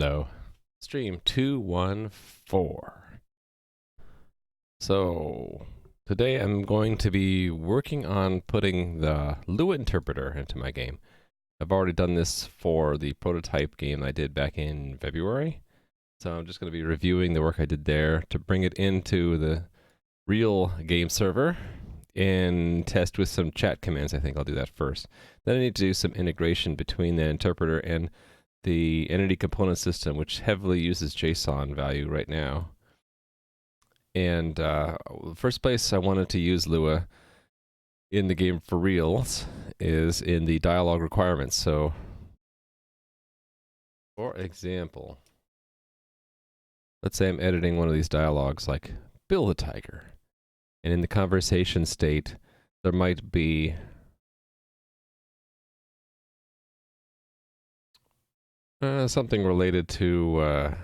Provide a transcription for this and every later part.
Hello. Stream 214. So, today I'm going to be working on putting the Lua interpreter into my game. I've already done this for the prototype game I did back in February. So I'm just going to be reviewing the work I did there to bring it into the real game server and test with some chat commands. I think I'll do that first. Then I need to do some integration between the interpreter and the entity component system, which heavily uses JSON value right now. And the first place I wanted to use Lua in the game for reals is in the dialog requirements. So, for example, let's say I'm editing one of these dialogues like, build a tiger. And in the conversation state, there might be something related to what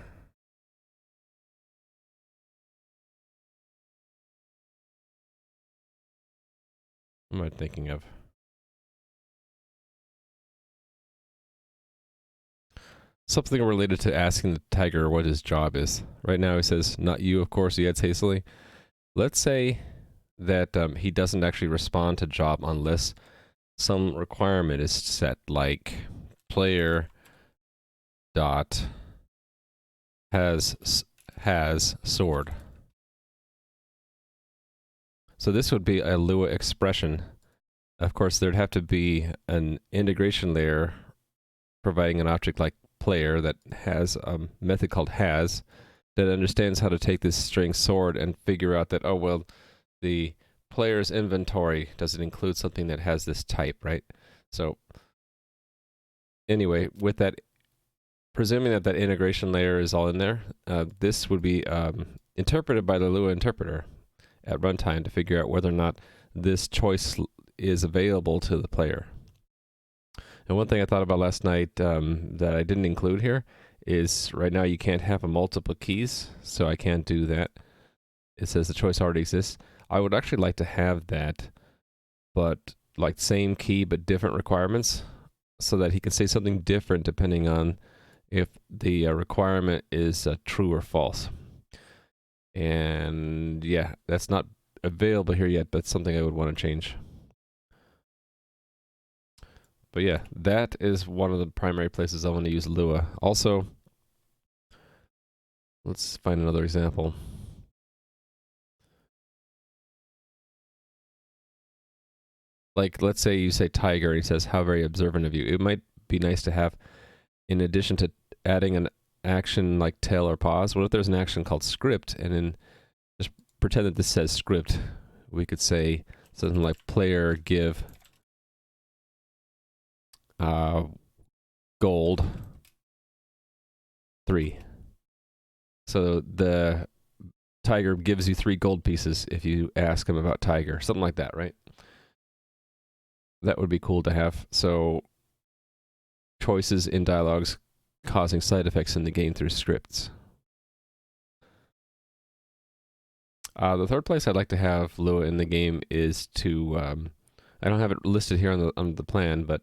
am I thinking of? Something related to asking the tiger what his job is. Right now he says, not you, of course, he adds hastily. Let's say that he doesn't actually respond to job unless some requirement is set, like player dot has sword. So this would be a Lua expression. Of course, there'd have to be an integration layer providing an object like player that has a method called has that understands how to take this string sword and figure out that, oh, well, the player's inventory doesn't include something that has this type, right? So anyway, with that, presuming that that integration layer is all in there, this would be interpreted by the Lua interpreter at runtime to figure out whether or not this choice is available to the player. And one thing I thought about last night that I didn't include here is right now you can't have a multiple keys, so I can't do that. It says the choice already exists. I would actually like to have that, but like same key but different requirements, so that he can say something different depending on if the requirement is true or false. And yeah, that's not available here yet, but something I would want to change. But yeah, that is one of the primary places I want to use Lua. Also, let's find another example. Like, let's say you say tiger, and he says, how very observant of you. It might be nice to have, in addition to adding an action like tail or pause, what if there's an action called script, and then just pretend that this says script. We could say something like player give gold 3. So the tiger gives you 3 gold pieces if you ask him about tiger. Something like that, right? That would be cool to have. So choices in dialogues causing side effects in the game through scripts. The third place I'd like to have Lua in the game is to, I don't have it listed here on the plan, but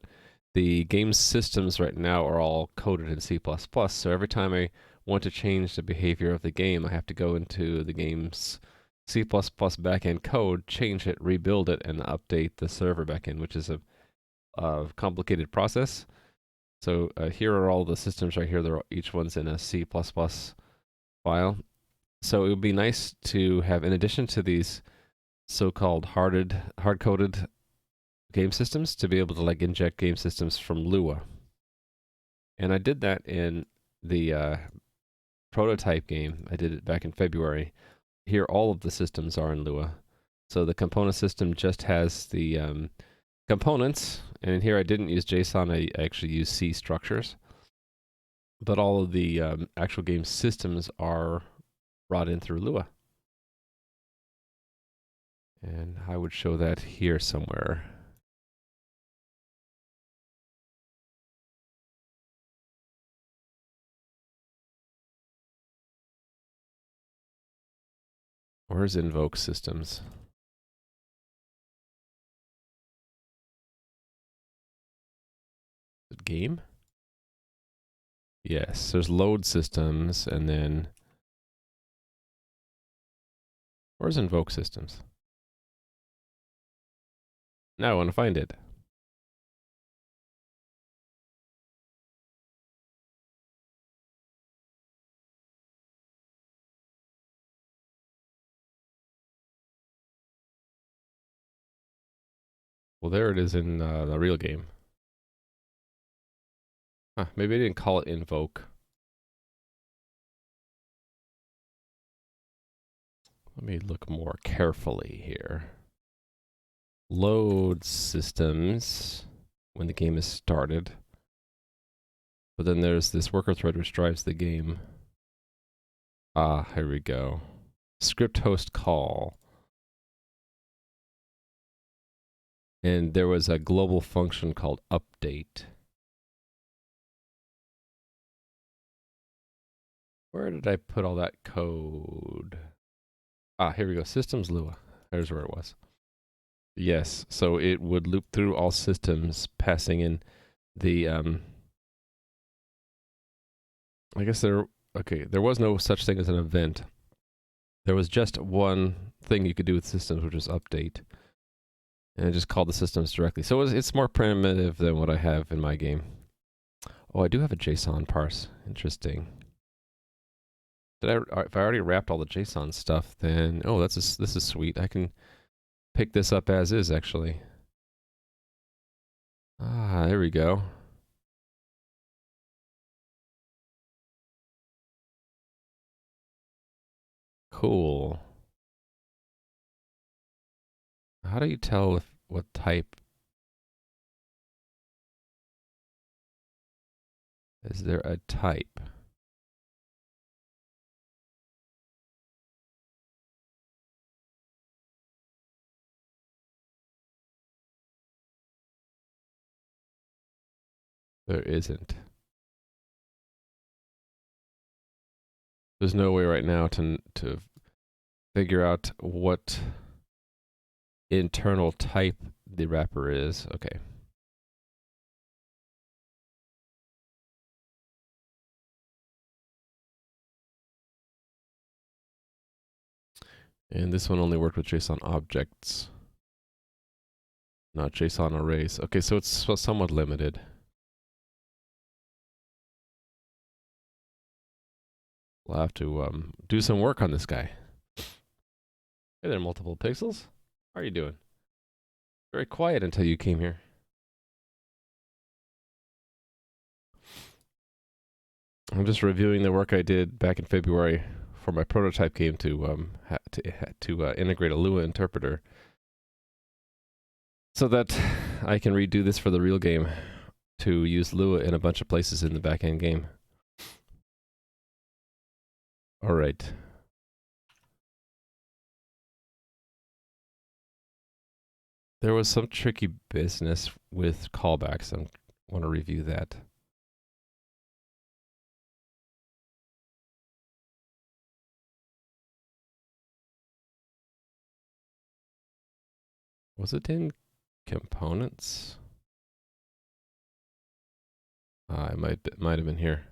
the game systems right now are all coded in C++. So every time I want to change the behavior of the game, I have to go into the game's C++ backend code, change it, rebuild it, and update the server backend, which is a complicated process. So here are all the systems right here. Each one's in a C++ file. So it would be nice to have, in addition to these so-called hard-coded game systems, to be able to like inject game systems from Lua. And I did that in the prototype game. I did it back in February. Here, all of the systems are in Lua. So the component system just has the components, and in here I didn't use JSON, I actually used C structures. But all of the actual game systems are brought in through Lua. And I would show that here somewhere. Where's invoke systems? Game? Yes, there's load systems, and then where's invoke systems? Now I want to find it. Well, there it is in the real game. Huh, maybe I didn't call it invoke. Let me look more carefully here. Load systems when the game is started. But then there's this worker thread which drives the game. Ah, here we go. Script host call. And there was a global function called update. Where did I put all that code? Ah, here we go. Systems Lua. There's where it was. Yes, so it would loop through all systems, passing in the I guess there was no such thing as an event. There was just one thing you could do with systems, which was update. And I just called the systems directly. So it's more primitive than what I have in my game. Oh, I do have a JSON parse. Interesting. If I already wrapped all the JSON stuff, then this is sweet. I can pick this up as is actually. Ah, there we go. Cool. How do you tell what type? Is there a type? There isn't. There's no way right now to figure out what internal type the wrapper is. Okay. And this one only worked with JSON objects, not JSON arrays. Okay, so it's somewhat limited. We'll have to do some work on this guy. Hey there, multiple pixels. How are you doing? Very quiet until you came here. I'm just reviewing the work I did back in February for my prototype game to integrate a Lua interpreter, so that I can redo this for the real game to use Lua in a bunch of places in the backend game. All right. There was some tricky business with callbacks. I want to review that. Was it in components? It might have been here.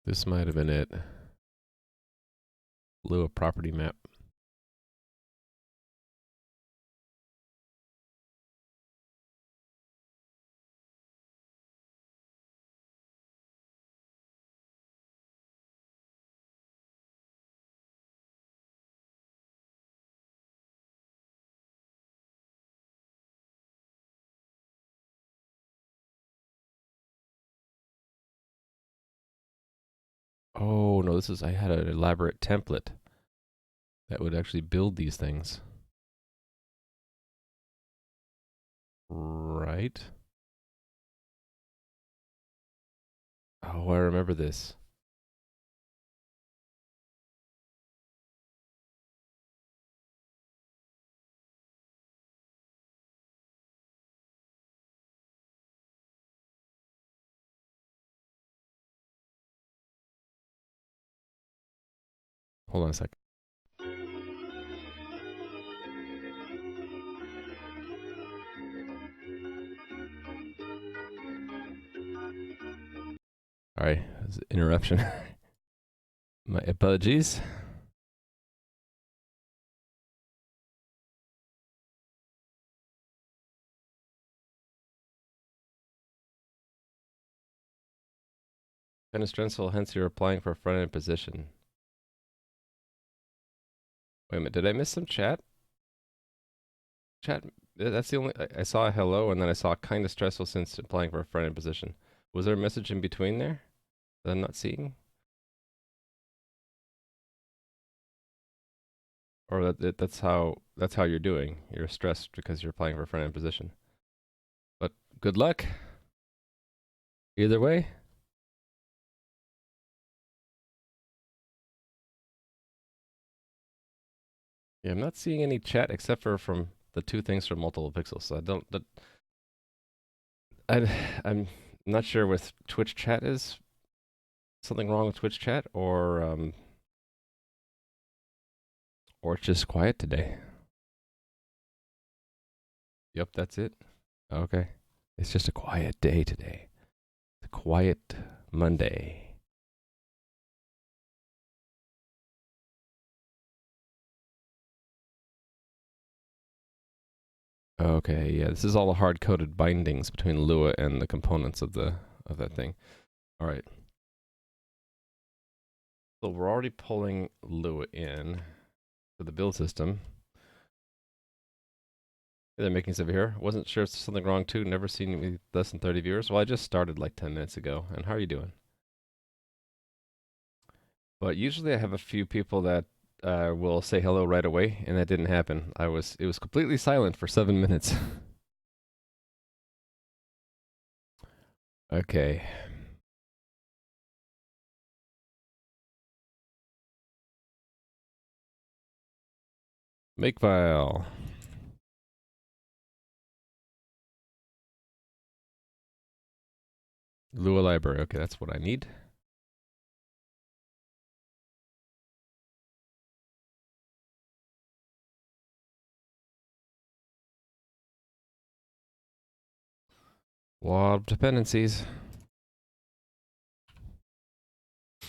This might have been it. Lua property map. Oh no, I had an elaborate template that would actually build these things. Right? Oh, I remember this. Hold on a sec. All right, that's an interruption. My apologies. Kind of stressful, hence you're applying for a front end position. Wait a minute, did I miss some chat? Chat, that's the only, I saw a hello and then I saw kind of stressful since applying for a front end position. Was there a message in between there that I'm not seeing? Or that's how you're doing. You're stressed because you're applying for a front end position. But good luck. Either way. Yeah, I'm not seeing any chat except for from the two things from multiple pixels. So I don't. I'm not sure with Twitch chat is something wrong with Twitch chat or it's just quiet today. Yep, that's it. Okay. It's just a quiet day today. A quiet Monday. Okay, yeah, this is all the hard-coded bindings between Lua and the components of that thing. All right. So we're already pulling Lua in to the build system. They're making stuff here. Wasn't sure if there's something wrong too. Never seen me less than 30 viewers. Well, I just started like 10 minutes ago. And how are you doing? But usually I have a few people that will say hello right away, and that didn't happen. It was completely silent for 7 minutes. Okay. Makefile. Lua library. Okay, that's what I need. A lot of dependencies. I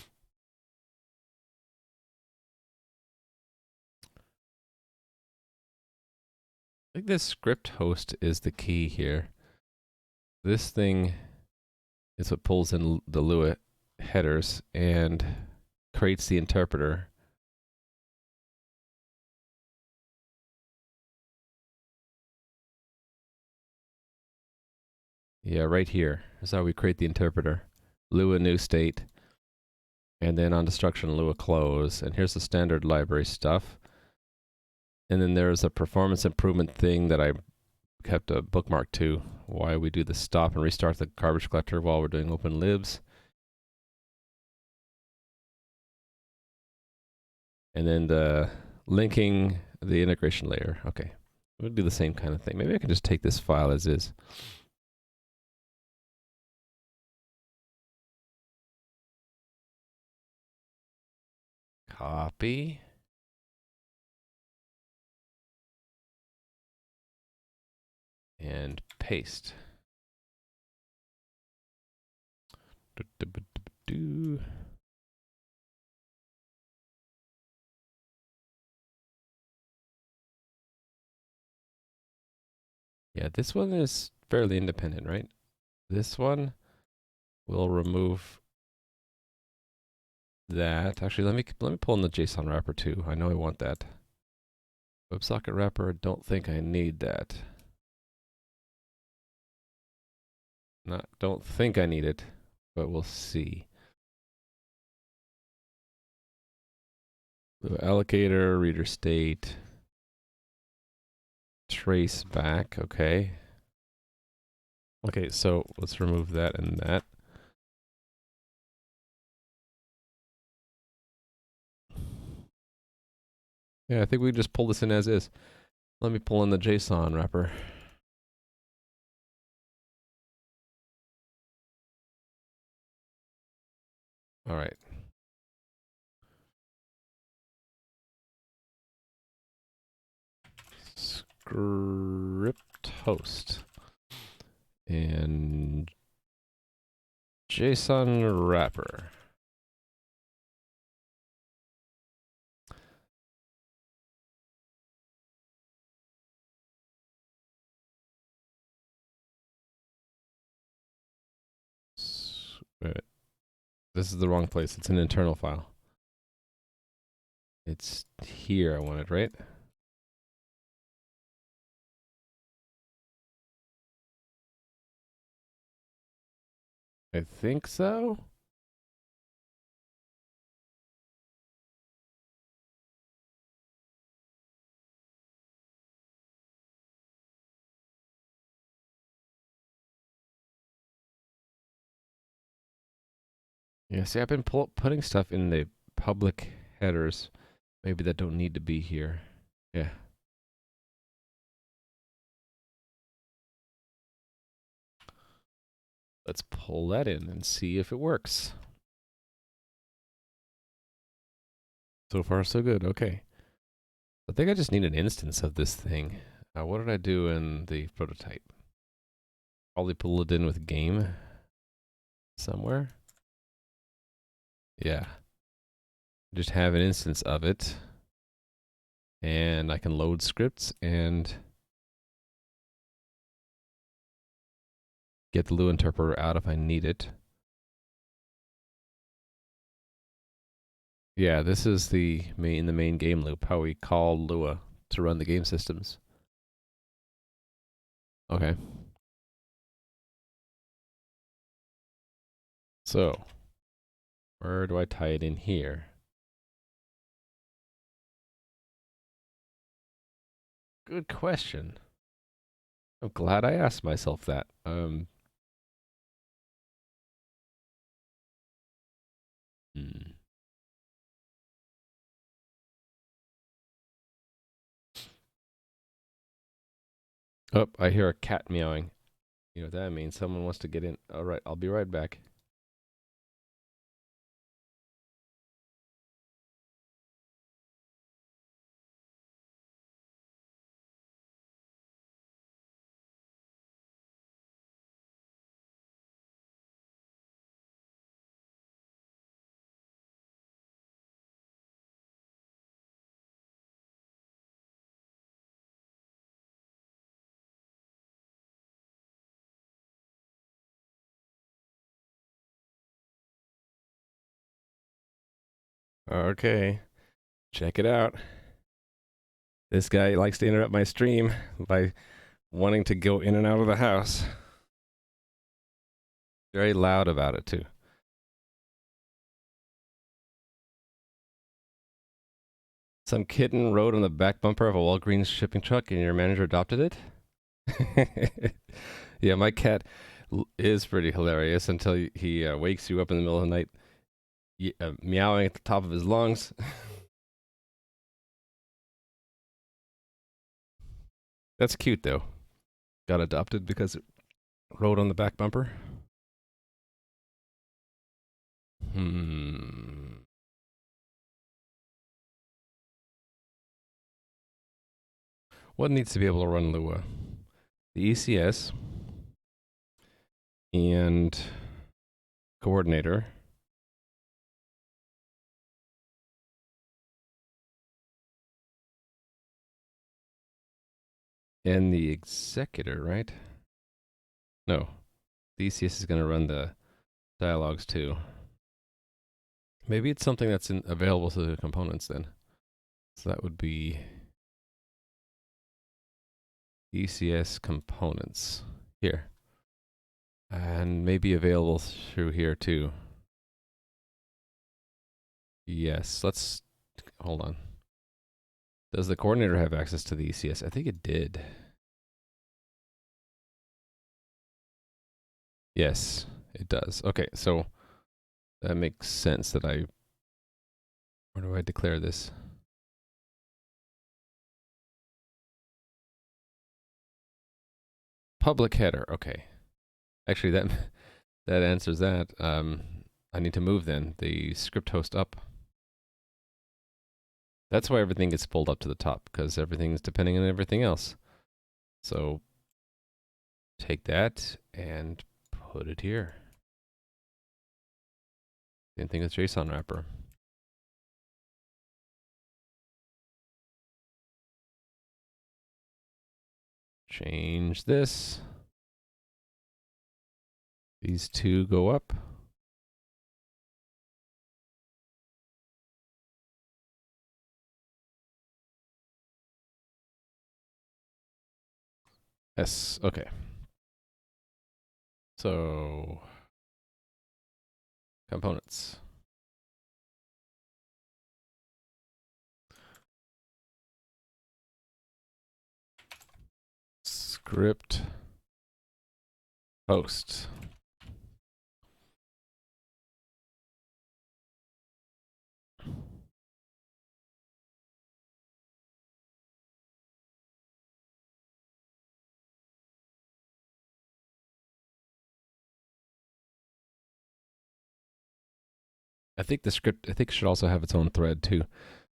think this script host is the key here. This thing is what pulls in the Lua headers and creates the interpreter. Yeah, right here is how we create the interpreter. Lua new state, and then on destruction Lua close. And here's the standard library stuff. And then there's a performance improvement thing that I kept a bookmark to, why we do the stop and restart the garbage collector while we're doing open libs. And then the linking the integration layer. Okay, we'll do the same kind of thing. Maybe I can just take this file as is. Copy. And paste. Yeah, this one is fairly independent, right? This one will remove that. Actually, let me pull in the JSON wrapper too. I know I want that. WebSocket wrapper, don't think I need that. Don't think I need it, but we'll see. The allocator, reader state, trace back, okay. Okay, so let's remove that and that. Yeah, I think we just pull this in as is. Let me pull in the JSON wrapper. All right. script host and JSON wrapper. Wait, this is the wrong place. It's an internal file. It's here I want it, right? I think so. Yeah, see, I've been putting stuff in the public headers, maybe that don't need to be here. Yeah. Let's pull that in and see if it works. So far, so good. Okay. I think I just need an instance of this thing. What did I do in the prototype? Probably pull it in with game somewhere. Yeah. Just have an instance of it. And I can load scripts and get the Lua interpreter out if I need it. Yeah, this is the main game loop, how we call Lua to run the game systems. Okay. So, where do I tie it in here? Good question. I'm glad I asked myself that. Oh, I hear a cat meowing. You know what that means? Someone wants to get in. All right, I'll be right back. Okay, check it out. This guy likes to interrupt my stream by wanting to go in and out of the house. Very loud about it, too. Some kitten rode on the back bumper of a Walgreens shipping truck and your manager adopted it? Yeah, my cat is pretty hilarious until he wakes you up in the middle of the night meowing at the top of his lungs. That's cute, though. Got adopted because it rode on the back bumper. What needs to be able to run Lua? The ECS and coordinator. And the executor, right? No. The ECS is going to run the dialogues too. Maybe it's something that's available to the components then. So that would be ECS components here. And maybe available through here too. Yes, let's hold on. Does the coordinator have access to the ECS? I think it did. Yes, it does. Okay, so that makes sense that where do I declare this? Public header, okay. Actually, that answers that. I need to move then the script host up. That's why everything gets pulled up to the top, because everything's depending on everything else. So take that and put it here. Same thing with JSON wrapper. Change this. These two go up. Yes, okay. So, components. Script post. I think the script should also have its own thread too,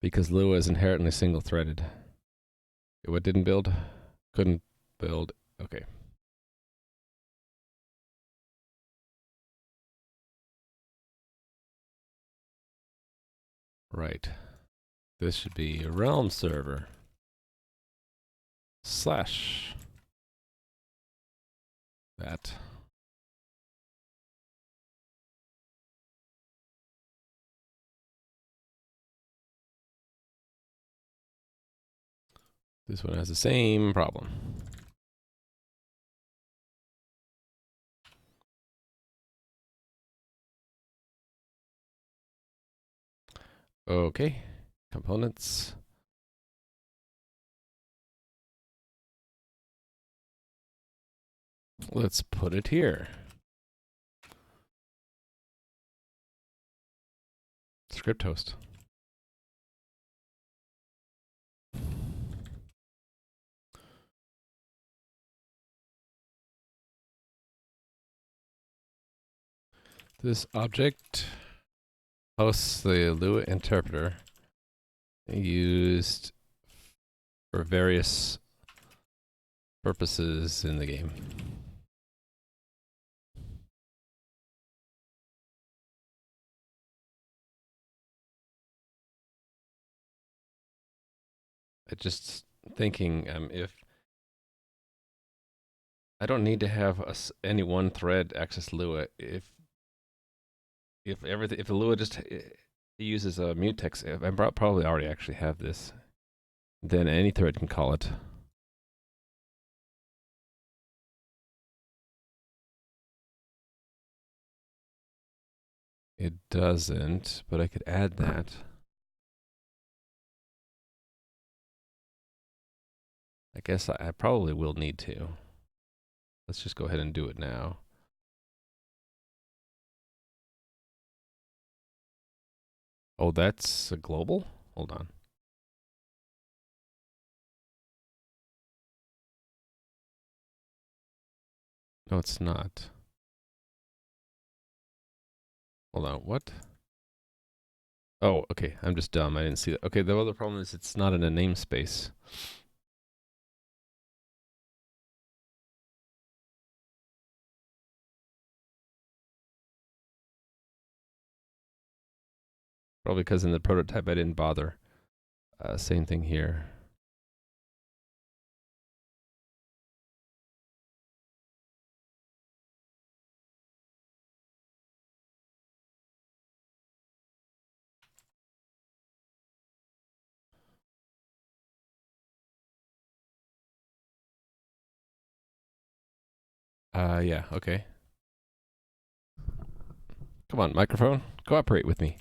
because Lua is inherently single-threaded. What didn't build? Couldn't build. Okay. Right. This should be a realm server slash that. This one has the same problem. Okay. Components. Let's put it here. Script host. This object hosts the Lua interpreter used for various purposes in the game. I just thinking if I don't need to have any one thread access Lua, if everything if Lua just uses a mutex, I probably already actually have this, then any thread can call it. It doesn't, but I could add that. I guess I probably will need to. Let's just go ahead and do it now. Oh, that's a global? Hold on. No, it's not. Hold on, what? Oh, okay, I'm just dumb. I didn't see that. Okay, the other problem is it's not in a namespace. Probably because in the prototype I didn't bother. Same thing here. Yeah, okay. Come on, microphone, cooperate with me.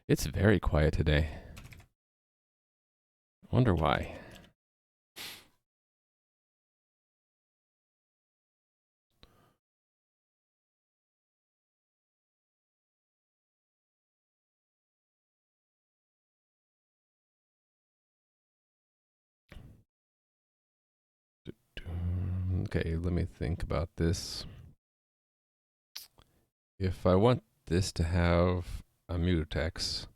It's very quiet today. Wonder why. Okay, let me think about this. If I want this to have a mutex,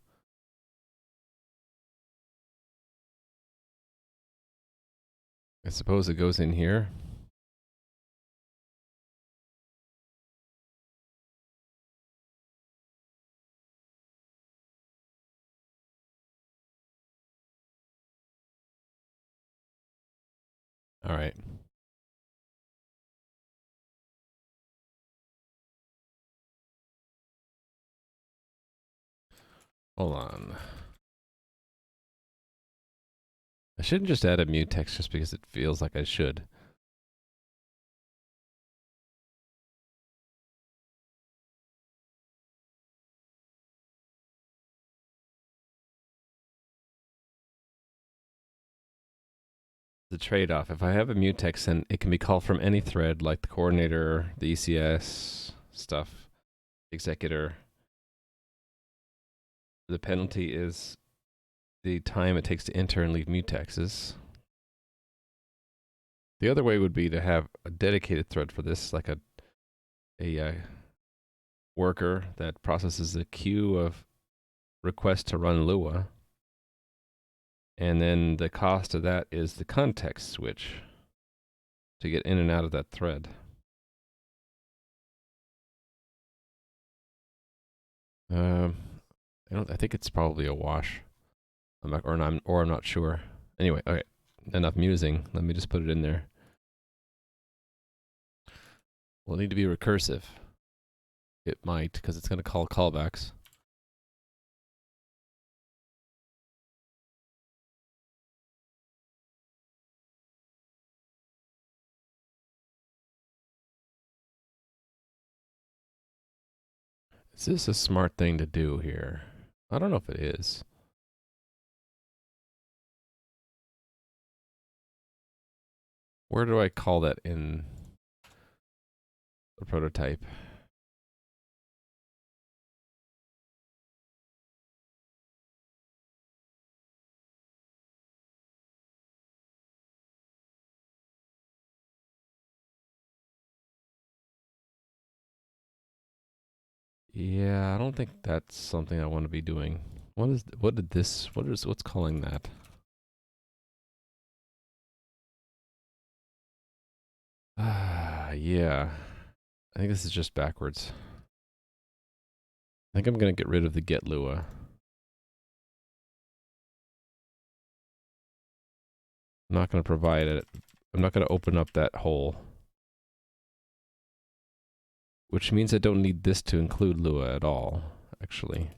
I suppose it goes in here. All right. Hold on. I shouldn't just add a mutex just because it feels like I should. The trade-off. If I have a mutex, then it can be called from any thread, like the coordinator, the ECS stuff, executor. The penalty is the time it takes to enter and leave mutexes. The other way would be to have a dedicated thread for this, like a worker that processes a queue of requests to run Lua. And then the cost of that is the context switch to get in and out of that thread. I think it's probably a wash. I'm not sure. Anyway, okay. Enough musing. Let me just put it in there. Will need to be recursive. It might, because it's going to call callbacks. Is this a smart thing to do here? I don't know if it is. Where do I call that in the prototype? Yeah, I don't think that's something I want to be doing. What's calling that? Yeah. I think this is just backwards. I think I'm going to get rid of the get Lua. I'm not going to provide it. I'm not going to open up that hole. Which means I don't need this to include Lua at all, actually.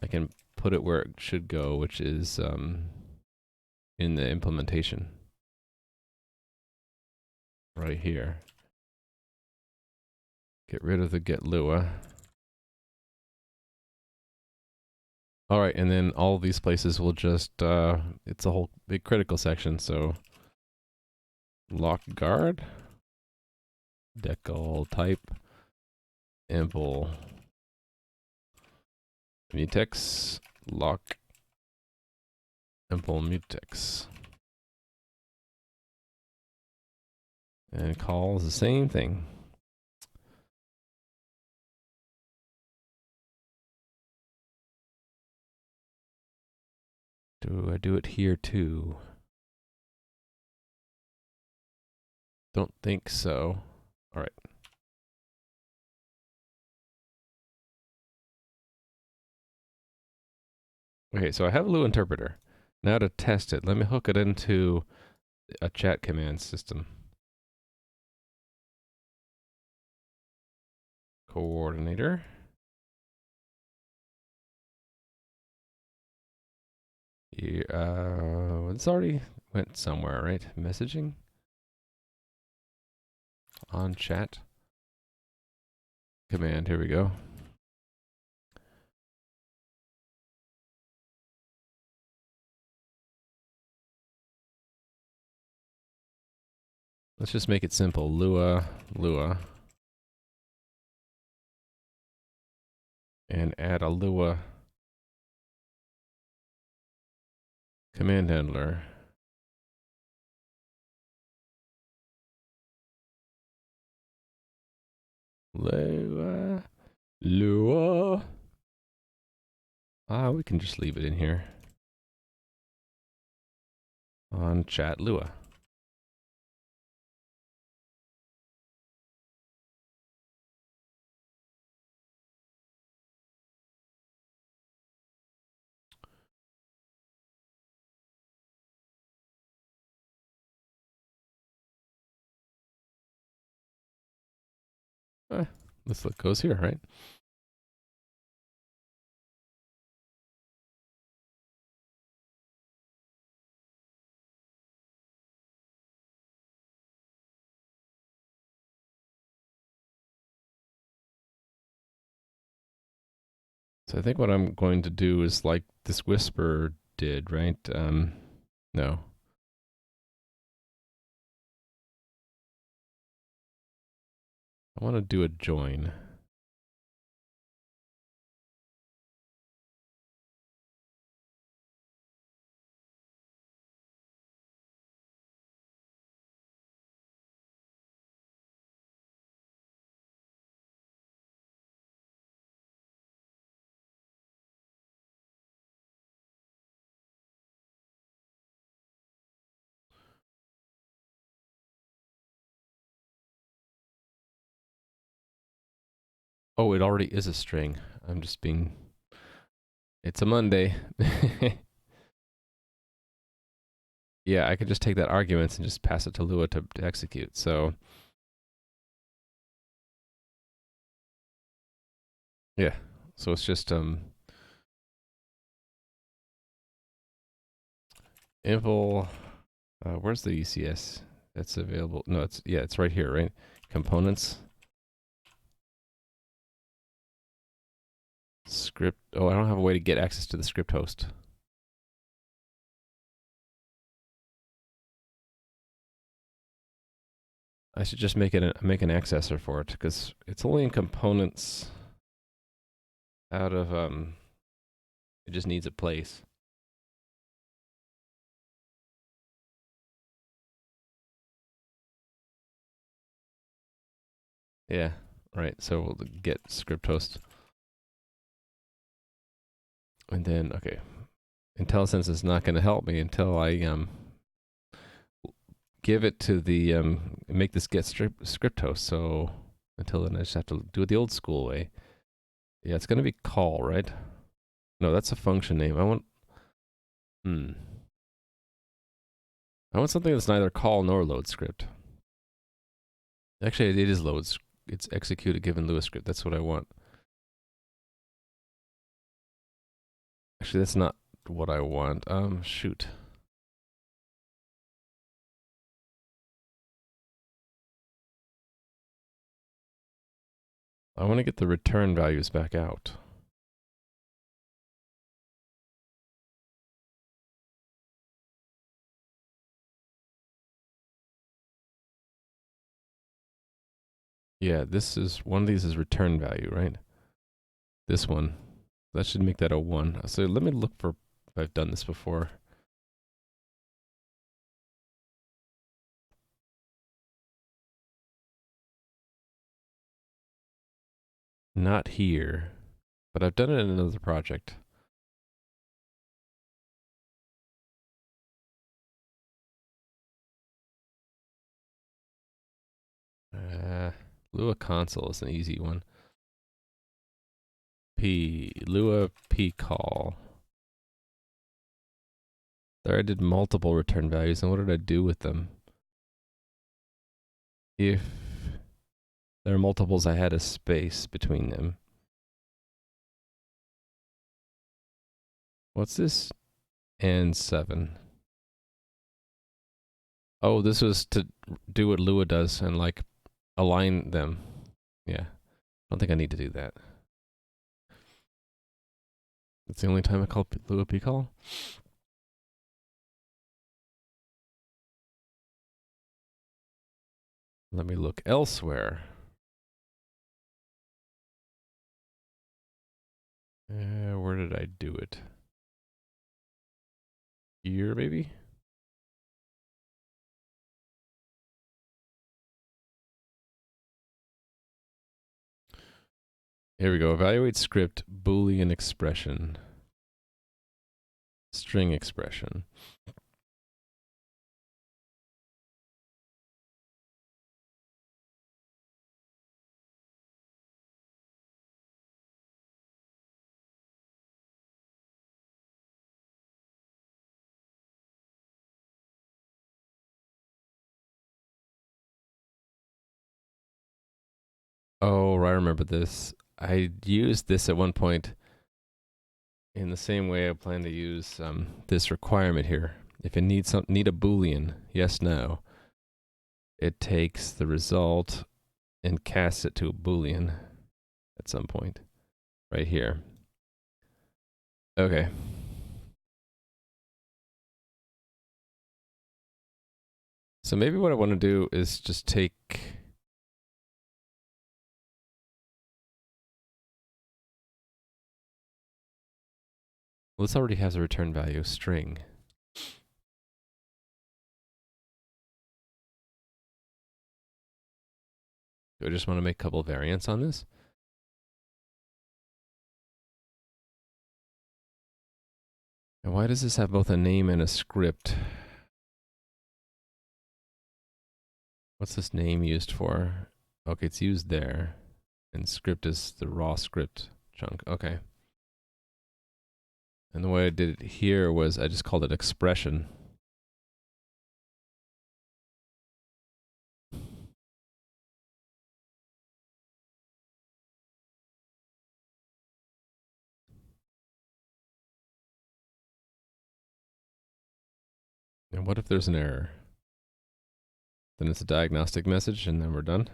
I can put it where it should go, which is in the implementation. Right here. Get rid of the get Lua. All right, and then all these places will just, it's a whole big critical section, so lock guard, decal type, impl, mutex, lock, impl mutex. And calls the same thing. Do I do it here too? Don't think so. All right. Okay, so I have a Lua interpreter. Now to test it, let me hook it into a chat command system. Coordinator. It's already went somewhere, right? Messaging on chat command. Here we go. Let's just make it simple. Lua, and add a Lua command handler. Lua. Lua. We can just leave it in here. On chat Lua. This look goes here, right? So I think what I'm going to do is like this whisper did, right? No. I want to do a join. Oh, it already is a string. I'm just being... It's a Monday. Yeah, I could just take that arguments and just pass it to Lua to execute. So, yeah. So it's just info. Where's the ECS that's available? No, it's right here, right? Components. Script. Oh, I don't have a way to get access to the script host. I should just make an accessor for it because it's only in components. Out of it just needs a place. Yeah, right. So we'll get script host, and then okay, IntelliSense is not going to help me until I give it to the make this get script host. So until then, I just have to do it the old school way. Yeah, it's going to be call, right? No, that's a function name. I want I want something that's neither call nor load script. Actually, it is loads. It's execute a given Lua script. That's what I want. Actually, that's not what I want. Shoot. I want to get the return values back out. Yeah, this is one of these is return value, right? This one. That should make that a 1. So let me look for if I've done this before. Not here, but I've done it in another project. Lua console is an easy one. Lua P call. There I did multiple return values, and what did I do with them? If there are multiples, I had a space between them. What's this? And 7. Oh, this was to do what Lua does and like align them. Yeah. I don't think I need to do that. That's the only time I call Lua P call. Let me look elsewhere. Where did I do it? Here, maybe? Here we go. Evaluate script Boolean expression. String expression. Oh, I remember this. I used this at one point in the same way I plan to use this requirement here. If it needs need a Boolean, yes, no, it takes the result and casts it to a Boolean at some point, right here. Okay. So maybe what I want to do is just take. Well, this already has a return value string. Do I just want to make a couple variants on this? And why does this have both a name and a script? What's this name used for? Okay, it's used there. And script is the raw script chunk. Okay. And the way I did it here was I just called it expression. And what if there's an error? Then it's a diagnostic message and then we're done.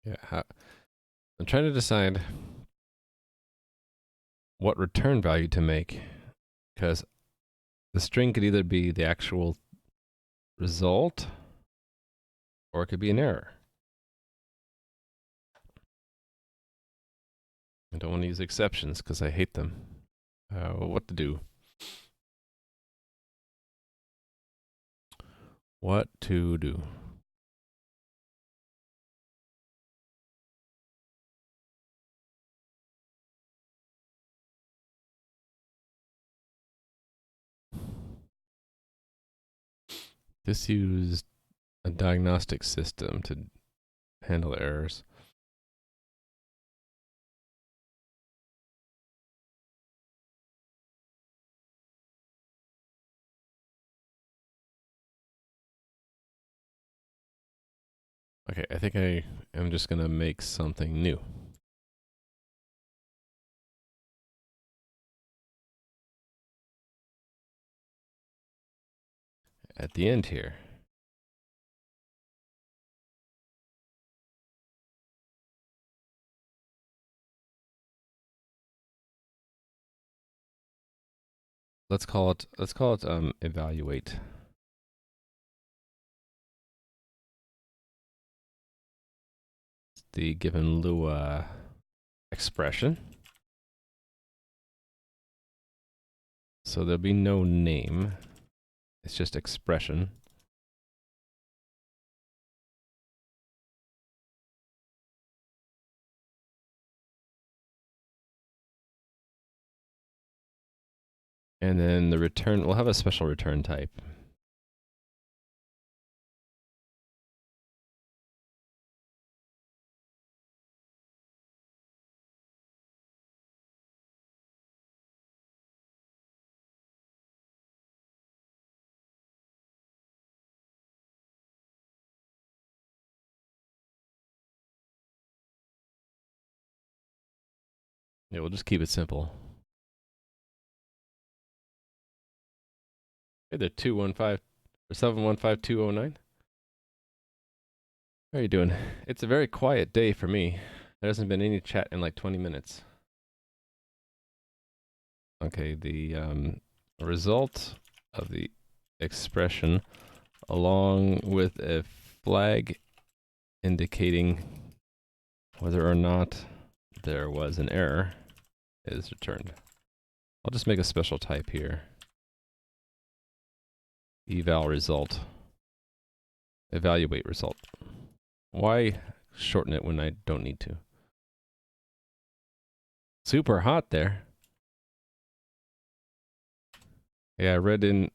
Yeah, I'm trying to decide what return value to make, because the string could either be the actual result or it could be an error. I don't want to use exceptions because I hate them. What to do? What to do? This used a diagnostic system to handle errors. Okay, I think I am just going to make something new. At the end here. Let's call it evaluate. It's the given Lua expression. So there'll be no name. It's just expression. And then the return, we'll have a special return type. Yeah, we'll just keep it simple. Hey there, 215 or 715209. How are you doing? It's a very quiet day for me. There hasn't been any chat in like 20 minutes. Okay, the result of the expression along with a flag indicating whether or not there was an error is returned. I'll just make a special type here. Eval result. Evaluate result. Why shorten it when I don't need to? Super hot there. Yeah, I read in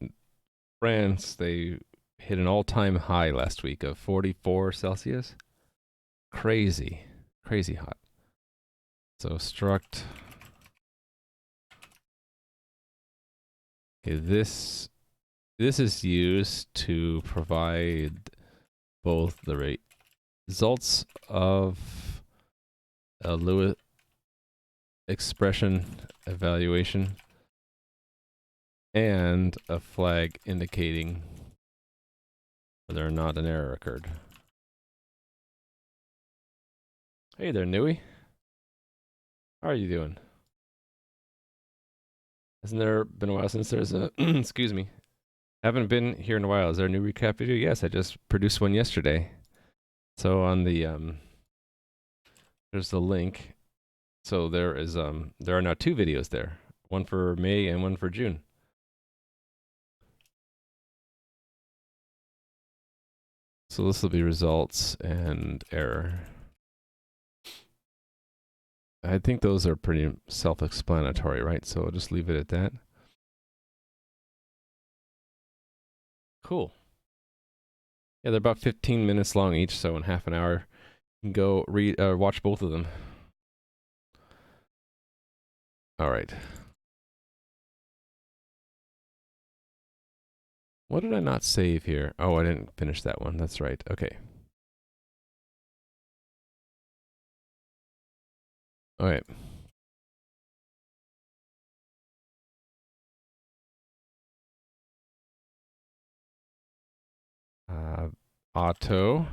France they hit an all-time high last week of 44 Celsius. Crazy. Crazy hot. So struct. Okay, this is used to provide both the results of a Lewis expression evaluation and a flag indicating whether or not an error occurred. Hey there, Nui. How are you doing? Hasn't there been a while since there's a excuse me. Haven't been here in a while. Is there a new recap video? Yes, I just produced one yesterday. So on the there's the link. So there are now 2 videos there. One for May and one for June. So this will be results and error. I think those are pretty self-explanatory, right? So I'll just leave it at that. Cool. Yeah, they're about 15 minutes long each, so in half an hour, you can go watch both of them. All right. What did I not save here? Oh, I didn't finish that one. That's right. Okay. All right. Auto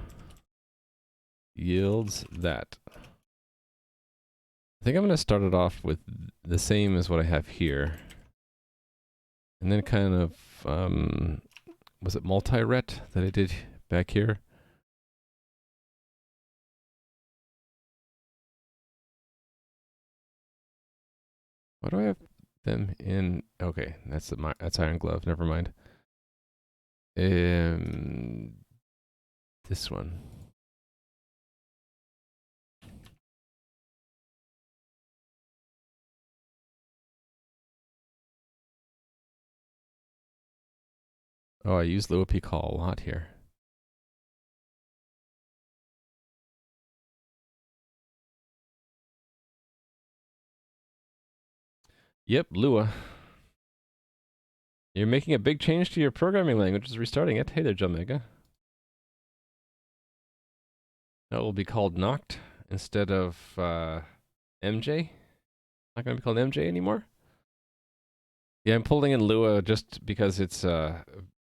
yields that. I think I'm going to start it off with the same as what I have here. And then kind of, was it multi-ret that I did back here? Why do I have them in? Okay, that's Iron Glove. Never mind. This one. Oh, I use LuaP call a lot here. Yep, Lua. You're making a big change to your programming language. Is restarting it. Hey there, Jomega. That will be called Noct instead of MJ. Not going to be called MJ anymore. Yeah, I'm pulling in Lua just because it's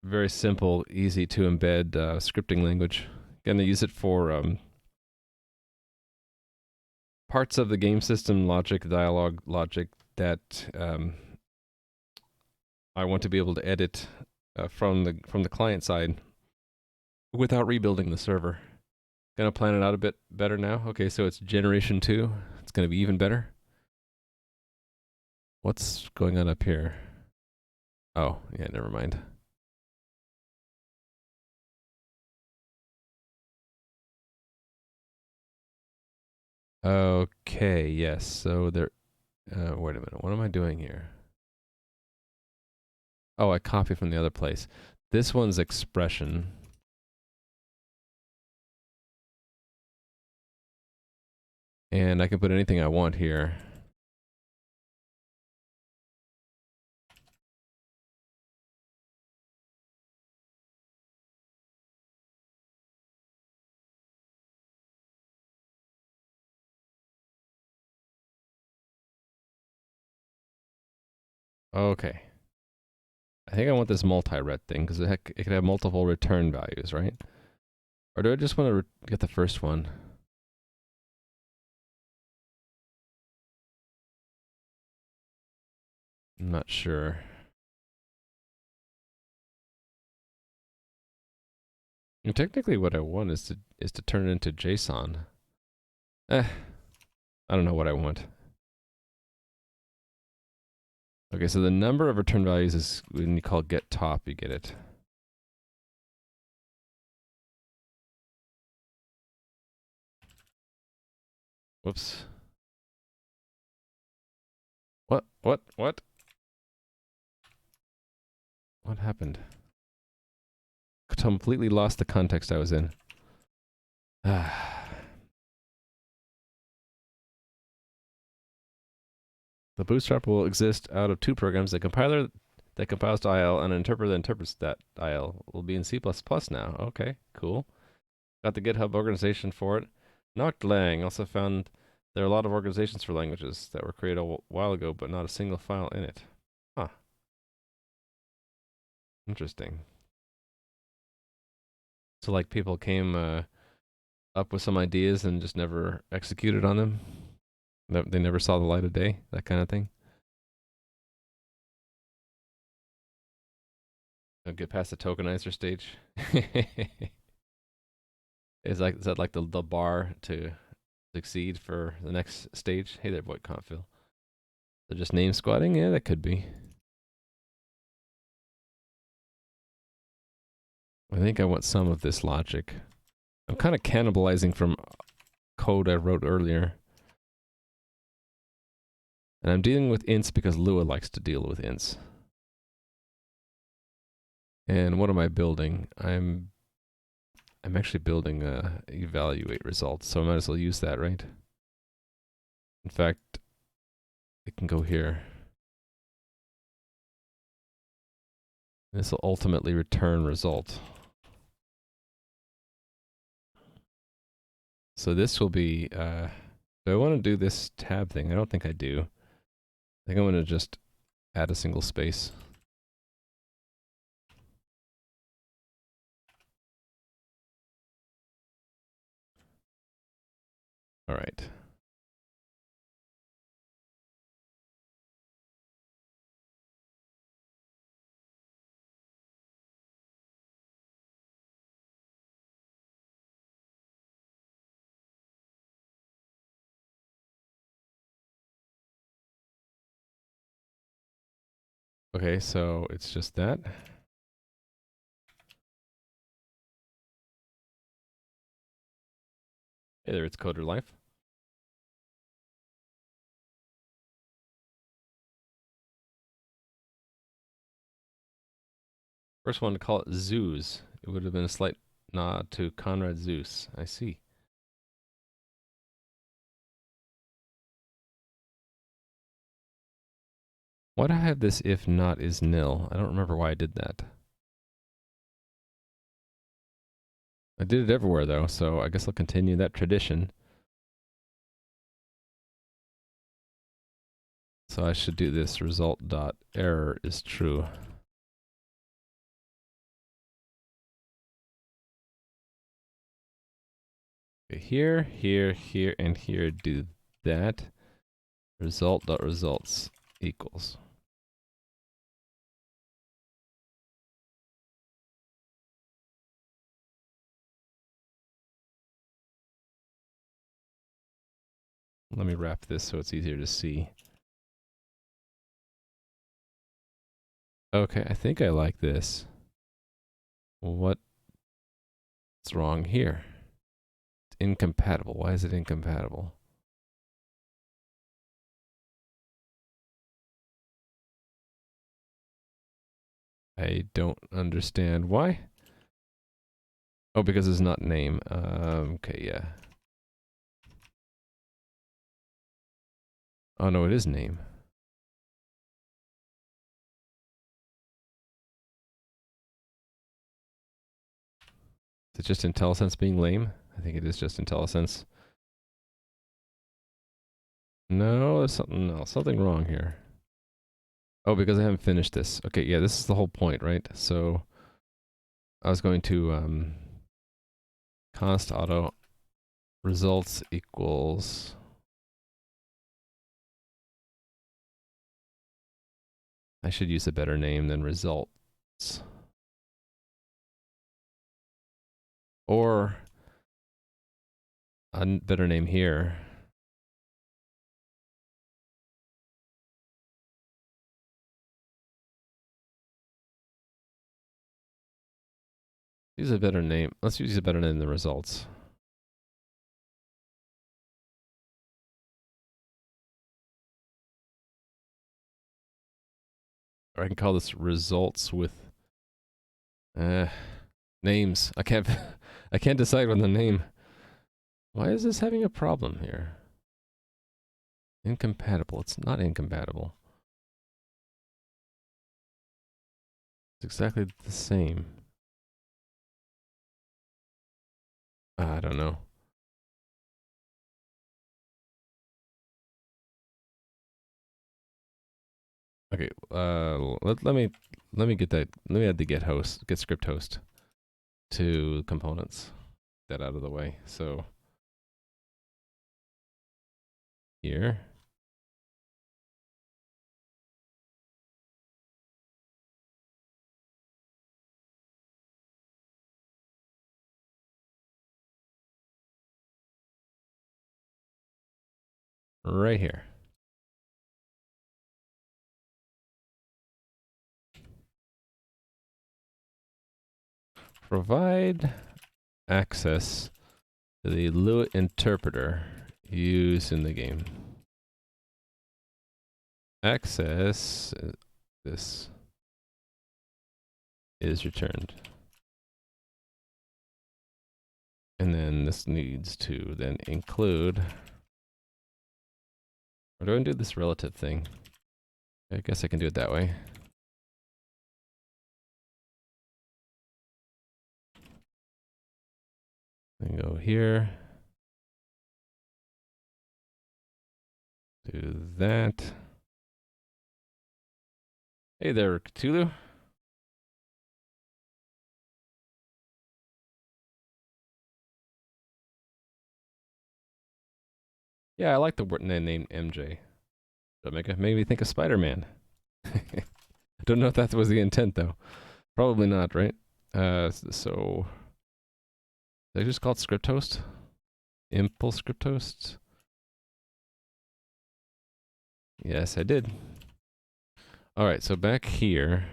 very simple, easy to embed scripting language. Going to use it for parts of the game system logic, dialogue logic that I want to be able to edit from the client side without rebuilding the server. Gonna plan it out a bit better now. Okay, so it's generation 2. It's gonna be even better. What's going on up here? Oh, yeah, never mind. Okay, yes. So there. Wait a minute. What am I doing here? Oh, I copied from the other place. This one's expression. And I can put anything I want here. Okay. I think I want this multi-ret thing because it could have multiple return values, right? Or do I just want to get the first one? I'm not sure. And technically, what I want is to turn it into JSON. I don't know what I want. Okay, so the number of return values is when you call get top, you get it. Whoops. What? What? What? What happened? Completely lost the context I was in. The bootstrap will exist out of two programs: the compiler that compiles to IL and an interpreter that interprets that IL. Will be in C++ now. Okay, cool. Got the GitHub organization for it. Noct Lang also found there are a lot of organizations for languages that were created a while ago, but not a single file in it. Huh. Interesting. So like people came up with some ideas and just never executed on them. They never saw the light of day, that kind of thing. Don't get past the tokenizer stage. Is that like the bar to succeed for the next stage? Hey there, boy, Confil. They're just name squatting? Yeah, that could be. I think I want some of this logic. I'm kind of cannibalizing from code I wrote earlier. And I'm dealing with ints because Lua likes to deal with ints. And what am I building? I'm actually building evaluate results, so I might as well use that, right? In fact, it can go here. This will ultimately return result. So this will be, do I want to do this tab thing? I don't think I do. I think I'm going to just add a single space. All right. Okay, so it's just that. Hey there, it's Coder Life. First one to call it Zeus. It would have been a slight nod to Conrad Zeus. I see. Why do I have this if not is nil? I don't remember why I did that. I did it everywhere though, so I guess I'll continue that tradition. So I should do this result dot error is true. Okay, here, here, here, and here do that. Result dot results equals. Let me wrap this so it's easier to see. Okay, I think I like this. What's wrong here? It's incompatible. Why is it incompatible? I don't understand why. Oh, because it's not name. Okay, yeah. Oh no, it is name. Is it just IntelliSense being lame? I think it is just IntelliSense. No, there's something else. Something wrong here. Oh, because I haven't finished this. Okay, yeah, this is the whole point, right? So I was going to const auto results equals I should use a better name than results. Or a better name here. Use a better name. Let's use a better name than results. Or I can call this results with names. I can't I can't decide on the name. Why is this having a problem here? Incompatible. It's not incompatible. It's exactly the same. I don't know. Okay, let me get that. Let me add the get script host to components. Get that out of the way. So here. Right here. Provide access to the Lua interpreter used in the game. Access, this is returned. And then this needs to then include, or do I do this relative thing? I guess I can do it that way. And go here. Do that. Hey there, Cthulhu. Yeah, I like the name MJ. That make me think of Spider-Man. I don't know if that was the intent though. Probably not, right? So did I just call it script host? Impulse script host? Yes, I did. All right, so back here.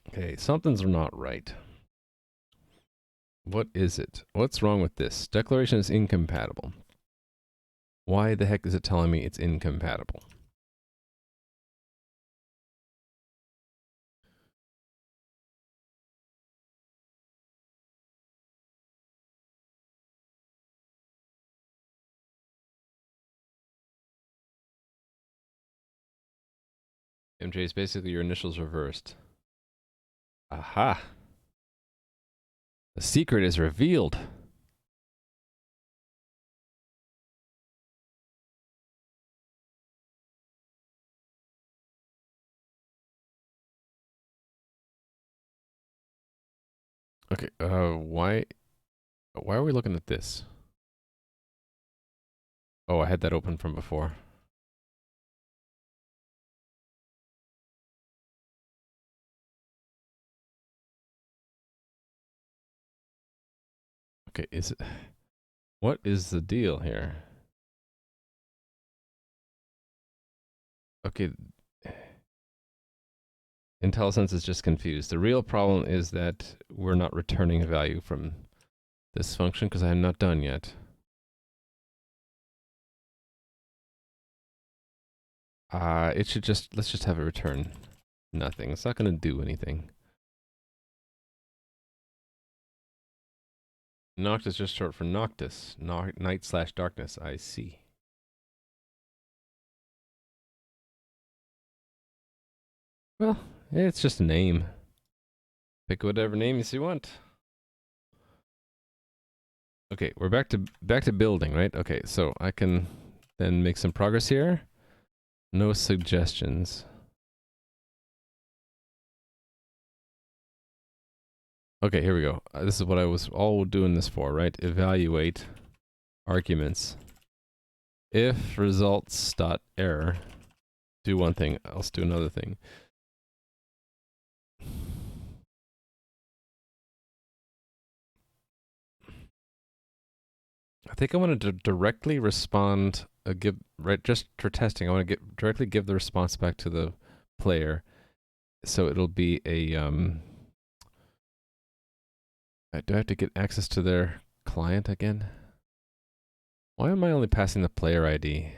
Okay, something's not right. What is it? What's wrong with this? Declaration is incompatible. Why the heck is it telling me it's incompatible? MJ is basically your initials reversed. Aha! The secret is revealed. Okay, why are we looking at this? Oh, I had that open from before. Okay, is it... What is the deal here? Okay. IntelliSense is just confused. The real problem is that we're not returning a value from this function because I am not done yet. It should just... Let's just have it return nothing. It's not going to do anything. Noct is just short for Noctis. Night/darkness. I see. Well, it's just a name. Pick whatever name you want. Okay, we're back to building, right? Okay, so I can then make some progress here. No suggestions. Okay, here we go. This is what I was all doing this for, right? Evaluate arguments. If results dot error, do one thing, else do another thing. I think I want to directly respond, just for testing. I want to directly give the response back to the player, so it'll be a do I have to get access to their client again? Why am I only passing the player ID?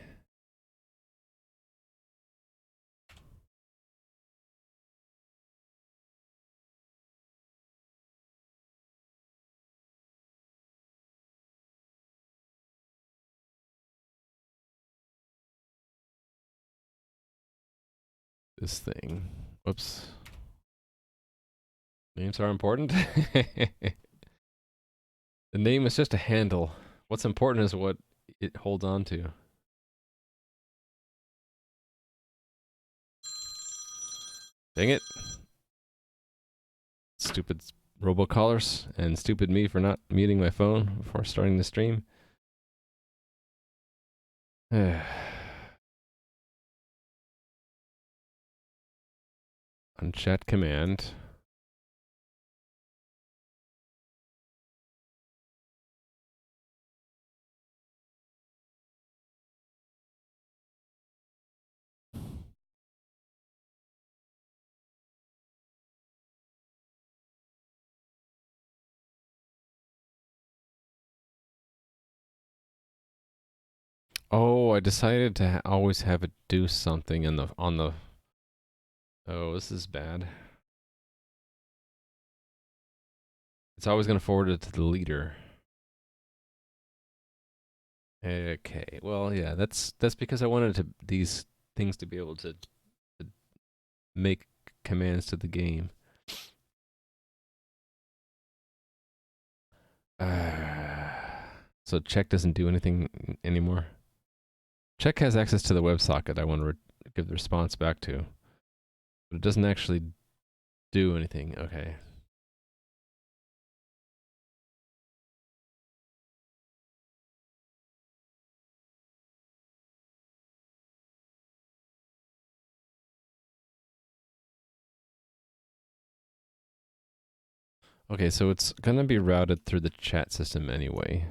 This thing. Whoops. Names are important. The name is just a handle. What's important is what it holds on to. Dang it. Stupid robocallers and stupid me for not muting my phone before starting the stream. On chat command. Oh, I decided to always have it do something in the on the. Oh, this is bad. It's always going to forward it to the leader. Okay. Well, yeah, that's because I wanted these things to be able to make commands to the game. So check doesn't do anything anymore. Check has access to the WebSocket I want to give the response back to, but it doesn't actually do anything. Okay. Okay, so it's gonna be routed through the chat system anyway.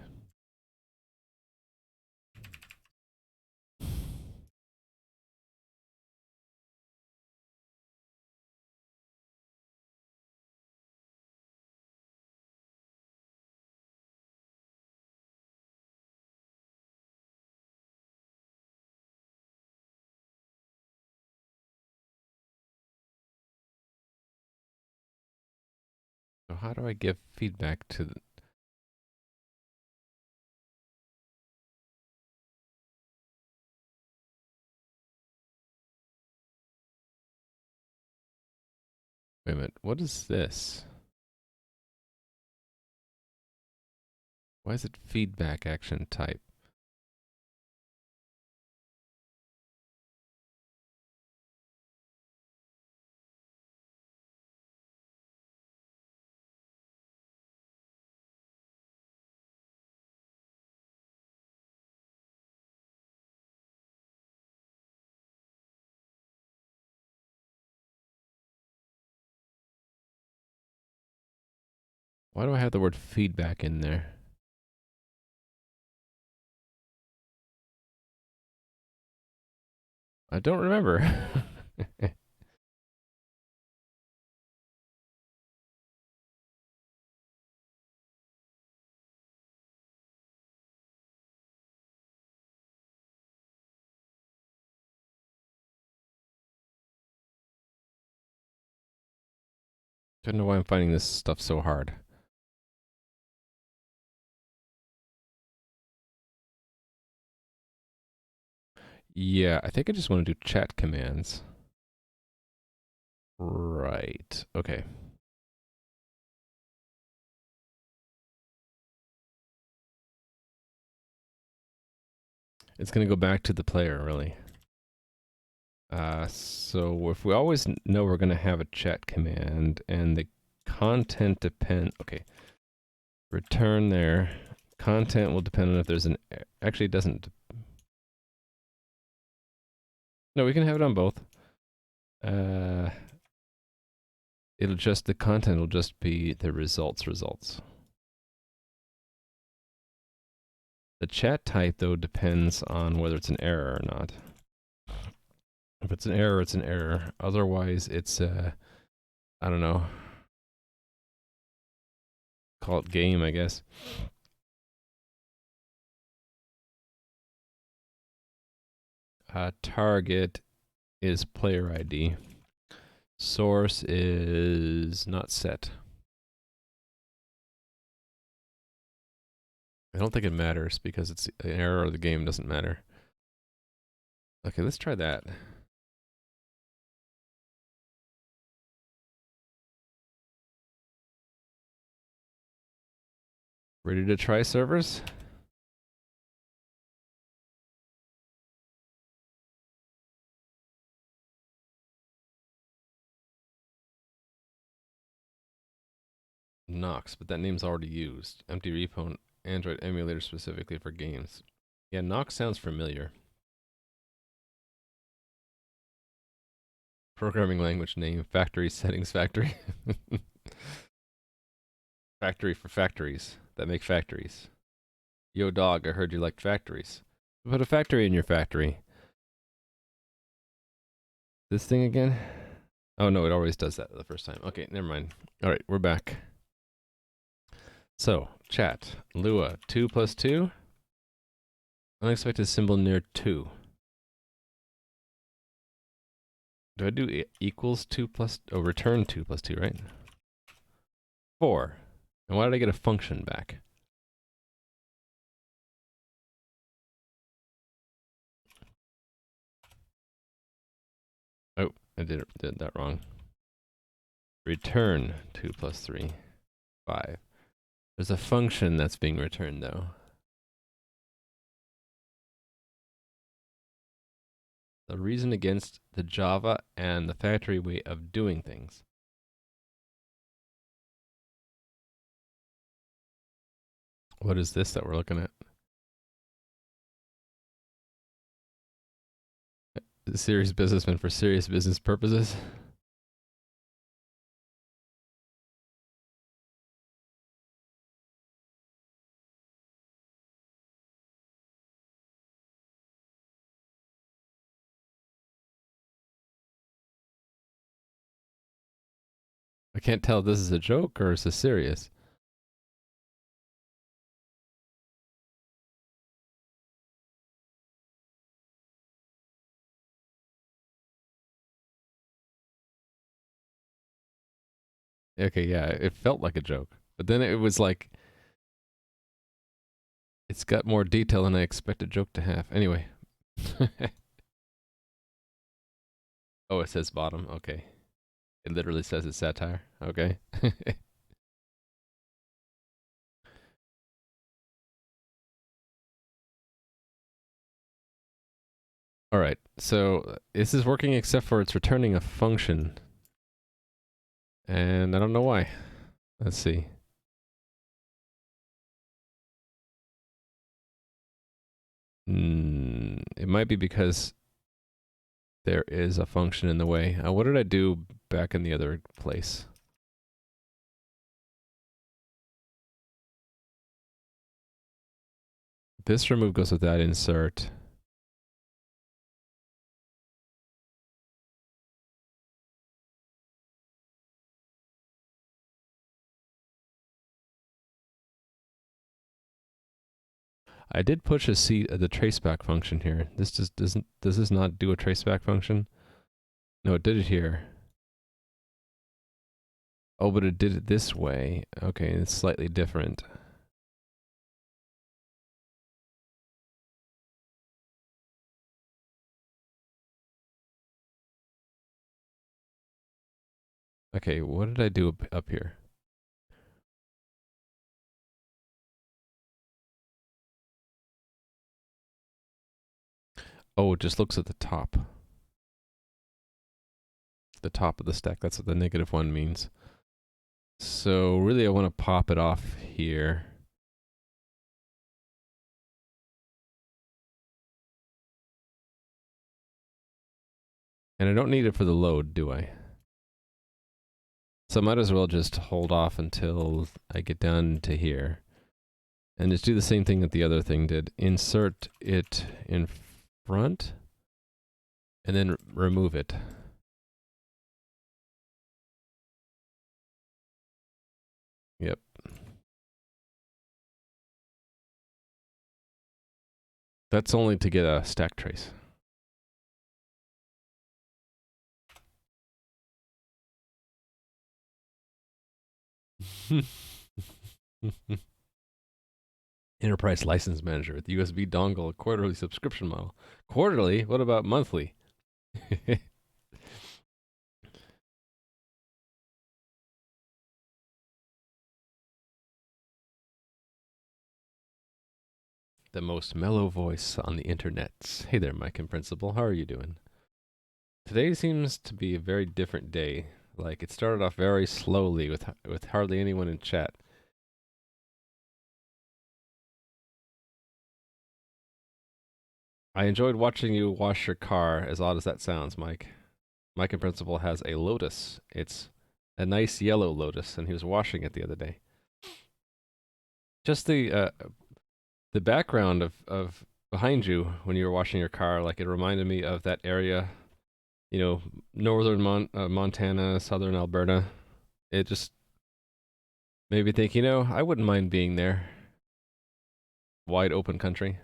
So how do I give feedback to wait a minute, what is this? Why is it feedback action type? Why do I have the word feedback in there? I don't remember. Don't know why I'm finding this stuff so hard. Yeah, I think I just want to do chat commands. Right. Okay. It's going to go back to the player, really. So if we always know we're going to have a chat command and the content depend. Okay, return there. Content will depend on if there's an. Actually, it doesn't. No, we can have it on both. It'll just the content will just be the results. The chat type though depends on whether it's an error or not. If it's an error, it's an error. Otherwise, it's I don't know. Call it game, I guess. Target is player ID. Source is not set. I don't think it matters because it's an error of the game doesn't matter. Okay, let's try that. Ready to try servers? Nox, but that name's already used. Empty repo, Android emulator specifically for games. Yeah, Nox sounds familiar. Programming language name, factory settings factory. Factory for factories that make factories. Yo dog, I heard you liked factories. Put a factory in your factory. This thing again? Oh no, it always does that the first time. Okay, never mind. Alright, we're back. So, chat. Lua, 2 plus 2? Unexpected symbol near 2. Do I do equals 2 plus... Oh, return 2 plus 2, right? 4. And why did I get a function back? Oh, I did that wrong. Return 2 plus 3. 5. There's a function that's being returned, though. The reason against the Java and the factory way of doing things. What is this that we're looking at? Serious businessman for serious business purposes. I can't tell if this is a joke or is this serious. Okay, yeah, it felt like a joke. But then it was like, it's got more detail than I expect a joke to have. Anyway. Oh, it says bottom. Okay. It literally says it's satire. Okay. All right. So this is working except for it's returning a function. And I don't know why. Let's see. It might be because there is a function in the way. What did I do back in the other place? This remove goes with that insert. I did push the traceback function here. This just does this not do a traceback function? No, it did it here. Oh, but it did it this way. Okay, it's slightly different. Okay, what did I do up here? Oh, it just looks at the top. The top of the stack. That's what the -1 means. So really I want to pop it off here. And I don't need it for the load, do I? So I might as well just hold off until I get down to here. And just do the same thing that the other thing did. Insert it in front, and then remove it. Yep. That's only to get a stack trace. Enterprise License Manager with USB dongle, quarterly subscription model. Quarterly? What about monthly? The most mellow voice on the internets. Hey there, Mike and Principal. How are you doing? Today seems to be a very different day. Like, it started off very slowly with hardly anyone in chat. I enjoyed watching you wash your car, as odd as that sounds, Mike. Mike and Principal has a Lotus. It's a nice yellow Lotus, and he was washing it the other day. Just the background of behind you when you were washing your car, like it reminded me of that area, you know, northern Montana, southern Alberta. It just made me think, I wouldn't mind being there. Wide open country,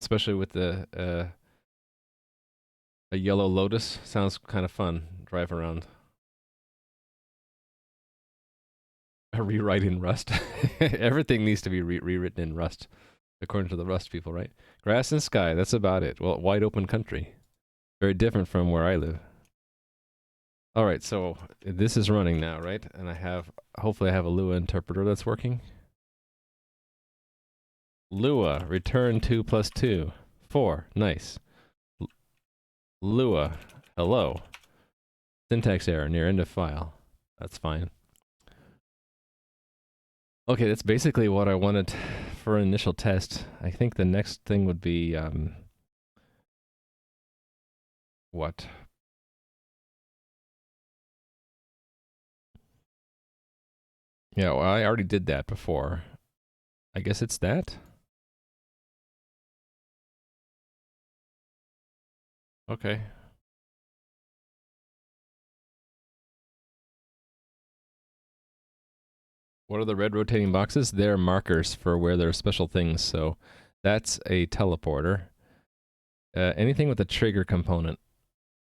especially with the a yellow Lotus. Sounds kind of fun. Drive around. Rewriting Rust. Everything needs to be rewritten in Rust, according to the Rust people, right? Grass and sky. That's about it. Well, wide open country. Very different from where I live. All right, so this is running now, right? And hopefully I have a Lua interpreter that's working. Lua, return 2 plus 2. 4, nice. Lua, hello. Syntax error, near end of file. That's fine. Okay, that's basically what I wanted for an initial test. I think the next thing would be, what? Yeah, well, I already did that before. I guess it's that? Okay. What are the red rotating boxes? They're markers for where there are special things, so that's a teleporter. Anything with a trigger component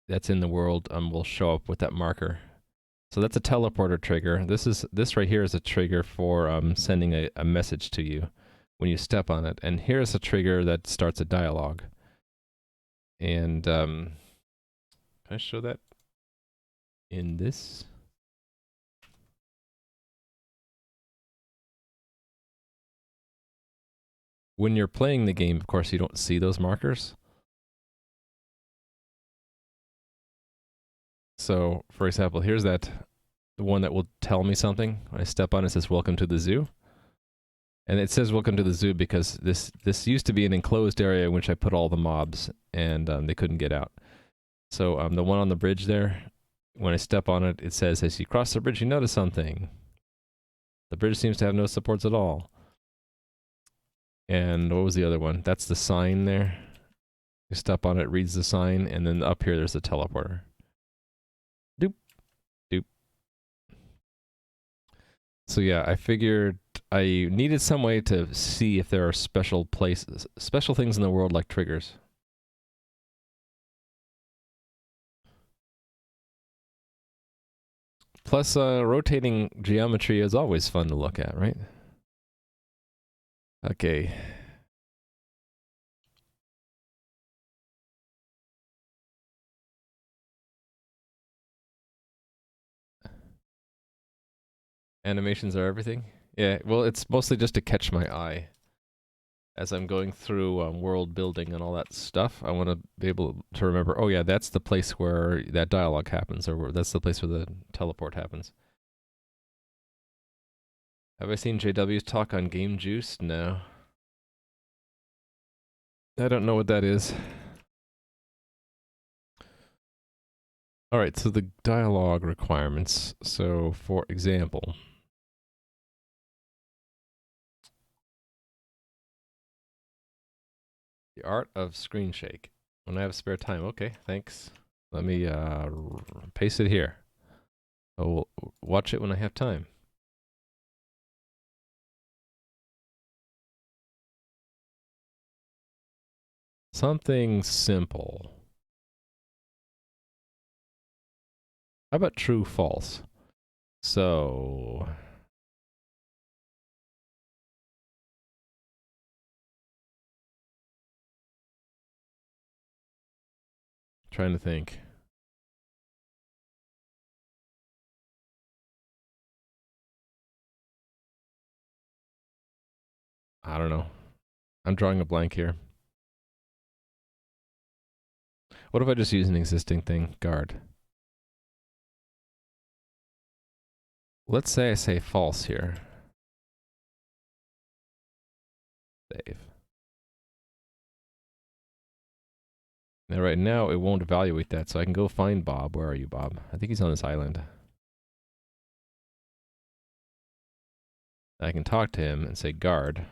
that's in the world will show up with that marker. So that's a teleporter trigger. This right here is a trigger for sending a message to you when you step on it. And here's a trigger that starts a dialog. And can I show that in this? When you're playing the game, of course, you don't see those markers. So, for example, here's the one that will tell me something. When I step on it, it says, "Welcome to the zoo." And it says "Welcome to the zoo" because this used to be an enclosed area in which I put all the mobs, and they couldn't get out. So the one on the bridge there, when I step on it, it says, "As you cross the bridge, you notice something." The bridge seems to have no supports at all. And what was the other one? That's the sign there. You step on it, reads the sign, and then up here there's a teleporter. Doop, doop. So yeah, I figured I needed some way to see if there are special places, special things in the world like triggers. Plus, rotating geometry is always fun to look at, right? Okay. Animations are everything? Yeah, well, it's mostly just to catch my eye. as I'm going through world building and all that stuff, I want to be able to remember, oh yeah, that's the place where that dialogue happens, or that's the place where the teleport happens. Have I seen JW's talk on Game Juice? No. I don't know what that is. Alright, so the dialogue requirements. So, for example, the art of screen shake. When I have spare time. Okay, thanks. Let me paste it here. I will watch it when I have time. Something simple. How about true, false? So, trying to think. I don't know. I'm drawing a blank here. What if I just use an existing thing? Guard. Let's say I say false here. Save. Now right now it won't evaluate that, so I can go find Bob. Where are you, Bob? I think he's on this island. I can talk to him and say guard.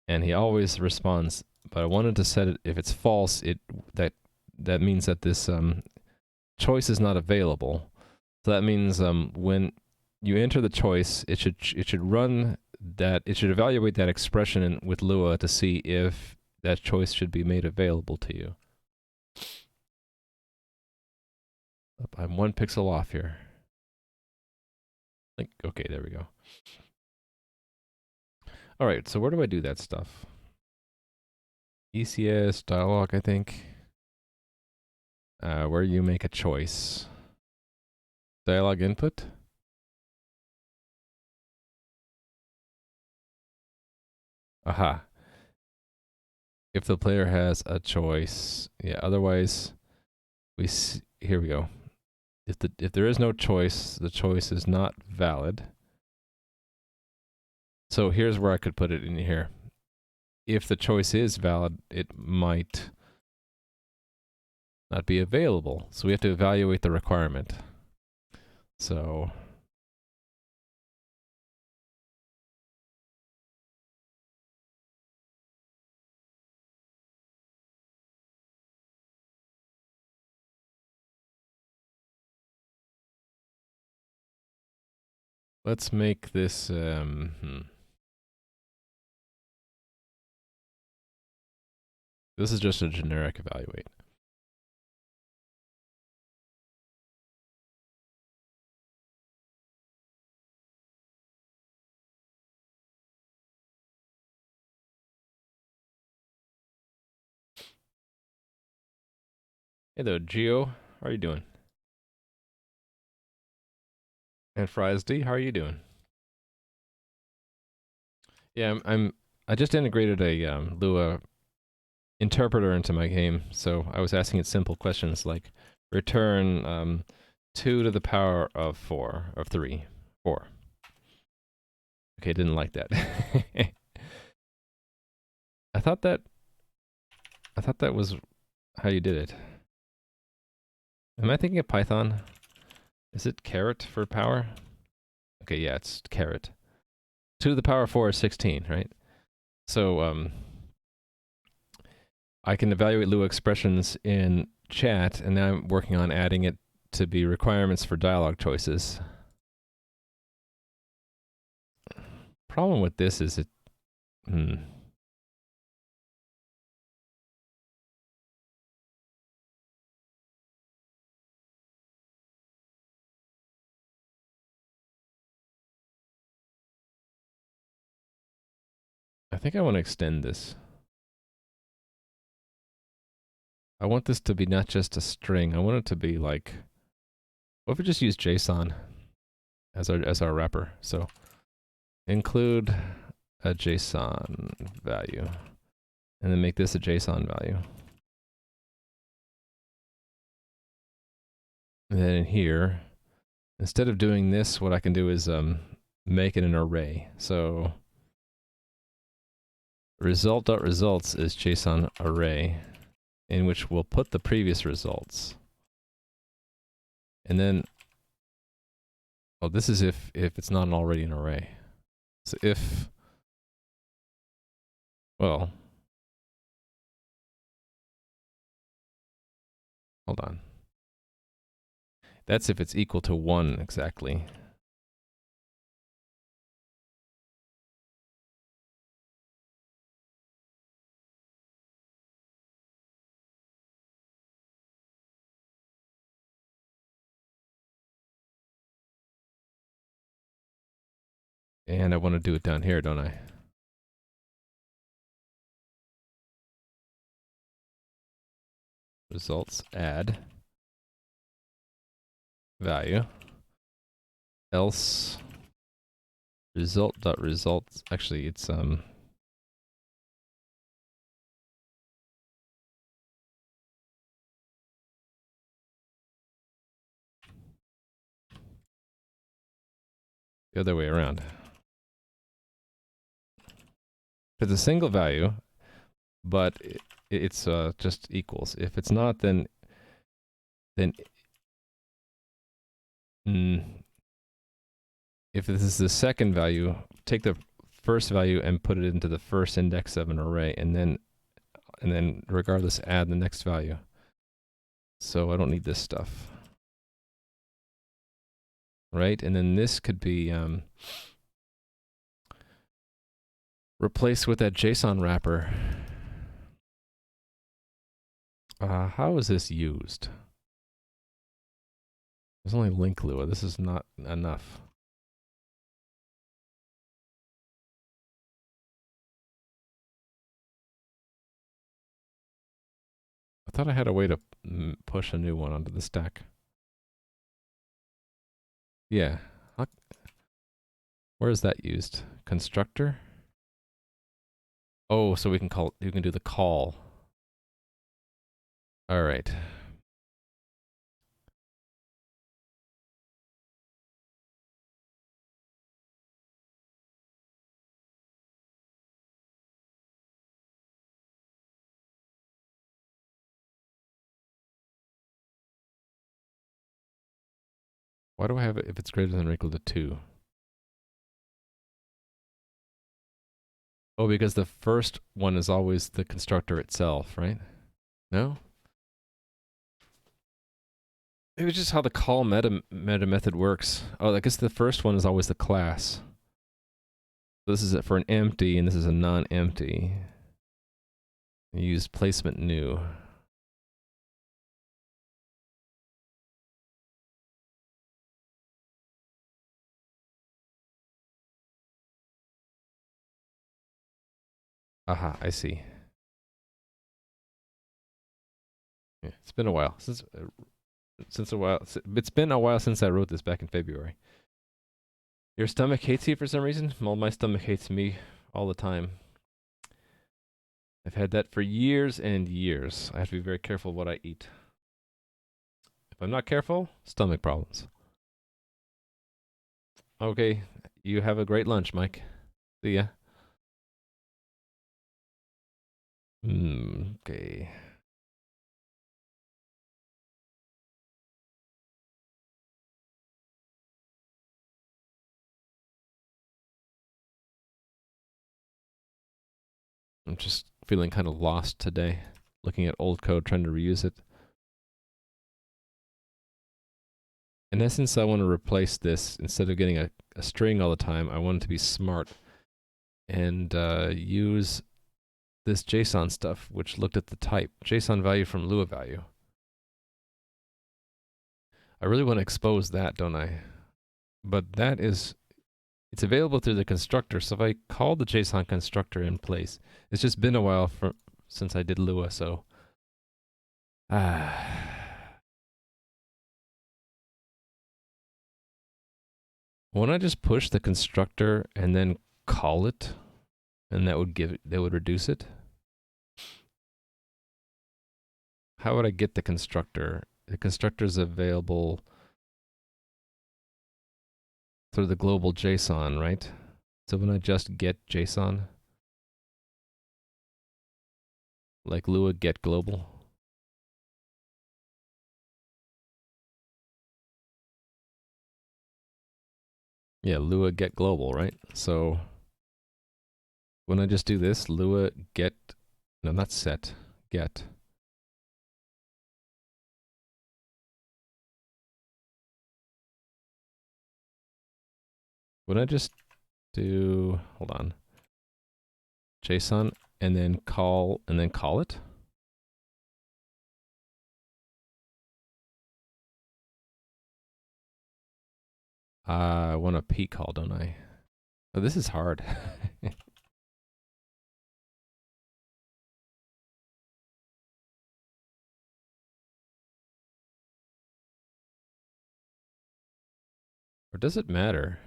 And he always responds, but I wanted to set it, if it's false, that means that this choice is not available. So that means when you enter the choice, it should run that, it should evaluate that expression with Lua to see if that choice should be made available to you. I'm 1 pixel off here. Okay, there we go. All right, so where do I do that stuff? ECS, dialog, I think. Where you make a choice. Dialog input. Aha. If the player has a choice. Yeah, otherwise, here we go. If there is no choice, the choice is not valid. So here's where I could put it in here. If the choice is valid, it might not be available. So we have to evaluate the requirement. So let's make this this is just a generic evaluate. Hey there, Geo. How are you doing? And Fries D, how are you doing? Yeah, I just integrated a Lua interpreter into my game, so I was asking it simple questions like return 2 to the power of 4 of 3 4. Okay, didn't like that. I thought that was how you did it. Am I thinking of Python? Is it caret for power? Okay, yeah, it's caret. 2 to the power of 4 is 16, right? So I can evaluate Lua expressions in chat, and now I'm working on adding it to be requirements for dialogue choices. Problem with this is it... I think I want to extend this. I want this to be not just a string. I want it to be like... What if we just use JSON as our wrapper? So include a JSON value, and then make this a JSON value. And then in here, instead of doing this, what I can do is make it an array. So result.results is JSON array, in which we'll put the previous results. And then, oh, this is if it's not already an array. So if, well, hold on. That's if it's equal to 1 exactly. And I want to do it down here, don't I? Results add value, else result.results. Actually, it's the other way around. If it's a single value, but it's just equals. If it's not, then if this is the second value, take the first value and put it into the first index of an array, and then regardless add the next value. So I don't need this stuff. Right? And then this could be replaced with that JSON wrapper. How is this used? There's only link Lua. This is not enough. I thought I had a way to push a new one onto the stack. Yeah. Where is that used? Constructor? Oh, so we can call, you can do the call. All right. Why do I have it if it's greater than or equal to 2? Oh, because the first one is always the constructor itself, right? No? It was just how the call meta method works. Oh, I guess the first one is always the class. This is it for an empty, and this is a non-empty. Use placement new. Aha, I see. Yeah, it's been a while since it's been a while since I wrote this back in February. Your stomach hates you for some reason? Well, my stomach hates me all the time. I've had that for years and years. I have to be very careful what I eat. If I'm not careful, stomach problems. Okay, you have a great lunch, Mike. See ya. Okay. I'm just feeling kind of lost today, looking at old code, trying to reuse it. In essence, I want to replace this. Instead of getting a string all the time, I want it to be smart and use this JSON stuff, which looked at the type. JSON value from Lua value. I really want to expose that, don't I? But that is, it's available through the constructor, so if I call the JSON constructor in place, it's just been a while since I did Lua, so... Won't I just push the constructor and then call it? and that would reduce it. How would I get the constructor? The constructor is available through the global JSON, right? So when I just get JSON, like Lua get global. Yeah, Lua get global, right? So when I just do this, Lua get, no, not set, get. When I just do, hold on, JSON and then call it. I want a P call, don't I? Oh, this is hard. Or does it matter?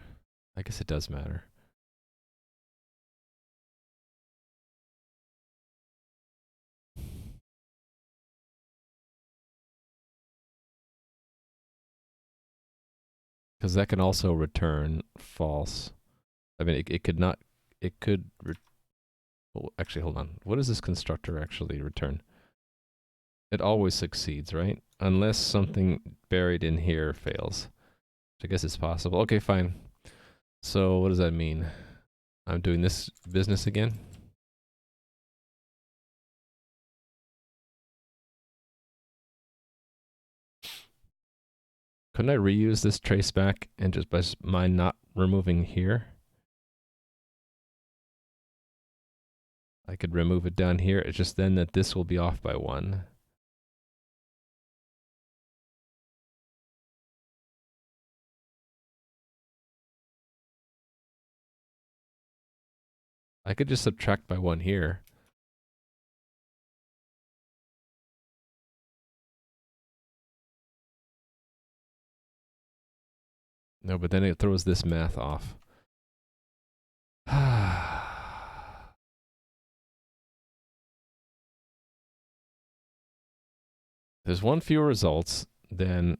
I guess it does matter. Because that can also return false. I mean, it could not, it could, well, actually, hold on. What does this constructor actually return? It always succeeds, right? Unless something buried in here fails. Which I guess is possible. Okay, fine. So what does that mean? I'm doing this business again? Couldn't I reuse this trace back and just by mine not removing here? I could remove it down here. It's just then that this will be off by 1. I could just subtract by 1 here. No, but then it throws this math off. There's one fewer results than...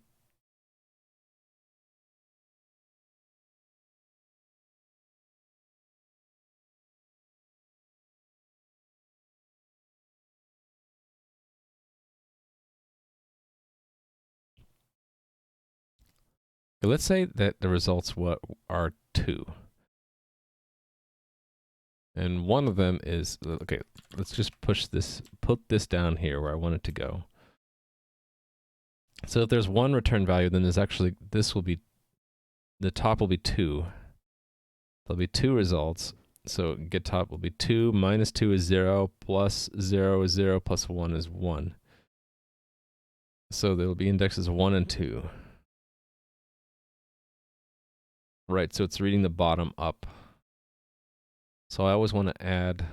Let's say that the results are 2. And one of them is... Okay, let's just put this down here where I want it to go. So if there's one return value, then there's actually... This will be... The top will be 2. There'll be 2 results. So get top will be 2, minus 2 is 0, plus 0 is 0, plus 1 is 1. So there will be indexes 1 and 2. Right, so it's reading the bottom up. So I always want to add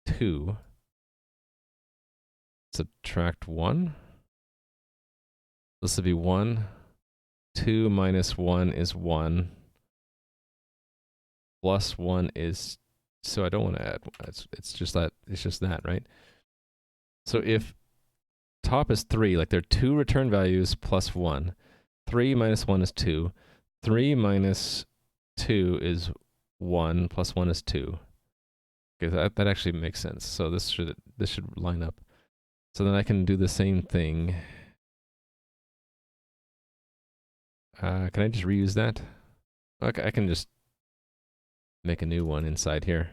2, subtract 1. This will be 1. 2 minus 1 is 1. Plus 1 is... So I don't want to add... It's just that, right? So if top is 3, like there are 2 return values plus 1. 3 minus 1 is 2. 3 minus 2 is 1, plus 1 is 2. Okay, that actually makes sense. So this should line up. So then I can do the same thing. Can I just reuse that? Okay, I can just make a new one inside here.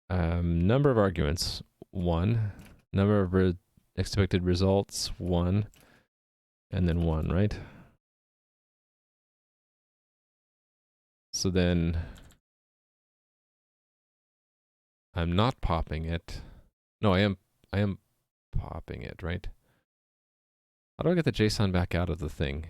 Number of arguments, 1. Number of expected results, 1. And then 1, right? So then I'm not popping it. No, I am popping it, right? How do I get the JSON back out of the thing?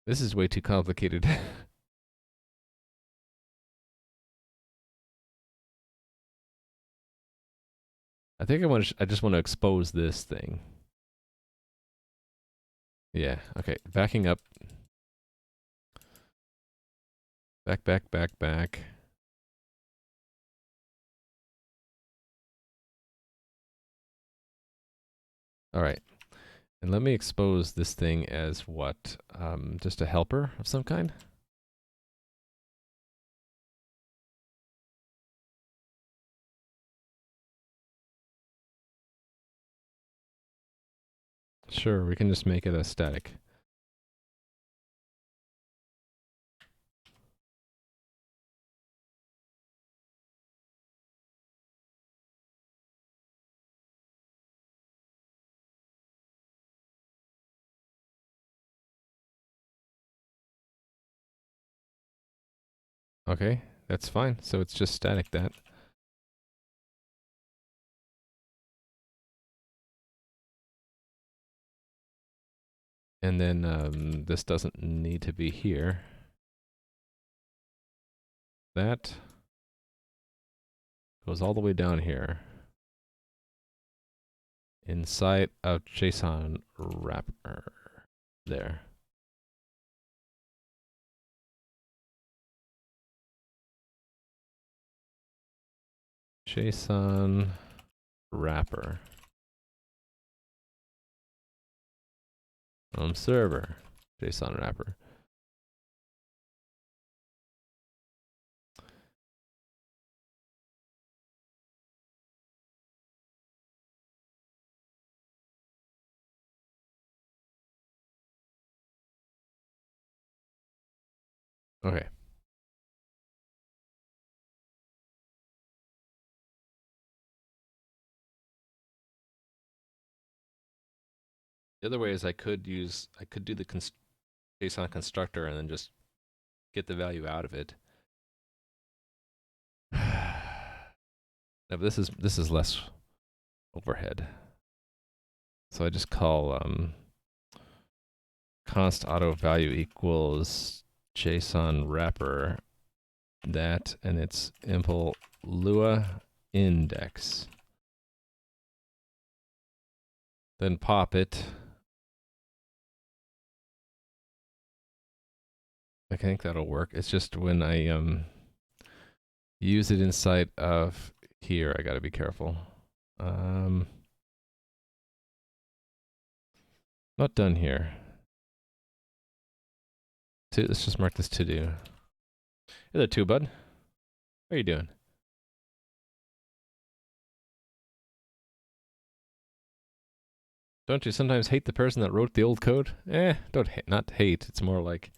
This is way too complicated. I think I just want to expose this thing. Yeah, okay. Backing up. Back. All right. And let me expose this thing as what? Just a helper of some kind? Sure, we can just make it a static. Okay, that's fine. So it's just static that. And then this doesn't need to be here. That goes all the way down here. Inside of JSON wrapper. There. JSON wrapper. Server. JSON wrapper. Okay. The other way is I could do the JSON constructor and then just get the value out of it. No, but this is less overhead. So I just call const auto value equals JSON wrapper that, and it's impl Lua index. Then pop it. I think that'll work. It's just when I use it inside of here, I gotta be careful. Not done here. Let's just mark this to do. Hey there, 2 bud. What are you doing? Don't you sometimes hate the person that wrote the old code? Don't hate, not hate. It's more like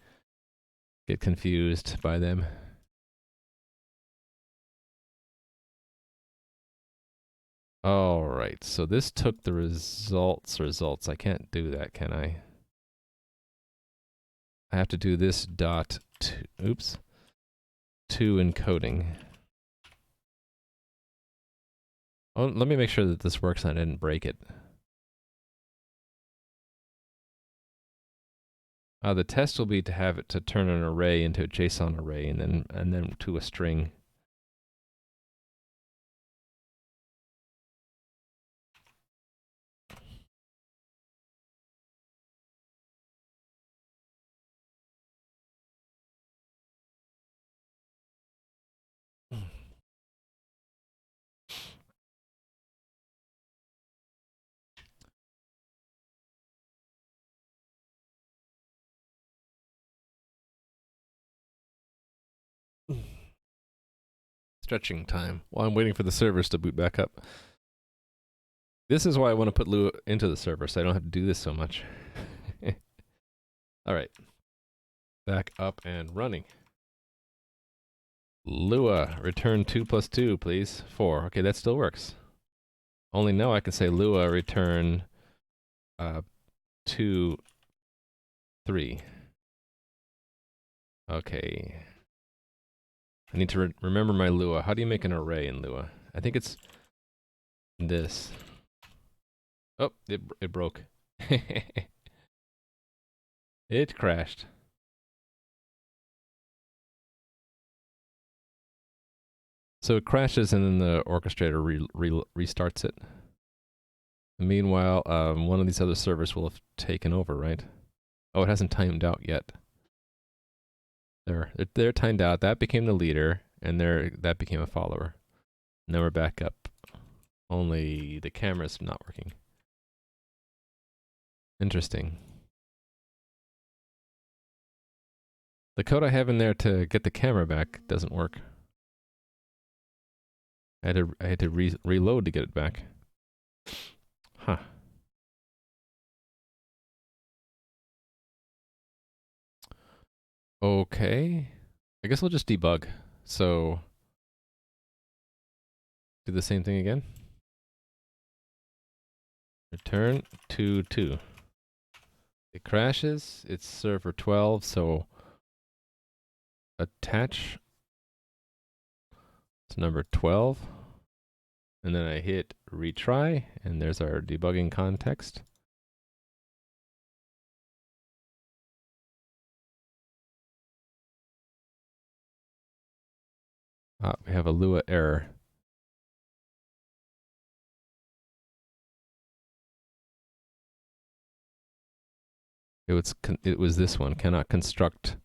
get confused by them. All right, so this took the results. I can't do that, can I? I have to do this dot to encoding. Oh, let me make sure that this works and I didn't break it. The test will be to have it to turn an array into a JSON array and then to a string. Stretching time while I'm waiting for the servers to boot back up. This is why I want to put Lua into the server, so I don't have to do this so much. All right. Back up and running. Lua, return 2 plus 2, please. 4. Okay, that still works. Only now I can say Lua, return 2, 3. Okay. I need to remember my Lua. How do you make an array in Lua? I think it's this. Oh, it broke. It crashed. So it crashes and then the orchestrator restarts it. Meanwhile, one of these other servers will have taken over, right? Oh, it hasn't timed out yet. They're timed out. That became the leader, and that became a follower. Now we're back up. Only the camera's not working. Interesting. The code I have in there to get the camera back doesn't work. I had to reload to get it back. Huh. Okay. I guess we'll just debug. So do the same thing again. Return to 2. It crashes. It's server 12, so attach to number 12. And then I hit retry, and there's our debugging context. We have a Lua error. It was this one, cannot construct.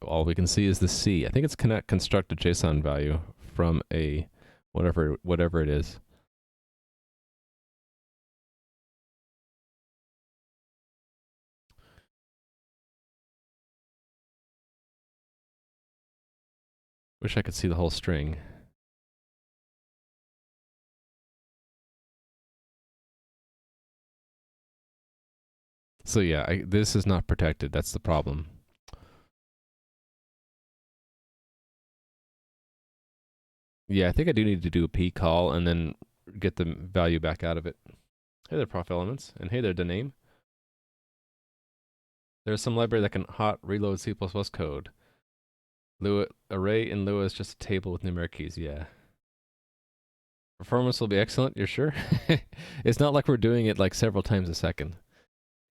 All we can see is the C. I think it's cannot construct a JSON value from a whatever it is. Wish I could see the whole string. So yeah, this is not protected. That's the problem. Yeah, I think I do need to do a p call and then get the value back out of it. Hey there, prof elements, and hey there, Dename. There's some library that can hot reload C++ code. Lua array in Lua is just a table with numeric keys. Yeah. Performance will be excellent. You're sure? It's not like we're doing it like several times a second.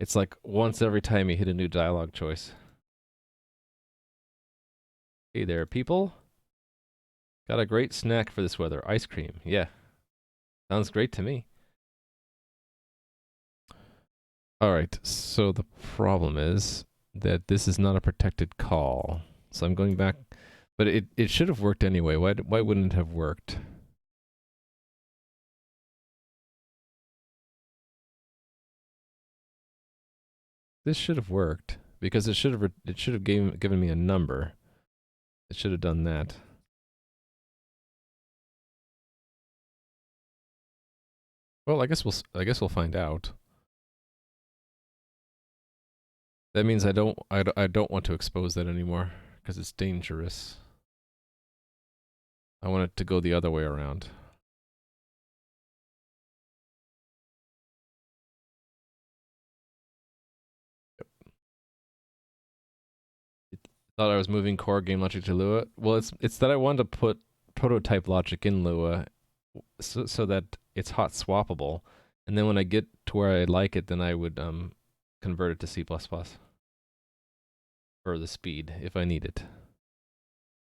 It's like once every time you hit a new dialog choice. Hey there, people. Got a great snack for this weather. Ice cream. Yeah. Sounds great to me. Alright, so the problem is that this is not a protected call. So I'm going back, but it should have worked anyway. Why wouldn't it have worked? This should have worked because it should have given me a number. It should have done that. Well, I guess we'll find out. That means I don't want to expose that anymore because it's dangerous. I want it to go the other way around. Thought I was moving core game logic to Lua. Well, it's that I wanted to put prototype logic in Lua so that it's hot swappable, and then when I get to where I like it, then I would convert it to C++ for the speed if I need it.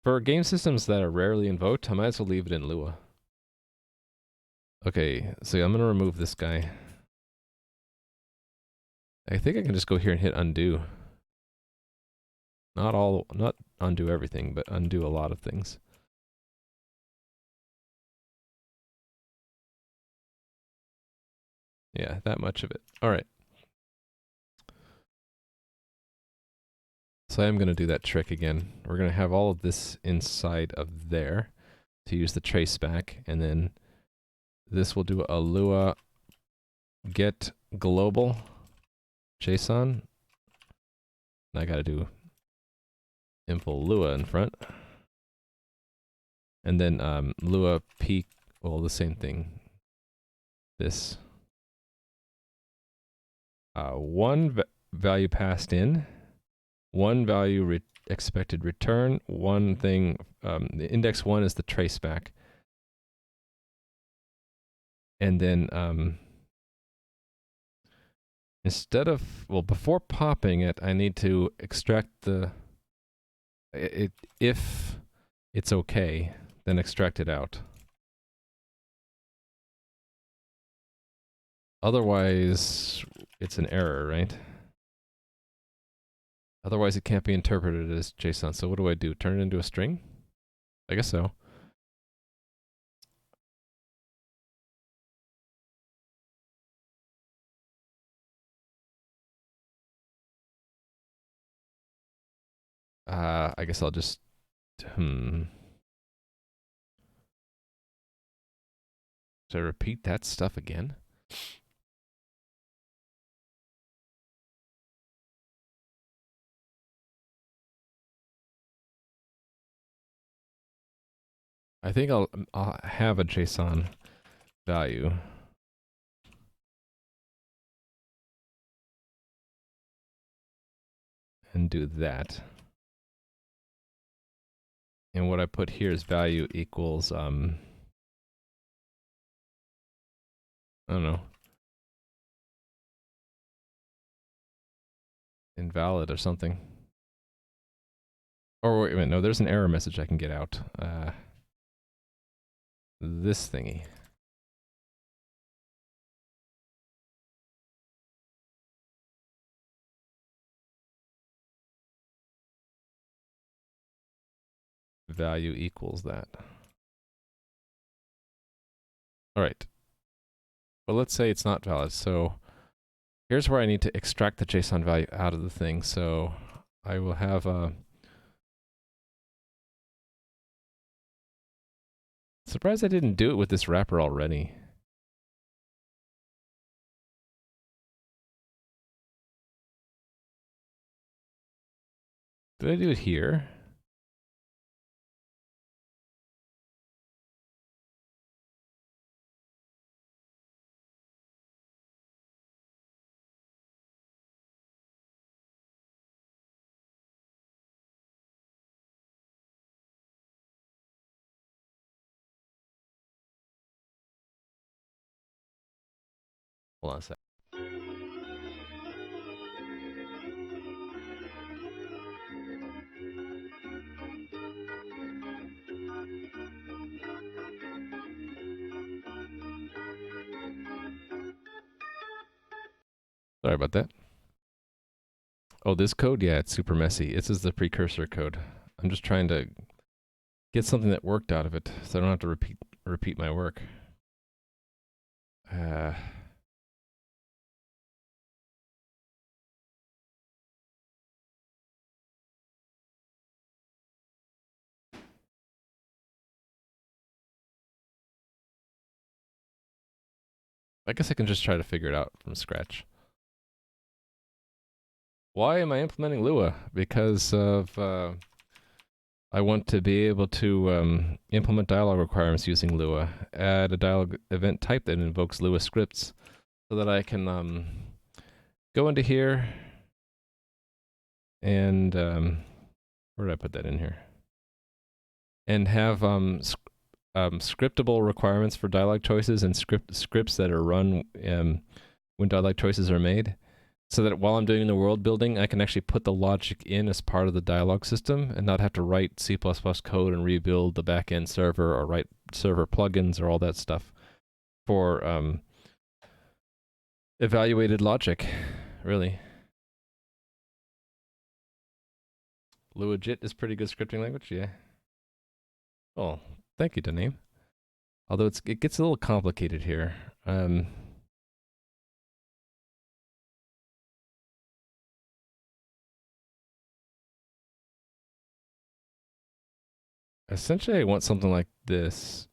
For game systems that are rarely invoked, I might as well leave it in Lua. Okay, so I'm gonna remove this guy. I think I can just go here and hit undo. Not undo everything, but undo a lot of things. Yeah, that much of it. All right. So I'm going to do that trick again. We're going to have all of this inside of there to use the trace back, and then this will do a Lua get global JSON. And I got to do impl Lua in front. And then Lua peak, well, the same thing. This. One value passed in, one value expected return, one thing, the index 1 is the traceback. And then instead of, well, before popping it, I need to extract the, if it's okay, then extract it out. Otherwise, it's an error, right? Otherwise, it can't be interpreted as JSON. So what do I do? Turn it into a string? I guess so. I guess I'll just, should I repeat that stuff again? I think I'll have a JSON value. And do that. And what I put here is value equals, I don't know, invalid or something. Or wait a minute, no, there's an error message I can get out. This thingy. Value equals that. All right. But let's say it's not valid. So here's where I need to extract the JSON value out of the thing. So I will have a... Surprised I didn't do it with this wrapper already. Did I do it here? Hold on a sec. Sorry about that. Oh, this code? Yeah, it's super messy. This is the precursor code. I'm just trying to get something that worked out of it, so I don't have to repeat my work. I guess I can just try to figure it out from scratch. Why am I implementing Lua? Because of I want to be able to implement dialog requirements using Lua. Add a dialog event type that invokes Lua scripts so that I can go into here and where did I put that in here? And have scriptable requirements for dialog choices and scripts that are run when dialog choices are made, so that while I'm doing the world building, I can actually put the logic in as part of the dialog system and not have to write C++ code and rebuild the backend server or write server plugins or all that stuff for evaluated logic, really. Luajit is pretty good scripting language, yeah. Oh, thank you, Daneem. Although it gets a little complicated here. Essentially, I want something like this.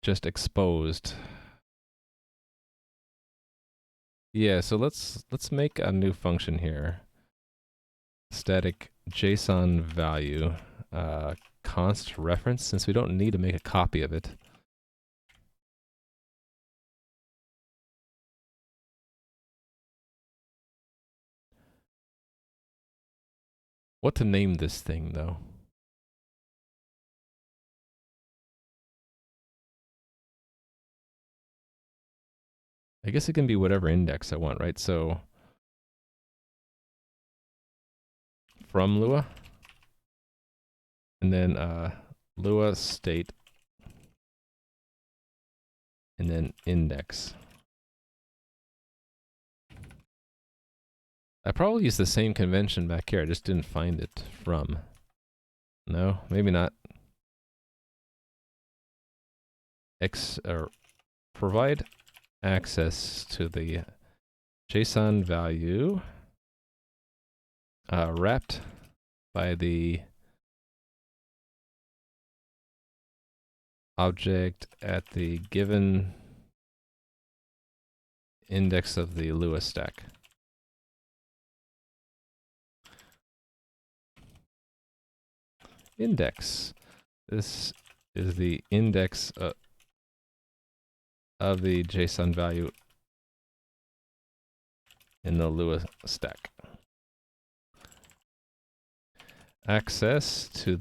Just exposed. Yeah, so let's make a new function here. Static JSON value, const reference, since we don't need to make a copy of it. What to name this thing, though? I guess it can be whatever index I want, right? So from Lua, and then Lua state, and then index. I probably used the same convention back here. I just didn't find it from. No, maybe not. Provide access to the JSON value wrapped by the object at the given index of the Lua stack. Index. This is the index of the JSON value in the Lua stack. Access to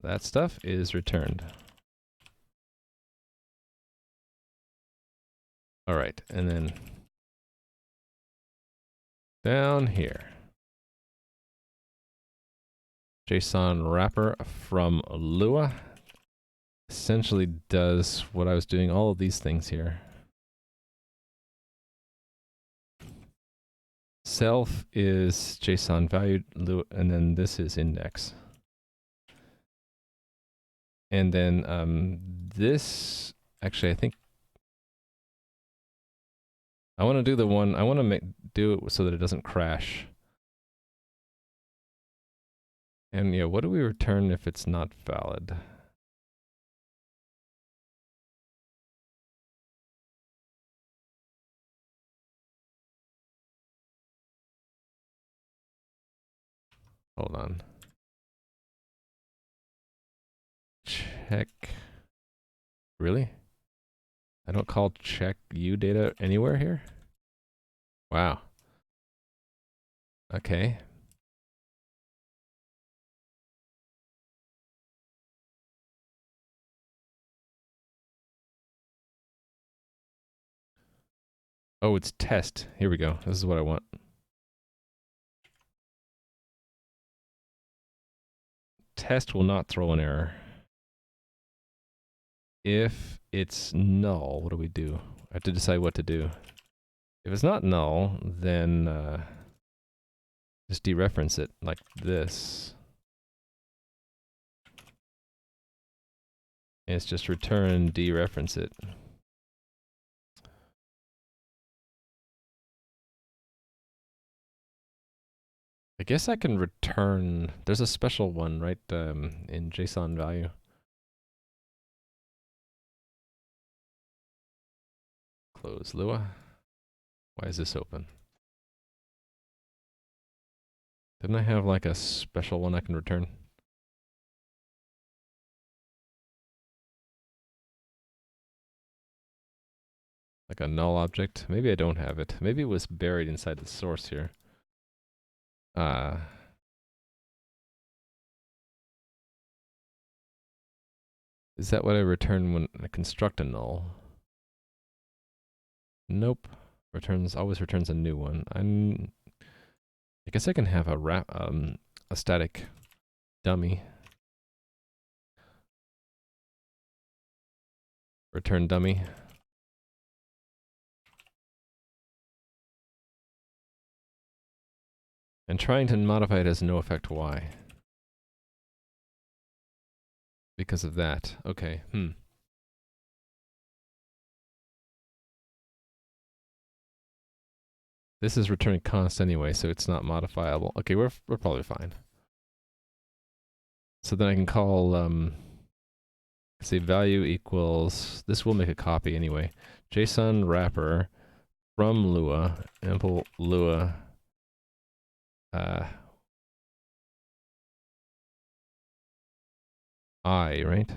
that stuff is returned. All right, and then down here, JSON wrapper from Lua essentially does what I was doing, all of these things here. Self is JSON value, and then this is index. And then this, actually, I think I want to do the one, I want to do it so that it doesn't crash. And yeah, what do we return if it's not valid? Hold on. Check. Really? I don't call check uData anywhere here? Wow. Okay. Oh, it's test. Here we go. This is what I want. Test will not throw an error. If it's null, what do we do? I have to decide what to do. If it's not null, then just dereference it like this. And it's just return dereference it. I guess I can return, there's a special one, right, in JSON value. Close Lua. Why is this open? Didn't I have like a special one I can return? Like a null object? Maybe I don't have it. Maybe it was buried inside the source here. Is that what I return when I construct a null? Nope. Always returns a new one. I guess I can have a static dummy. Return dummy. And trying to modify it has no effect. Why? Because of that. Okay. This is returning const anyway, so it's not modifiable. Okay, we're probably fine. So then I can call say value equals, this will make a copy anyway. JSON wrapper from Lua, impl Lua I, right?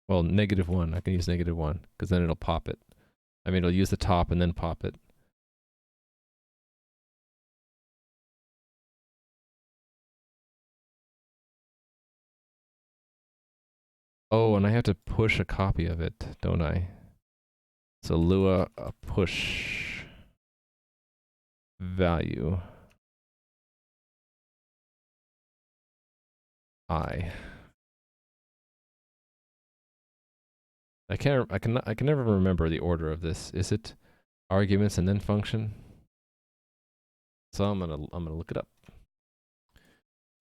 Well, -1. I can use -1 because then it'll pop it. I mean, it'll use the top and then pop it. Oh, and I have to push a copy of it, don't I? So Lua push value. I. I can't. I can never remember the order of this. Is it arguments and then function? So I'm gonna look it up.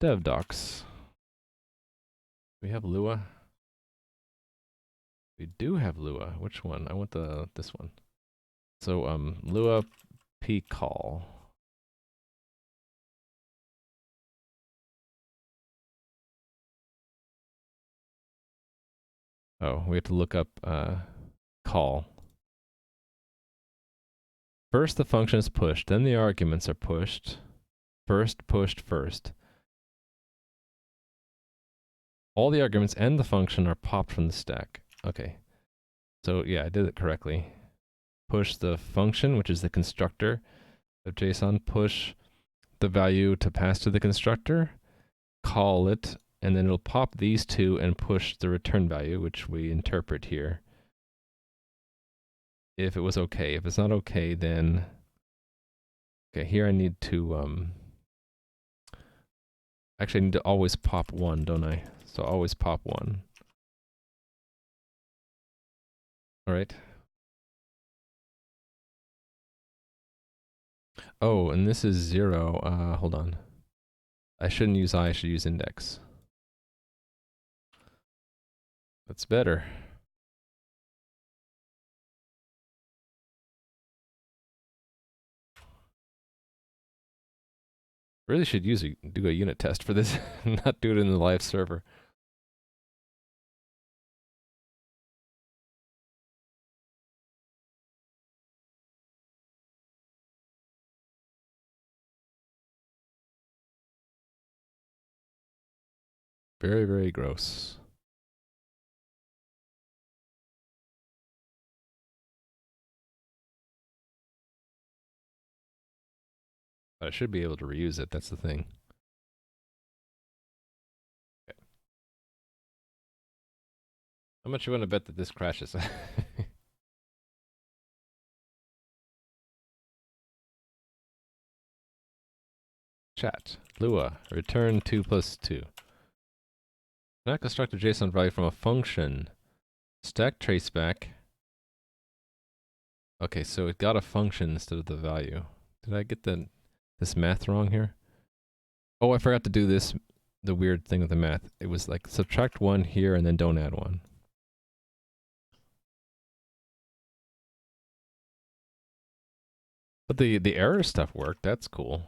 Dev docs. We have Lua. We do have Lua. Which one? I want this one. So Lua p call. Oh, we have to look up call. First the function is pushed, then the arguments are pushed. First pushed first. All the arguments and the function are popped from the stack. Okay. So yeah, I did it correctly. Push the function, which is the constructor of JSON, push the value to pass to the constructor, call it, and then it'll pop these two and push the return value, which we interpret here. If it was okay. If it's not okay, then okay, here I need to actually I need to always pop one, don't I? So always pop one. All right. Oh, and this is 0. Hold on. I shouldn't use I should use index. That's better. Really should do a unit test for this, not do it in the live server. Very, very gross. But I should be able to reuse it, that's the thing. Okay. How much you want to bet that this crashes? Chat. Lua. Return 2 plus 2. Not construct a JSON value from a function. Stack traceback. Okay, so it got a function instead of the value. Did I get this math wrong here? Oh, I forgot to do this, the weird thing with the math. It was like subtract 1 here and then don't add 1. But the error stuff worked. That's cool.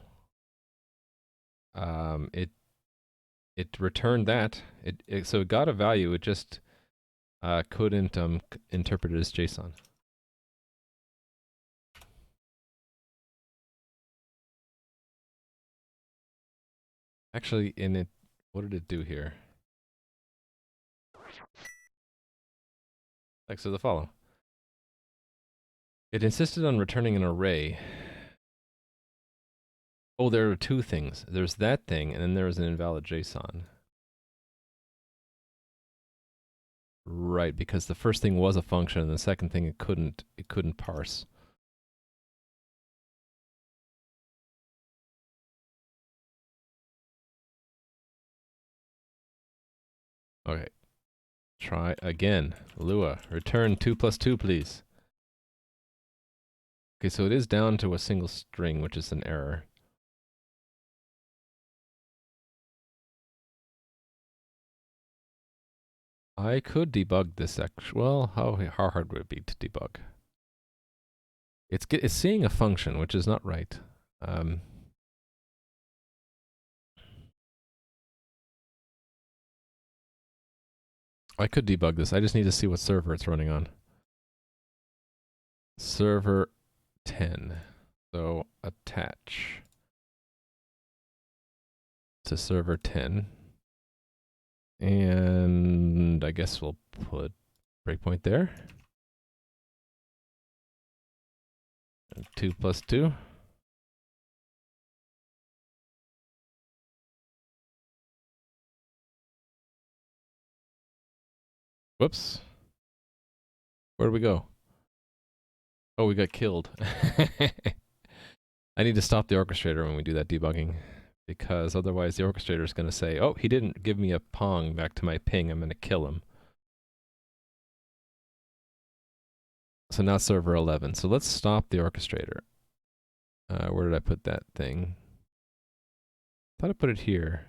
It returned that. So it got a value. It just couldn't interpret it as JSON. Actually, what did it do here? Like so, the follow. It insisted on returning an array. Oh, there are two things. There's that thing, and then there was an invalid JSON. Right, because the first thing was a function, and the second thing it couldn't parse. Okay. Try again. Lua, return 2 plus 2, please. Okay, so it is down to a single string, which is an error. I could debug this actually. Well, how hard would it be to debug? It's seeing a function, which is not right. I could debug this. I just need to see what server it's running on. Server 10. So attach to server 10. And I guess we'll put breakpoint there. And 2 plus 2. Whoops. Where do we go? Oh, we got killed. I need to stop the orchestrator when we do that debugging. because otherwise the orchestrator is going to say, oh, he didn't give me a pong back to my ping, I'm going to kill him. So now server 11. So let's stop the orchestrator. Where did I put that thing? Thought I put it here.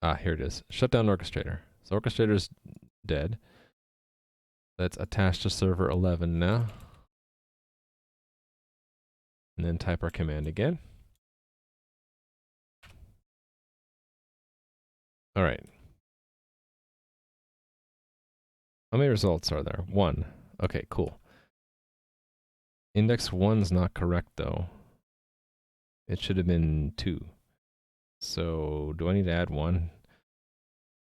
Ah, here it is. Shut down orchestrator. So orchestrator's dead. Let's attach to server 11 now. And then type our command again. All right. How many results are there? 1. Okay, cool. Index 1's not correct though. It should have been 2. So do I need to add 1?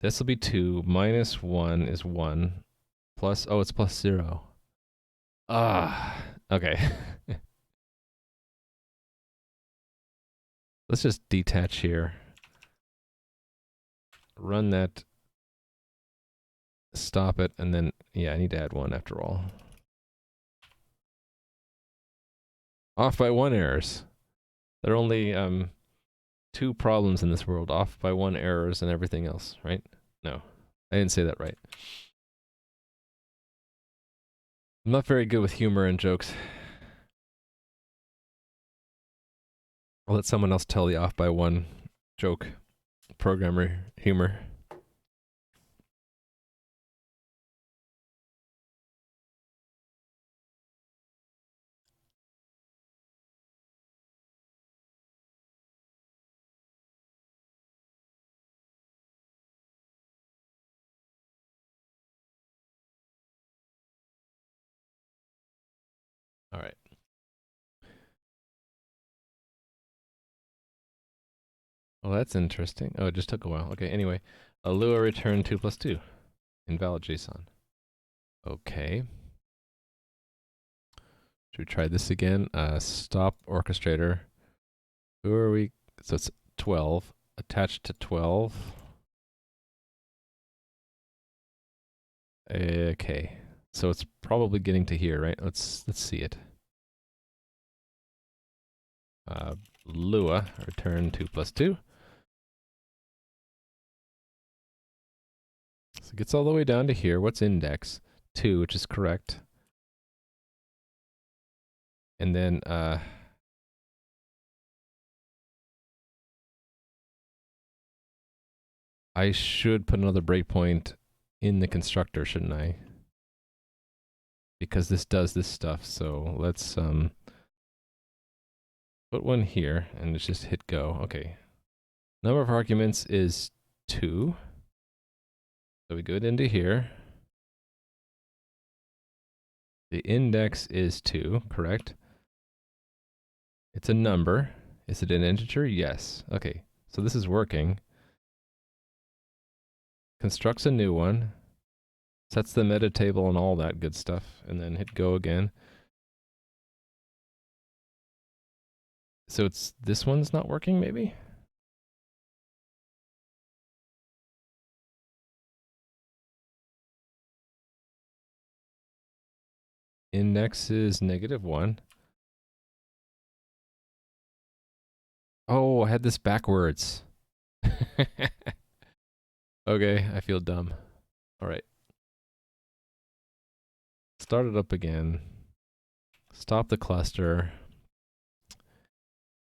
This will be 2. Minus 1 is 1. Plus, oh, it's plus 0. Ah, okay. Let's just detach here. Run that. Stop it, and then, yeah, I need to add 1 after all. Off by 1 errors. There are only 2 problems in this world. Off by 1 errors and everything else, right? No, I didn't say that right. I'm not very good with humor and jokes. I'll let someone else tell the off by 1 joke. Programmer humor. All right. Well, that's interesting. Oh, it just took a while. Okay, anyway. Lua returned 2 plus 2. Invalid JSON. Okay. Should we try this again? Stop orchestrator. Who are we? So it's 12. Attached to 12. Okay. So it's probably getting to here, right? Let's see it. Lua, return 2 plus 2. So it gets all the way down to here. What's index? 2, which is correct. And then, I should put another breakpoint in the constructor, shouldn't I? Because this does this stuff, so let's put one here and let's just hit go. Okay. Number of arguments is 2. So we go into here. The index is 2, correct? It's a number. Is it an integer? Yes. Okay, so this is working. Constructs a new one. Sets the meta table and all that good stuff. And then hit go again. So it's this one's not working, maybe? Index is -1. Oh, I had this backwards. Okay, I feel dumb. All right. Start it up again. Stop the cluster.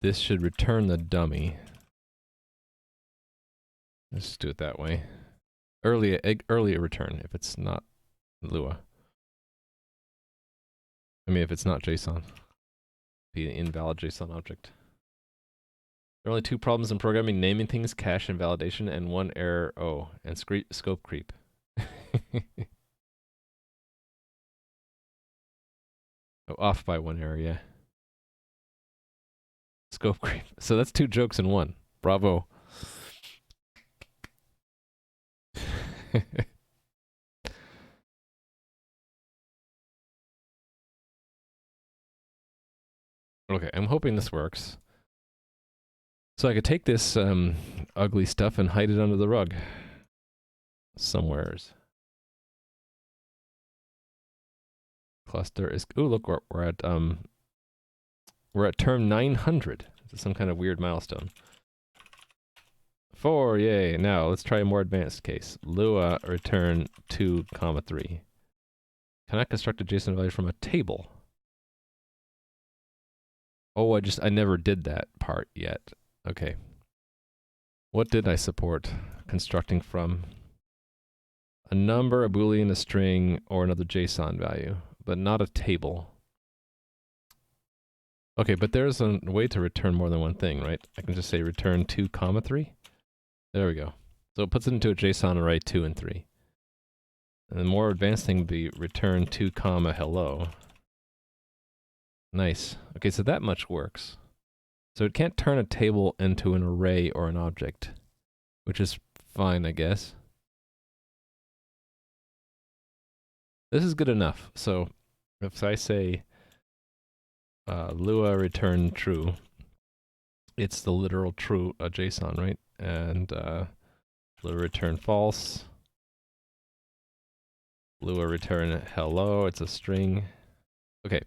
This should return the dummy. Let's just do it that way. Earlier return if it's not Lua. I mean, if it's not JSON. Be an invalid JSON object. There are only 2 problems in programming: naming things, cache invalidation, and 1 error. Oh, and scope creep. Oh, off by 1 error, yeah. Scope creep. So that's 2 jokes in 1. Bravo. Okay, I'm hoping this works. So I could take this ugly stuff and hide it under the rug. Somewheres. cluster is. Ooh, look, we're at term 900. This is some kind of weird milestone. 4, yay. Now let's try a more advanced case. Lua return 2, comma 3. Cannot construct a JSON value from a table. Oh, I never did that part yet. Okay. What did I support constructing from? A number, a boolean, a string, or another JSON value, but not a table. Okay, but there's a way to return more than one thing, right? I can just say return 2, comma 3. There we go. So it puts it into a JSON array 2 and 3. And the more advanced thing would be return 2, comma hello. Nice. Okay, so that much works. So it can't turn a table into an array or an object, which is fine, I guess. This is good enough. So if I say Lua return true, it's the literal true JSON, right? And Lua return false. Lua return hello, it's a string. Okay.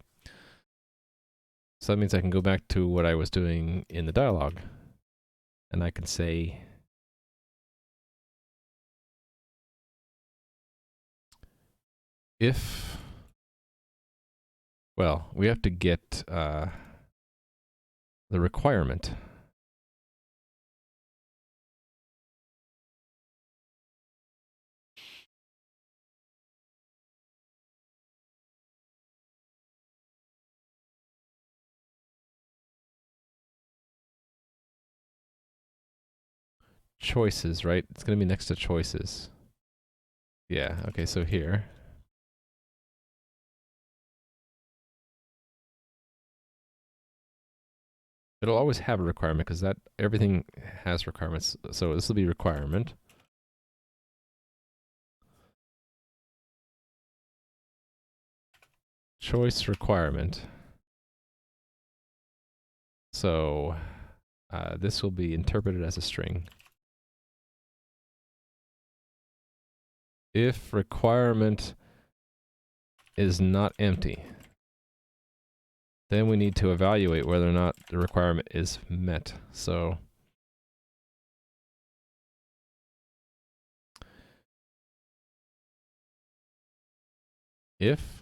So that means I can go back to what I was doing in the dialog. And I can say if, well, we have to get the requirement. Choices, right? It's going to be next to choices. Yeah, okay, so here. It'll always have a requirement because that everything has requirements. So this will be requirement. Choice requirement. So this will be interpreted as a string. If requirement is not empty, then we need to evaluate whether or not the requirement is met. So if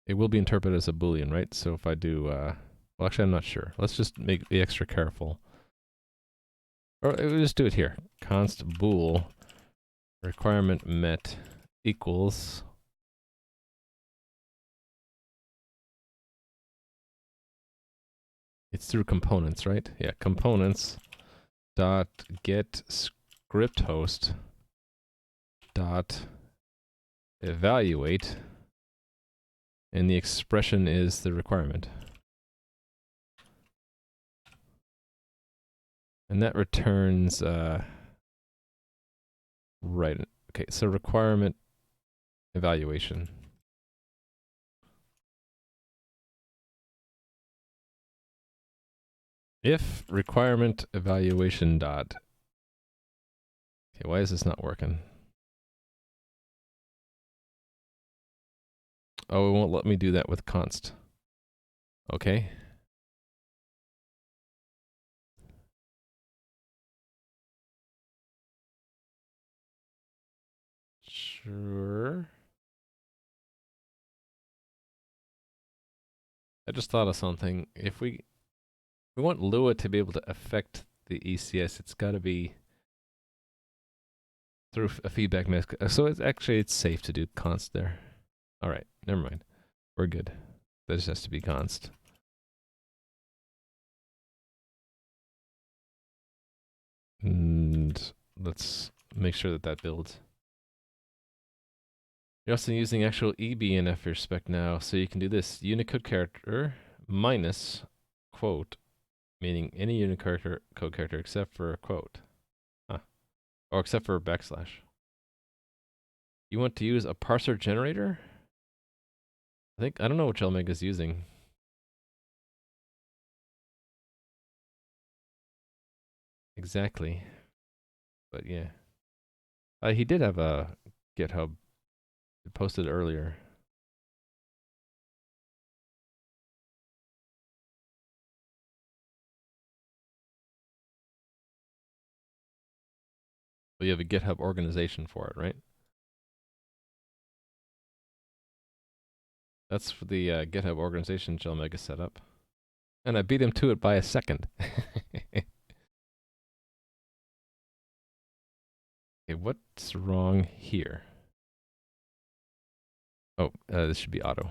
it will be interpreted as a boolean, right? So if I do, well, actually, I'm not sure. Let's just be extra careful. Or we'll just do it here. Const bool requirement met equals it's through components, right? Yeah, components dot get script host dot evaluate, and the expression is the requirement. And that returns, right, okay, so requirement evaluation. If requirement evaluation dot, okay, why is this not working? Oh, it won't let me do that with const. Okay. Sure. I just thought of something. If we want Lua to be able to affect the ECS, it's got to be through a feedback mechanism. So it's safe to do const there. All right, never mind. We're good. That just has to be const. And let's make sure that that builds. You're also using actual EBNF for your spec now, so you can do this. Unicode character minus quote, meaning any Unicode code character except for a quote. Huh. Or except for a backslash. You want to use a parser generator? I don't know which Elmeg is using. Exactly. But yeah. He did have a GitHub posted earlier. Well, you have a GitHub organization for it, right? That's for the GitHub organization Jelmega set up. And I beat him to it by a second. Okay, what's wrong here? Oh, this should be auto.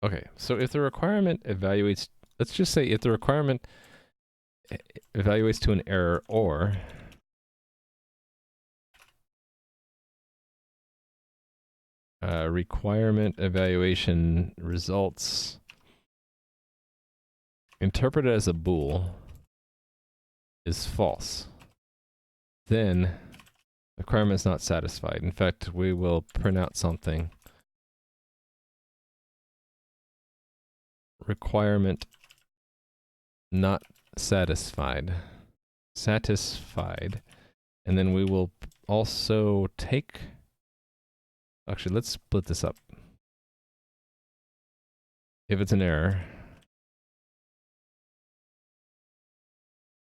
Okay, so if the requirement evaluates, let's just say if the requirement evaluates to an error or requirement evaluation results interpreted as a bool is false, then the requirement is not satisfied. In fact, we will print out something. Requirement not satisfied. Satisfied. And then we will also take... Actually, let's split this up. If it's an error...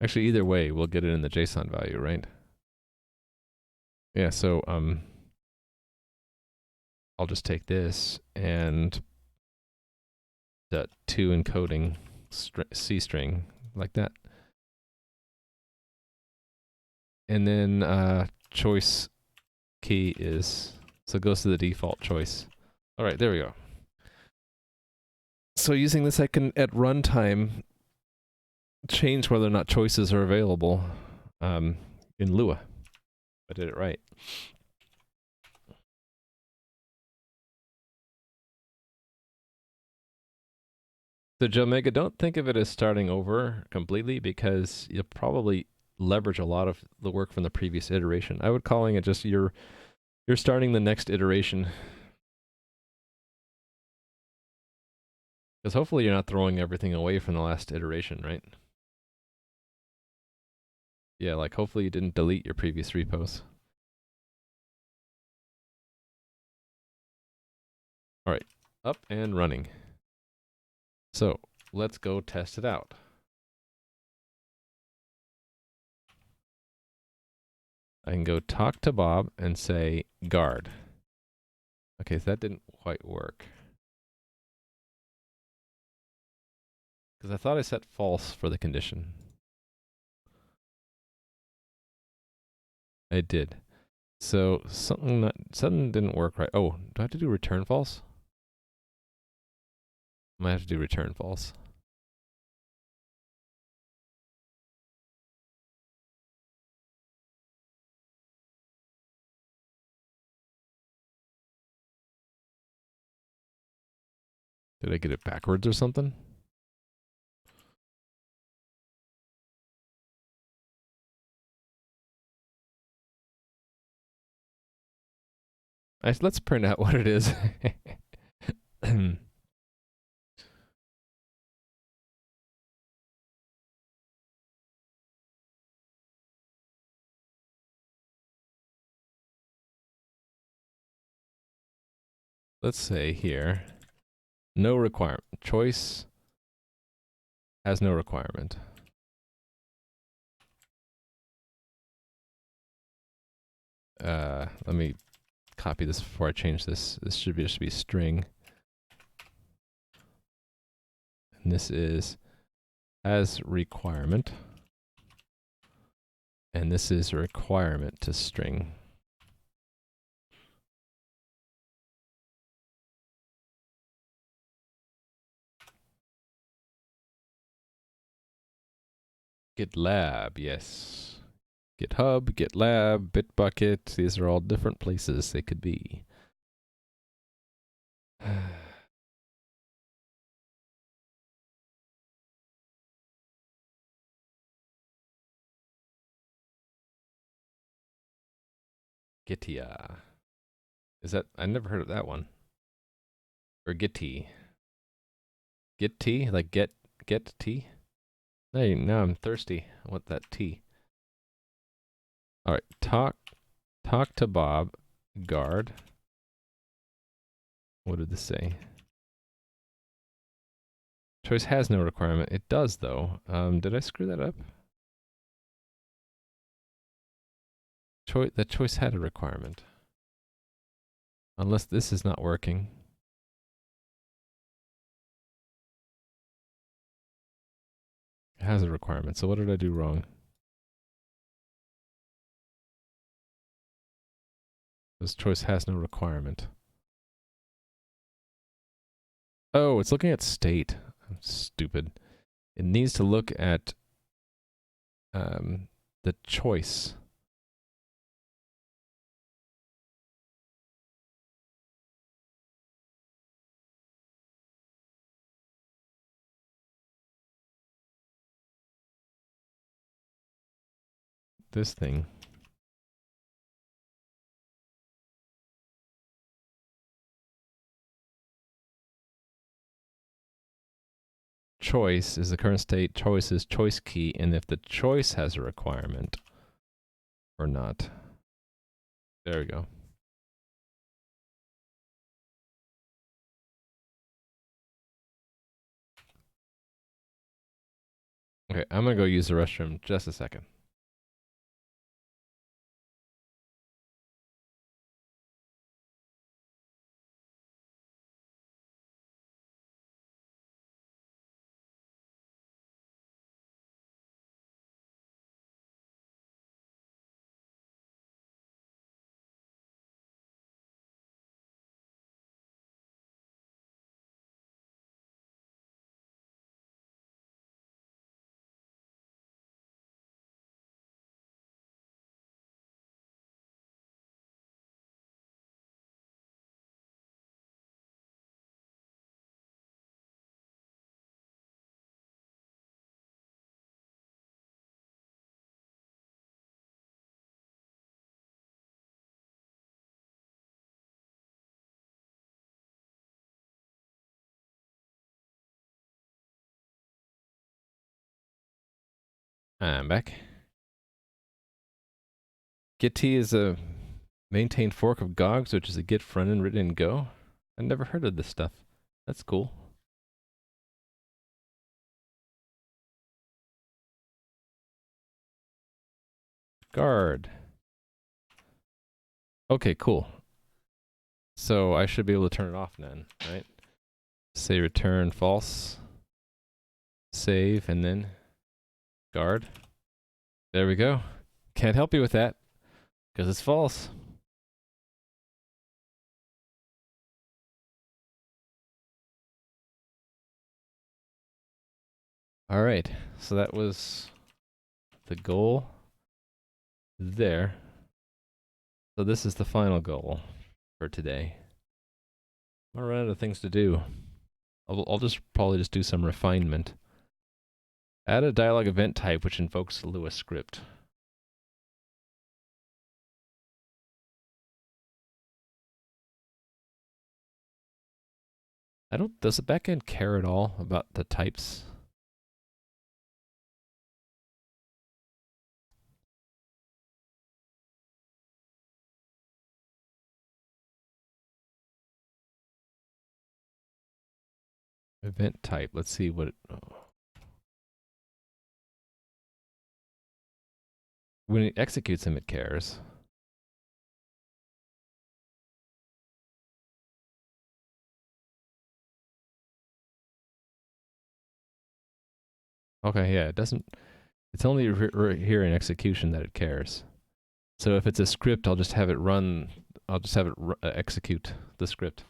Actually, either way, we'll get it in the JSON value, right? Yeah, so I'll just take this and .to encoding C string like that. And then choice key is, so it goes to the default choice. All right, there we go. So using this, I can, at runtime, change whether or not choices are available in Lua. I did it right. So Jelmega, don't think of it as starting over completely because you'll probably leverage a lot of the work from the previous iteration. I would calling it just you're starting the next iteration. Because hopefully you're not throwing everything away from the last iteration, right? Yeah, like hopefully you didn't delete your previous repos. All right, up and running. So let's go test it out. I can go talk to Bob and say guard. Okay, so that didn't quite work. Because I thought I set false for the condition. I did. So something didn't work right. Oh, do I have to do return false? I might have to do return false. Did I get it backwards or something? Let's print out what it is. Let's say here, no requirement. Choice has no requirement. Let me copy this before I change this. This should just be string. And this is has requirement. And this is a requirement to string. GitLab, yes. GitHub, GitLab, Bitbucket, these are all different places they could be. Gitia. Is that, I never heard of that one. Or Gitty. Get tea? Like get tea? Hey, now I'm thirsty. I want that tea. All right, talk to Bob, guard. What did this say? Choice has no requirement. It does, though. Did I screw that up? The choice had a requirement. Unless this is not working. It has a requirement. So what did I do wrong? This choice has no requirement. Oh, it's looking at state. I'm stupid. It needs to look at the choice. This thing. Choice is the current state. Choice is choice key, and if the choice has a requirement or not. There we go. Okay, I'm gonna go use the restroom just a second. I'm back. Git is a maintained fork of Gogs, which is a Git front end written in Go. I've never heard of this stuff. That's cool. Guard. Okay, cool. So I should be able to turn it off then, right? Say return false. Save, and then guard. There we go. Can't help you with that, because it's false. All right, so that was the goal there. So this is the final goal for today. I'm gonna run out of things to do. I'll just probably just do some refinement. Add a dialog event type which invokes the Lua script. Does the backend care at all about the types? Event type, let's see what when it executes them, it cares. Okay, yeah, it doesn't. It's only here in execution that it cares. So if it's a script, I'll just have it run. I'll just have it execute the script.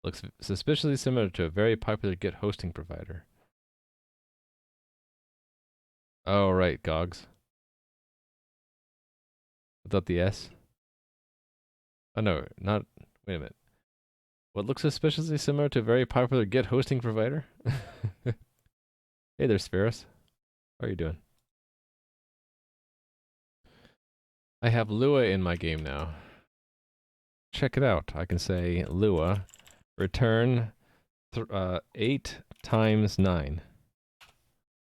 Looks suspiciously similar to a very popular Git hosting provider. Oh, right, Gogs. Without the S? Oh, no, not. Wait a minute. What looks suspiciously similar to a very popular Git hosting provider? Hey there, Spheros. How are you doing? I have Lua in my game now. Check it out. I can say Lua, return 8 times 9.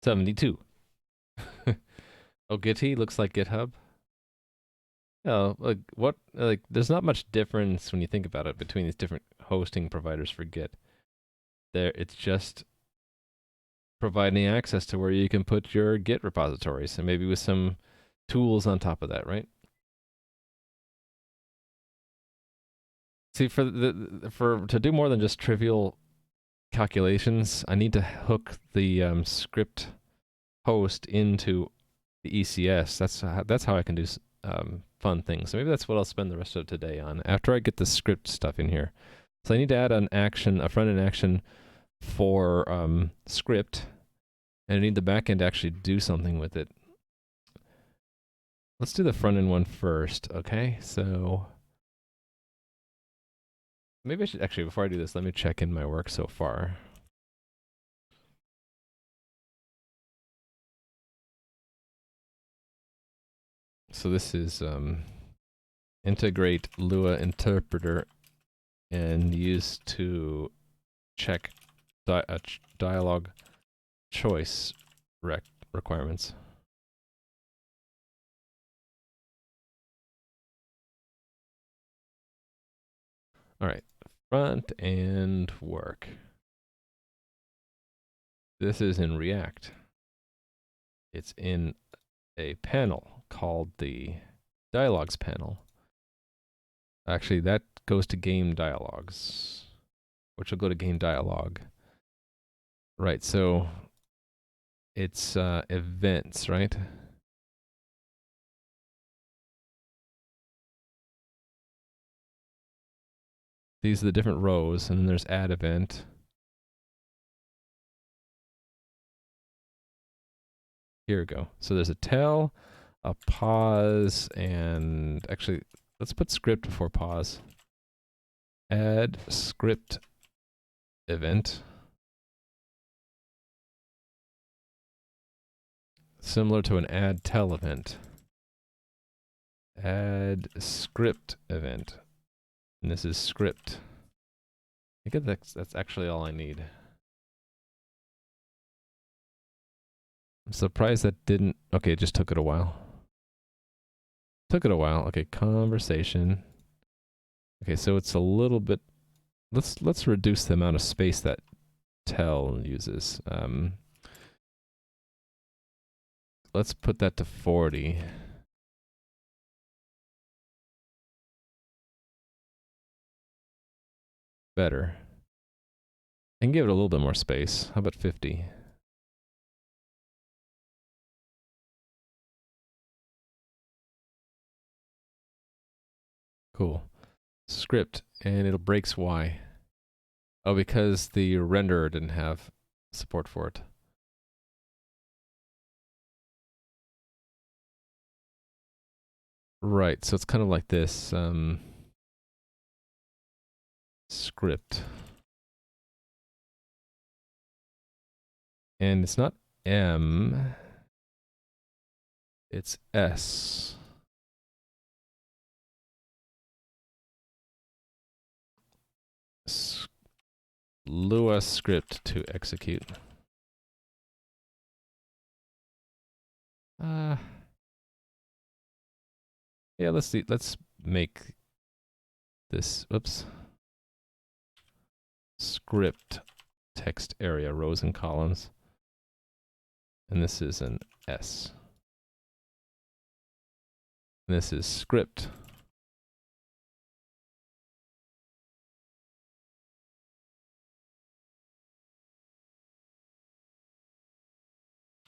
72. Oh, Gitty looks like GitHub. Oh, there's not much difference when you think about it between these different hosting providers for Git. It's just providing access to where you can put your Git repositories, and maybe with some tools on top of that, right? See, for to do more than just trivial calculations, I need to hook the script host into the ECS. That's how I can do fun things. So maybe that's what I'll spend the rest of today on after I get the script stuff in here. So I need to add an action, a front end action for script, and I need the back end to actually do something with it. Let's do the front end one first, okay? So maybe I should actually, before I do this, let me check in my work so far. So this is integrate Lua interpreter and use to check dialog choice requirements. All right, front end work. This is in React. It's in a panel called the dialogues panel. Actually, that goes to game dialogues, which will go to game dialogue. Right, so it's events, right? These are the different rows, and then there's add event. Here we go. So there's a tell, a pause, and actually, let's put script before pause. Add script event. Similar to an add tell event. Add script event. And this is script. I think that's actually all I need. I'm surprised that didn't... Okay, it just took it a while. Took it a while. Okay, conversation. Okay, so it's a little bit... Let's reduce the amount of space that tell uses. Let's put that to 40. Better. I can give it a little bit more space. How about 50? Cool. Script, and it breaks Y. Oh, because the renderer didn't have support for it. Right, so it's kind of like this script. And it's not M, it's S. Lua script to execute. Yeah, let's see. Let's make this, oops, script text area, rows and columns. And this is an S. And this is script.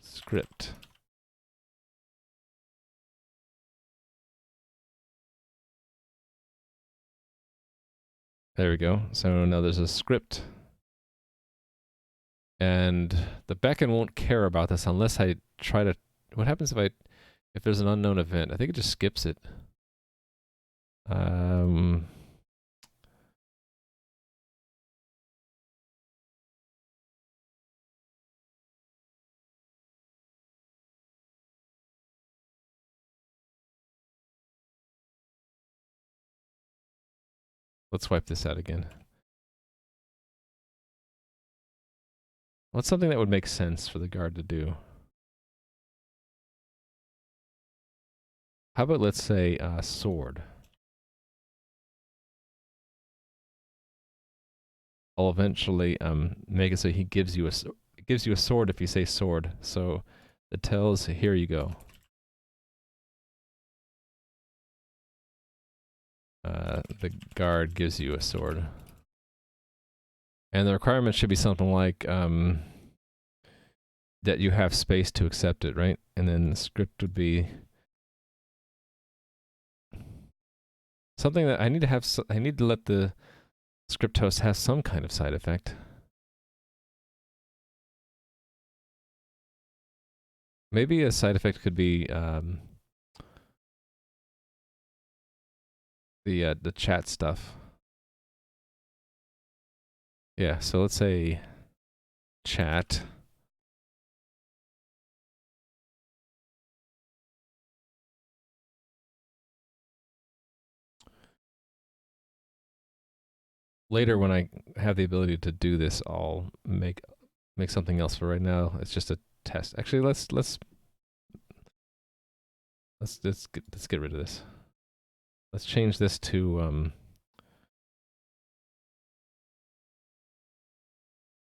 Script. There we go. So now there's a script. And the backend won't care about this unless I try to... What happens if there's an unknown event? I think it just skips it. Let's wipe this out again. What's something that would make sense for the guard to do? How about let's say sword? I'll eventually make it so he gives you a sword if you say sword. So it tells here you go. The guard gives you a sword. And the requirement should be something like that you have space to accept it, right? And then the script would be something that I need to have. I need to let the script host have some kind of side effect. Maybe a side effect could be the chat stuff. Yeah, so let's say chat. Later, when I have the ability to do this, I'll make something else. For right now, it's just a test. Actually, let's get rid of this. Let's change this to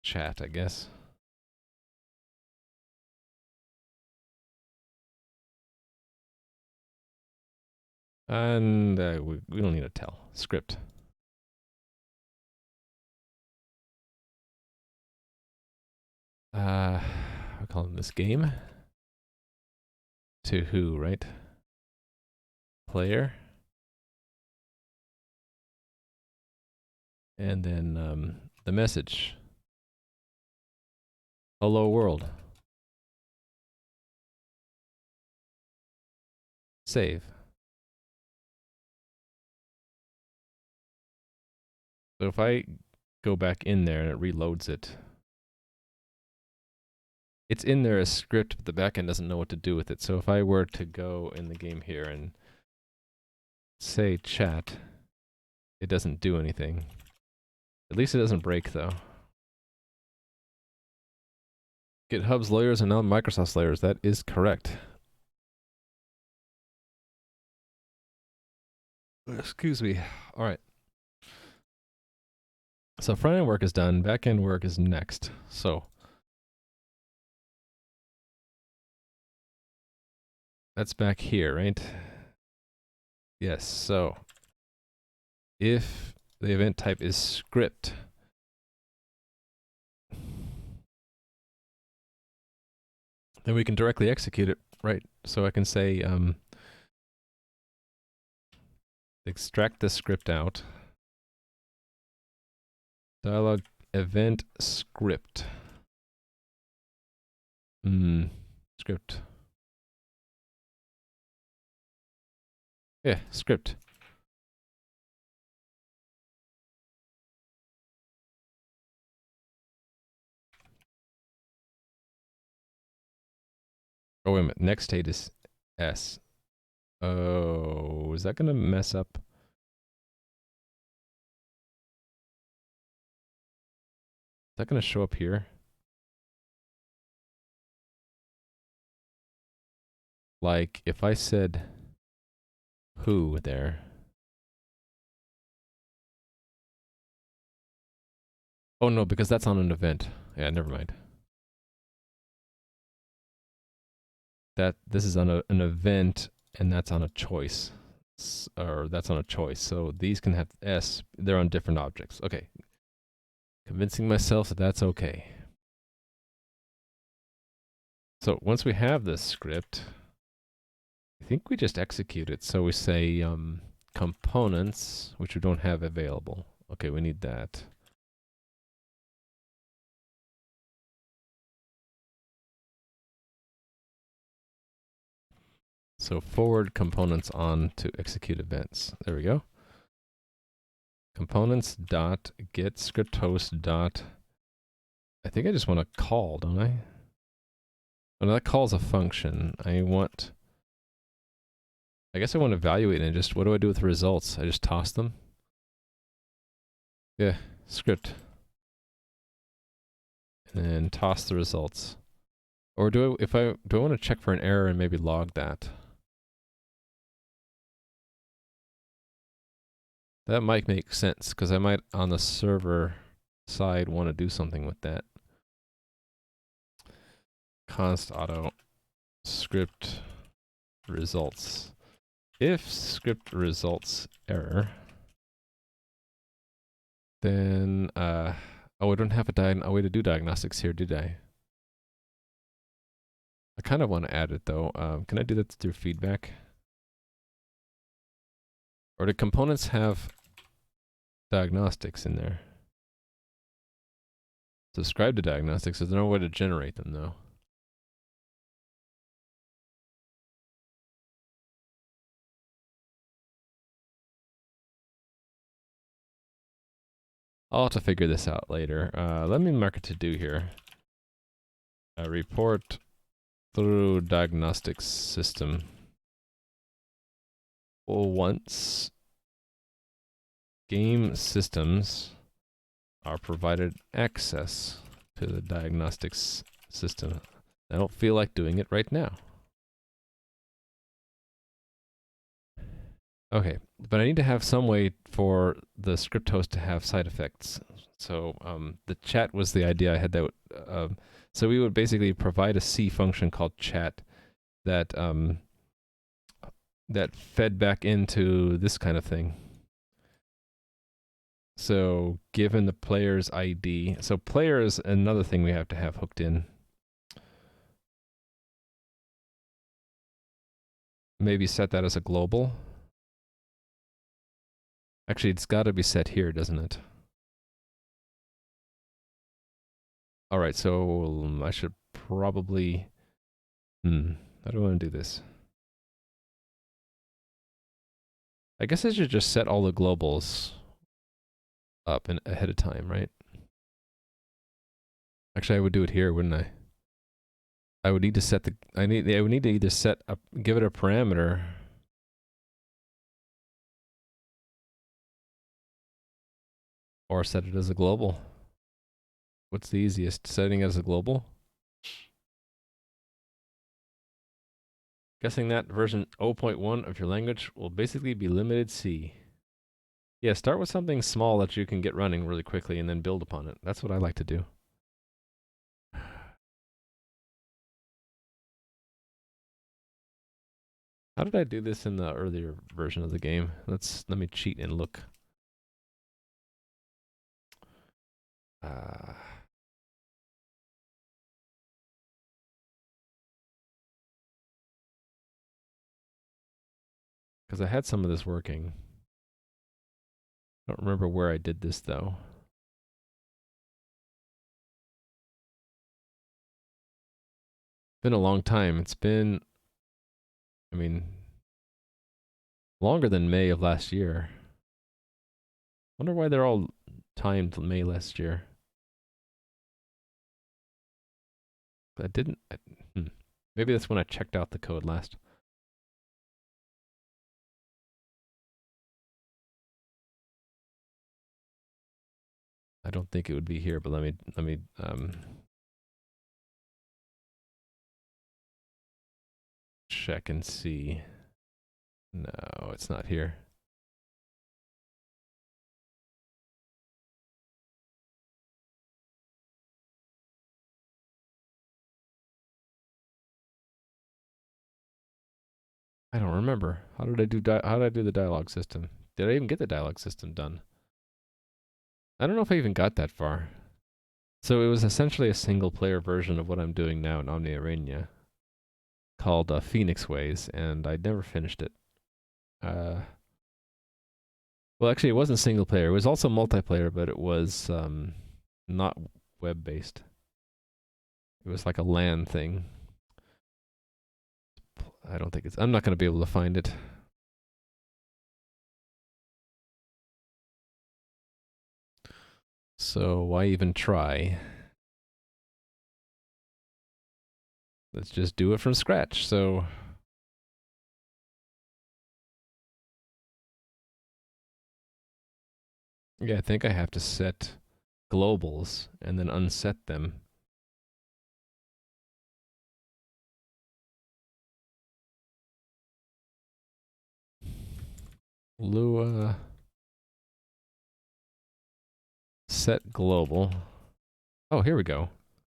chat, I guess. And we don't need to tell. Script. We're calling this game. To who, right? Player. And then the message. Hello world. Save. So if I go back in there and it reloads it, it's in there as script, but the backend doesn't know what to do with it. So if I were to go in the game here and say chat, it doesn't do anything. At least it doesn't break, though. GitHub's layers are now Microsoft's layers. That is correct. Excuse me. All right. So front-end work is done. Back-end work is next. So that's back here, right? Yes. So if the event type is script, then we can directly execute it, right? So I can say extract the script out. Dialog event script. Script. Yeah, script. Oh, wait a minute. Next state is S. Oh, is that going to mess up? Is that going to show up here? Like, if I said who there. Oh, no, because that's on an event. Yeah, never mind. This is on an event, and that's on a choice. Or that's on a choice. So these can have S. They're on different objects. Okay. Convincing myself that that's okay. So once we have this script, I think we just execute it. So we say components, which we don't have available. Okay, we need that. So forward components on to execute events. There we go. Components dot get script host dot. I think I just want to call, don't I? When that calls a function, I guess I want to evaluate it and just, what do I do with the results? I just toss them? Yeah, script. And then toss the results. Or do I want to check for an error and maybe log that? That might make sense because I might on the server side want to do something with that. Const auto script results. If script results error, then oh, I don't have a way to do diagnostics here, did I? I kind of want to add it though. Can I do that through feedback? Or do components have diagnostics in there? Subscribe to diagnostics. There's no way to generate them though. I'll have to figure this out later. Let me mark it to do here. Report through diagnostics system. Once game systems are provided access to the diagnostics system. I don't feel like doing it right now. Okay, but I need to have some way for the script host to have side effects. So the chat was the idea I had. That so we would basically provide a C function called chat that that fed back into this kind of thing. So given the player's ID, so player is another thing we have to have hooked in. Maybe set that as a global. Actually, it's got to be set here, doesn't it? All right, so I should probably... how do I want to do this? I guess I should just set all the globals up ahead of time, right? Actually, I would do it here, wouldn't I? I would need to set the... I would need to either set up, give it a parameter... or set it as a global. What's the easiest? Setting it as a global? Guessing that version 0.1 of your language will basically be limited C. Yeah, start with something small that you can get running really quickly and then build upon it. That's what I like to do. How did I do this in the earlier version of the game? Let me cheat and look. Because I had some of this working. I don't remember where I did this though. Been a long time. It's been, I mean, longer than May of last year. Wonder why they're all timed May last year. I didn't. Maybe that's when I checked out the code last. I don't think it would be here, but let me check and see. No, it's not here. I don't remember. How did I do the dialogue system? Did I even get the dialogue system done? I don't know if I even got that far. So it was essentially a single player version of what I'm doing now in Omnia Reignia called Phoenix Ways, and I never finished it. Well, actually, it wasn't single player. It was also multiplayer, but it was not web based. It was like a LAN thing. I don't think it's... I'm not going to be able to find it. So why even try? Let's just do it from scratch. So yeah, I think I have to set globals and then unset them. Lua set global. Oh, here we go.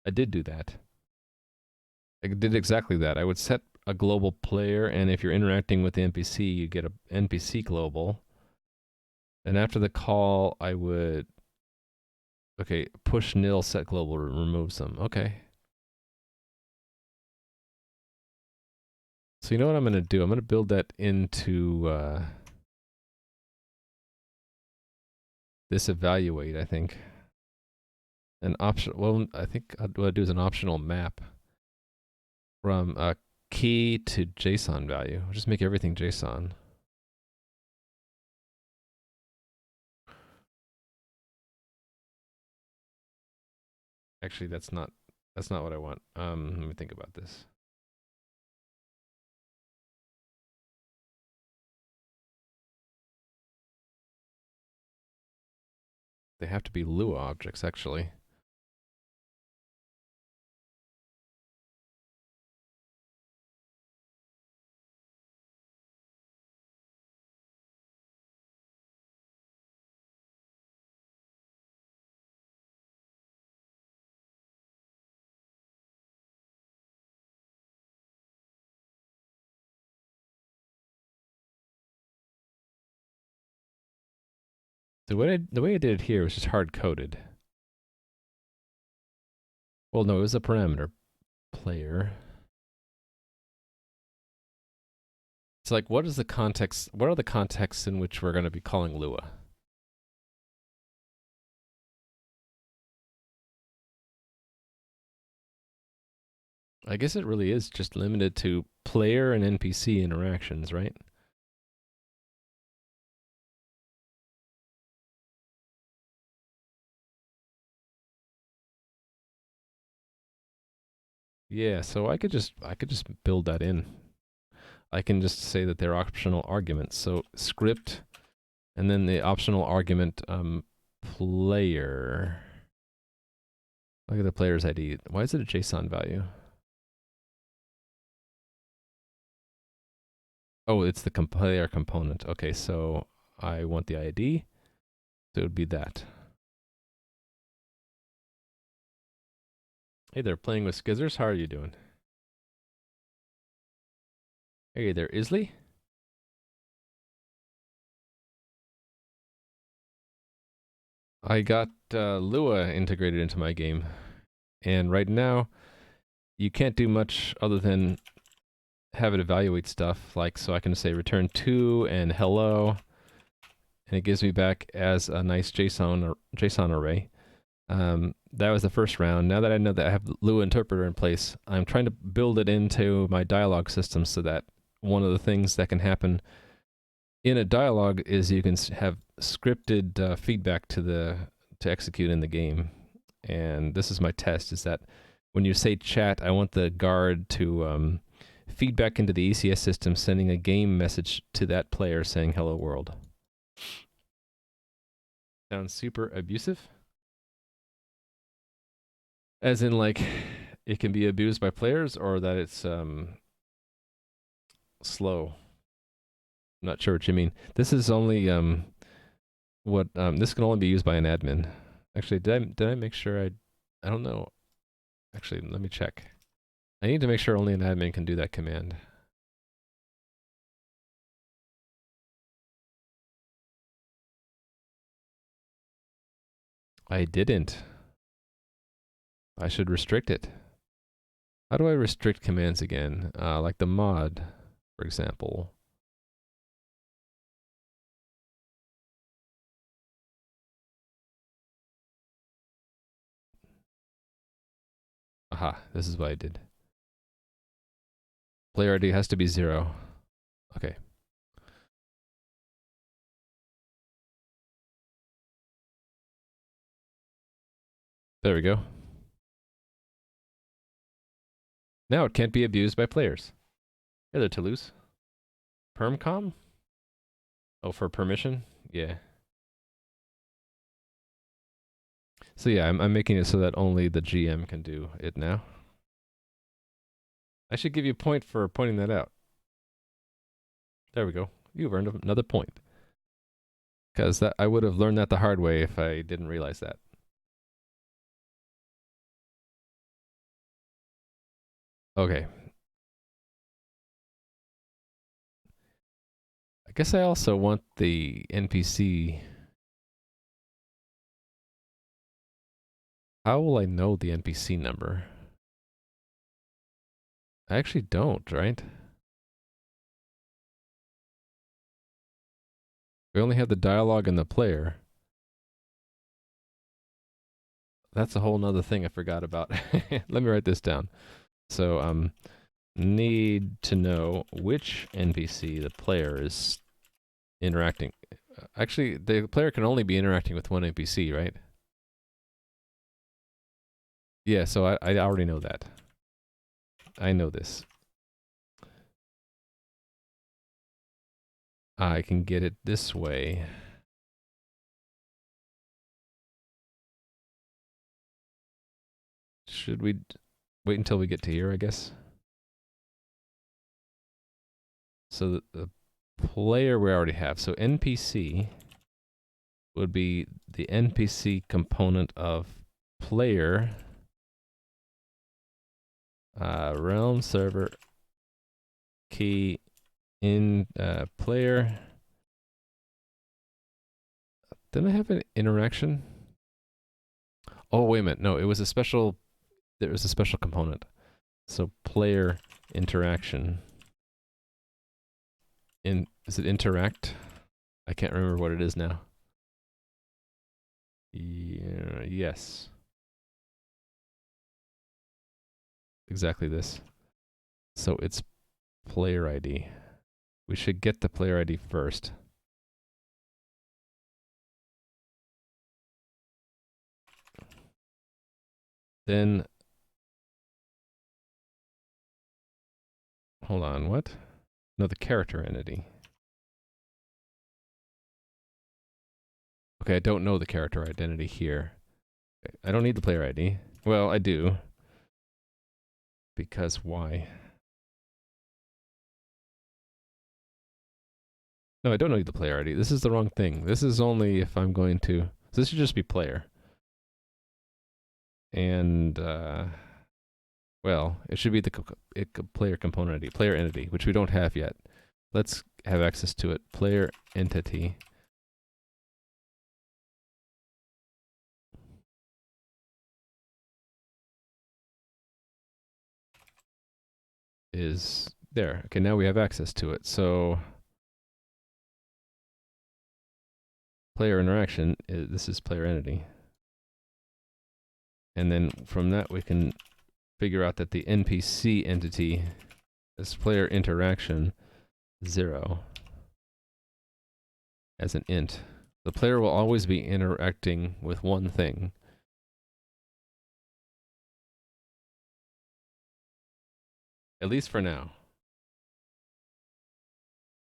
I did do that. I did exactly that. I would set a global player, and if you're interacting with the NPC, you get a NPC global. And after the call, I would, okay, push nil set global removes them. Okay. So you know what I'm going to do? I'm going to build that into this evaluate, I think. An option, well, I think what I do is an optional map from a key to JSON value. I'll just make everything JSON. Actually, that's not what I want. Let me think about this. They have to be Lua objects, actually. The way I did it here was just hard coded. Well, no, it was a parameter player. It's like, what is the context? What are the contexts in which we're going to be calling Lua? I guess it really is just limited to player and NPC interactions, right? Yeah, so I could just build that in. I can just say that they're optional arguments. So script, and then the optional argument player. Look at the player's ID. Why is it a JSON value? Oh, it's the player component. Okay, so I want the ID. So it would be that. Hey there, playing with Skizzers. How are you doing? Hey there, Isley. I got Lua integrated into my game. And right now, you can't do much other than have it evaluate stuff. Like, so I can say return to and hello. And it gives me back as a nice JSON array. That was the first round. Now that I know that I have Lua interpreter in place, I'm trying to build it into my dialog system so that one of the things that can happen in a dialogue is you can have scripted feedback to execute in the game. And this is my test: is that when you say chat, I want the guard to feedback into the ECS system, sending a game message to that player saying "Hello world." Sounds super abusive. As in, like, it can be abused by players, or that it's slow. I'm not sure what you mean. This is only this can only be used by an admin. Actually, did I make sure I don't know. Actually, let me check. I need to make sure only an admin can do that command. I didn't. I should restrict it. How do I restrict commands again? Like the mod, for example. Aha, this is what I did. Player ID has to be 0. Okay. There we go. Now it can't be abused by players. Hey there, Toulouse. Permcom? Oh, for permission? Yeah. So yeah, I'm making it so that only the GM can do it now. I should give you a point for pointing that out. There we go. You've earned another point. Because I would have learned that the hard way if I didn't realize that. Okay. I guess I also want the NPC. How will I know the NPC number? I actually don't, right? We only have the dialogue and the player. That's a whole nother thing I forgot about. Let me write this down. So, need to know which NPC the player is interacting. Actually, the player can only be interacting with one NPC, right? Yeah, so I already know that. I know this. I can get it this way. Should we wait until we get to here, I guess? So the player we already have. So NPC would be the NPC component of player, realm server key in player. Didn't I have an interaction? Oh, wait a minute. No, it was a special. There was a special component. So player interaction. Is it interact? I can't remember what it is now. Yeah, yes. Exactly this. So it's player ID. We should get the player ID first. Then, hold on, what? No, the character entity. Okay, I don't know the character identity here. I don't need the player ID. Well, I do. Because why? No, I don't need the player ID. This is the wrong thing. This is only if I'm going to... So this should just be player. And, well, it should be the player component ID, player entity, which we don't have yet. Let's have access to it. Player entity. Is there. Okay, now we have access to it. So player interaction, this is player entity. And then from that we can figure out that the NPC entity is player interaction 0 as an int. The player will always be interacting with one thing. At least for now.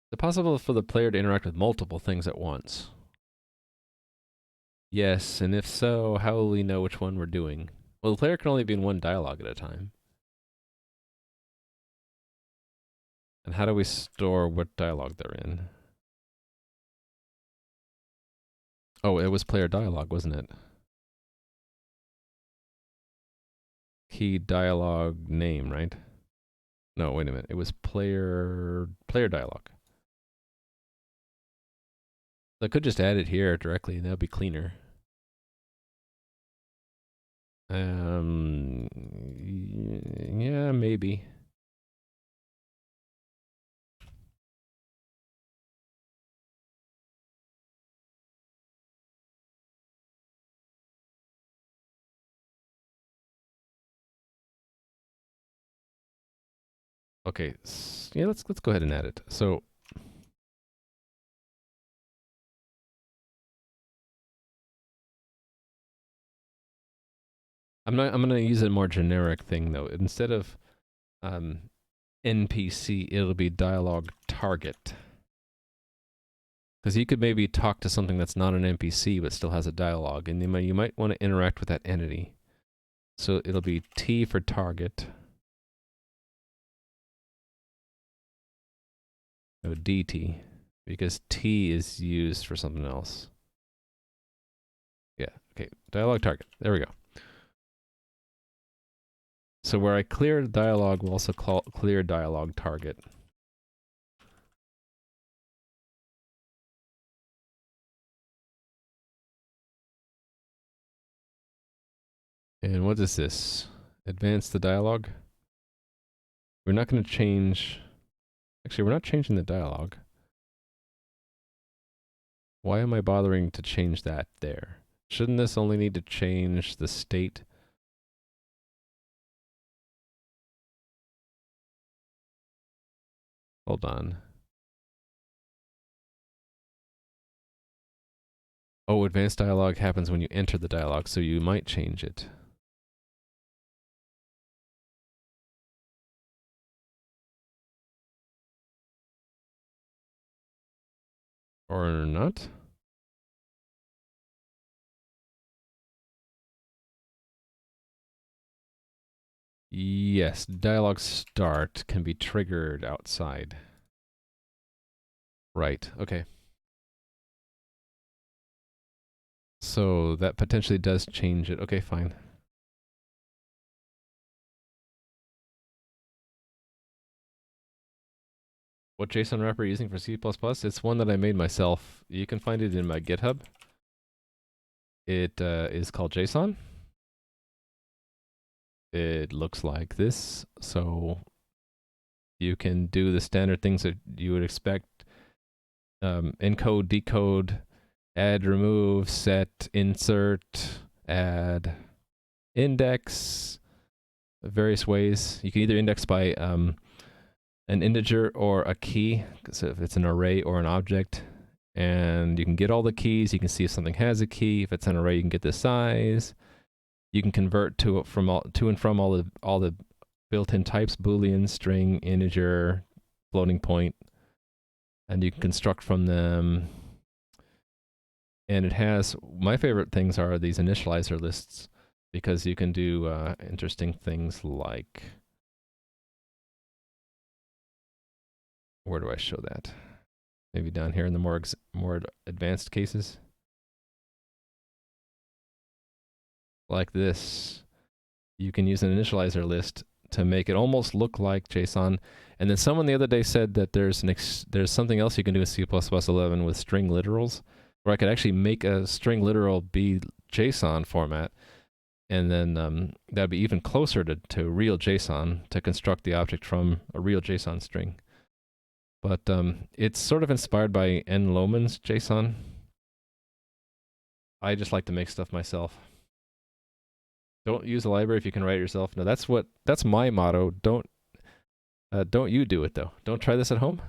Is it possible for the player to interact with multiple things at once? Yes, and if so, how will we know which one we're doing? Well, the player can only be in one dialogue at a time. And how do we store what dialogue they're in? Oh, it was player dialogue, wasn't it? Key dialogue name, right? No, wait a minute. It was player dialogue. So I could just add it here directly, and that'd be cleaner. Yeah, maybe. Okay, yeah, let's go ahead and add it. So I'm gonna use a more generic thing though. Instead of NPC, it'll be dialogue target. Because you could maybe talk to something that's not an NPC but still has a dialogue, and you might want to interact with that entity. So it'll be T for target. No, DT, because T is used for something else. Yeah, okay, dialogue target. There we go. So where I clear dialog, we'll also call clear dialog target. And what is this? Advance the dialog? We're not going to change... Actually, we're not changing the dialog. Why am I bothering to change that there? Shouldn't this only need to change the state? Hold on. Oh, advanced dialog happens when you enter the dialog, so you might change it. Or not? Yes, dialog start can be triggered outside. Right, okay. So that potentially does change it. Okay, fine. What JSON wrapper are you using for C++? It's one that I made myself. You can find it in my GitHub. It is called JSON. It looks like this. So you can do the standard things that you would expect. Encode, decode, add, remove, set, insert, add, index, various ways. You can either index by an integer or a key, so if it's an array or an object. And you can get all the keys. You can see if something has a key. If it's an array, you can get the size. You can convert to and from all the built-in types: Boolean, string, integer, floating point, and you can construct from them. And it has, my favorite things are these initializer lists, because you can do interesting things like, where do I show that? Maybe down here in the more advanced cases. Like this. You can use an initializer list to make it almost look like JSON. And then someone the other day said that there's something else you can do in C++11 with string literals, where I could actually make a string literal be JSON format, and then that'd be even closer to real JSON, to construct the object from a real JSON string. But it's sort of inspired by N. Lohman's JSON. I just like to make stuff myself. Don't use a library if you can write it yourself. No, that's my motto. Don't you do it though. Don't try this at home.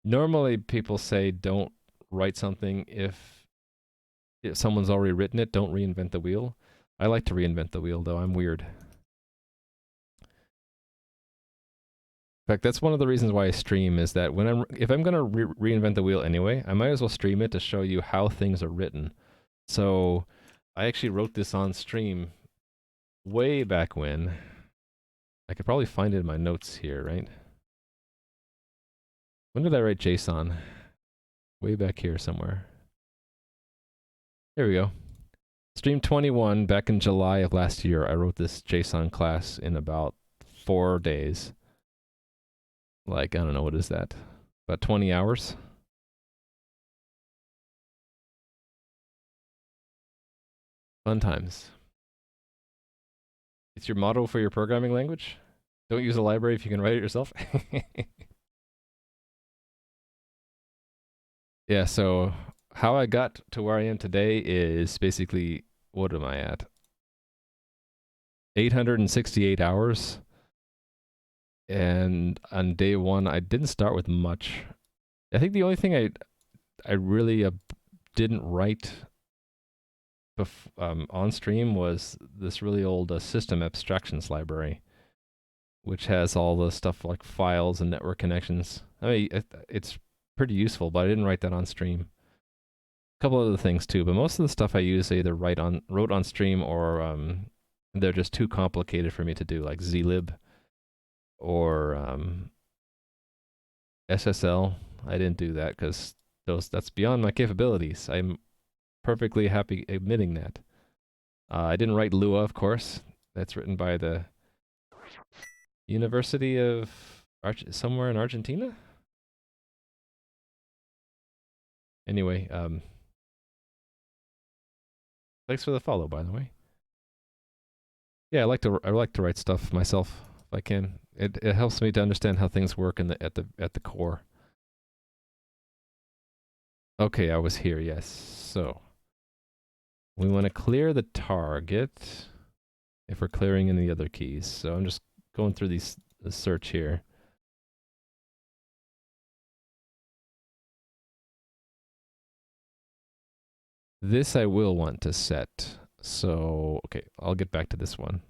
Normally people say don't write something if someone's already written it. Don't reinvent the wheel. I like to reinvent the wheel though. I'm weird. In fact, that's one of the reasons why I stream, is that if I'm going to reinvent the wheel anyway, I might as well stream it to show you how things are written. So I actually wrote this on stream way back when. I could probably find it in my notes here, right? When did I write JSON? Way back here somewhere. Here we go. Stream 21, back in July of last year, I wrote this JSON class in about 4 days. Like, I don't know, what is that? About 20 hours? Fun times. It's your motto for your programming language? Don't use a library if you can write it yourself? Yeah, so how I got to where I am today is basically, what am I at? 868 hours. And on day one, I didn't start with much. I think the only thing I really didn't write on stream was this really old system abstractions library, which has all the stuff like files and network connections. I mean, it's pretty useful, but I didn't write that on stream. A couple other things too, but most of the stuff I use I either wrote on stream, or they're just too complicated for me to do, like zlib or SSL. I didn't do that because that's beyond my capabilities. I'm perfectly happy admitting that. I didn't write Lua, of course. That's written by the University of somewhere in Argentina. Anyway, thanks for the follow, by the way. Yeah, I like to write stuff myself if I can. It helps me to understand how things work in the core. Okay, I was here. Yes. So we want to clear the target if we're clearing any other keys. So I'm just going through the search here. This I will want to set. So, okay, I'll get back to this one.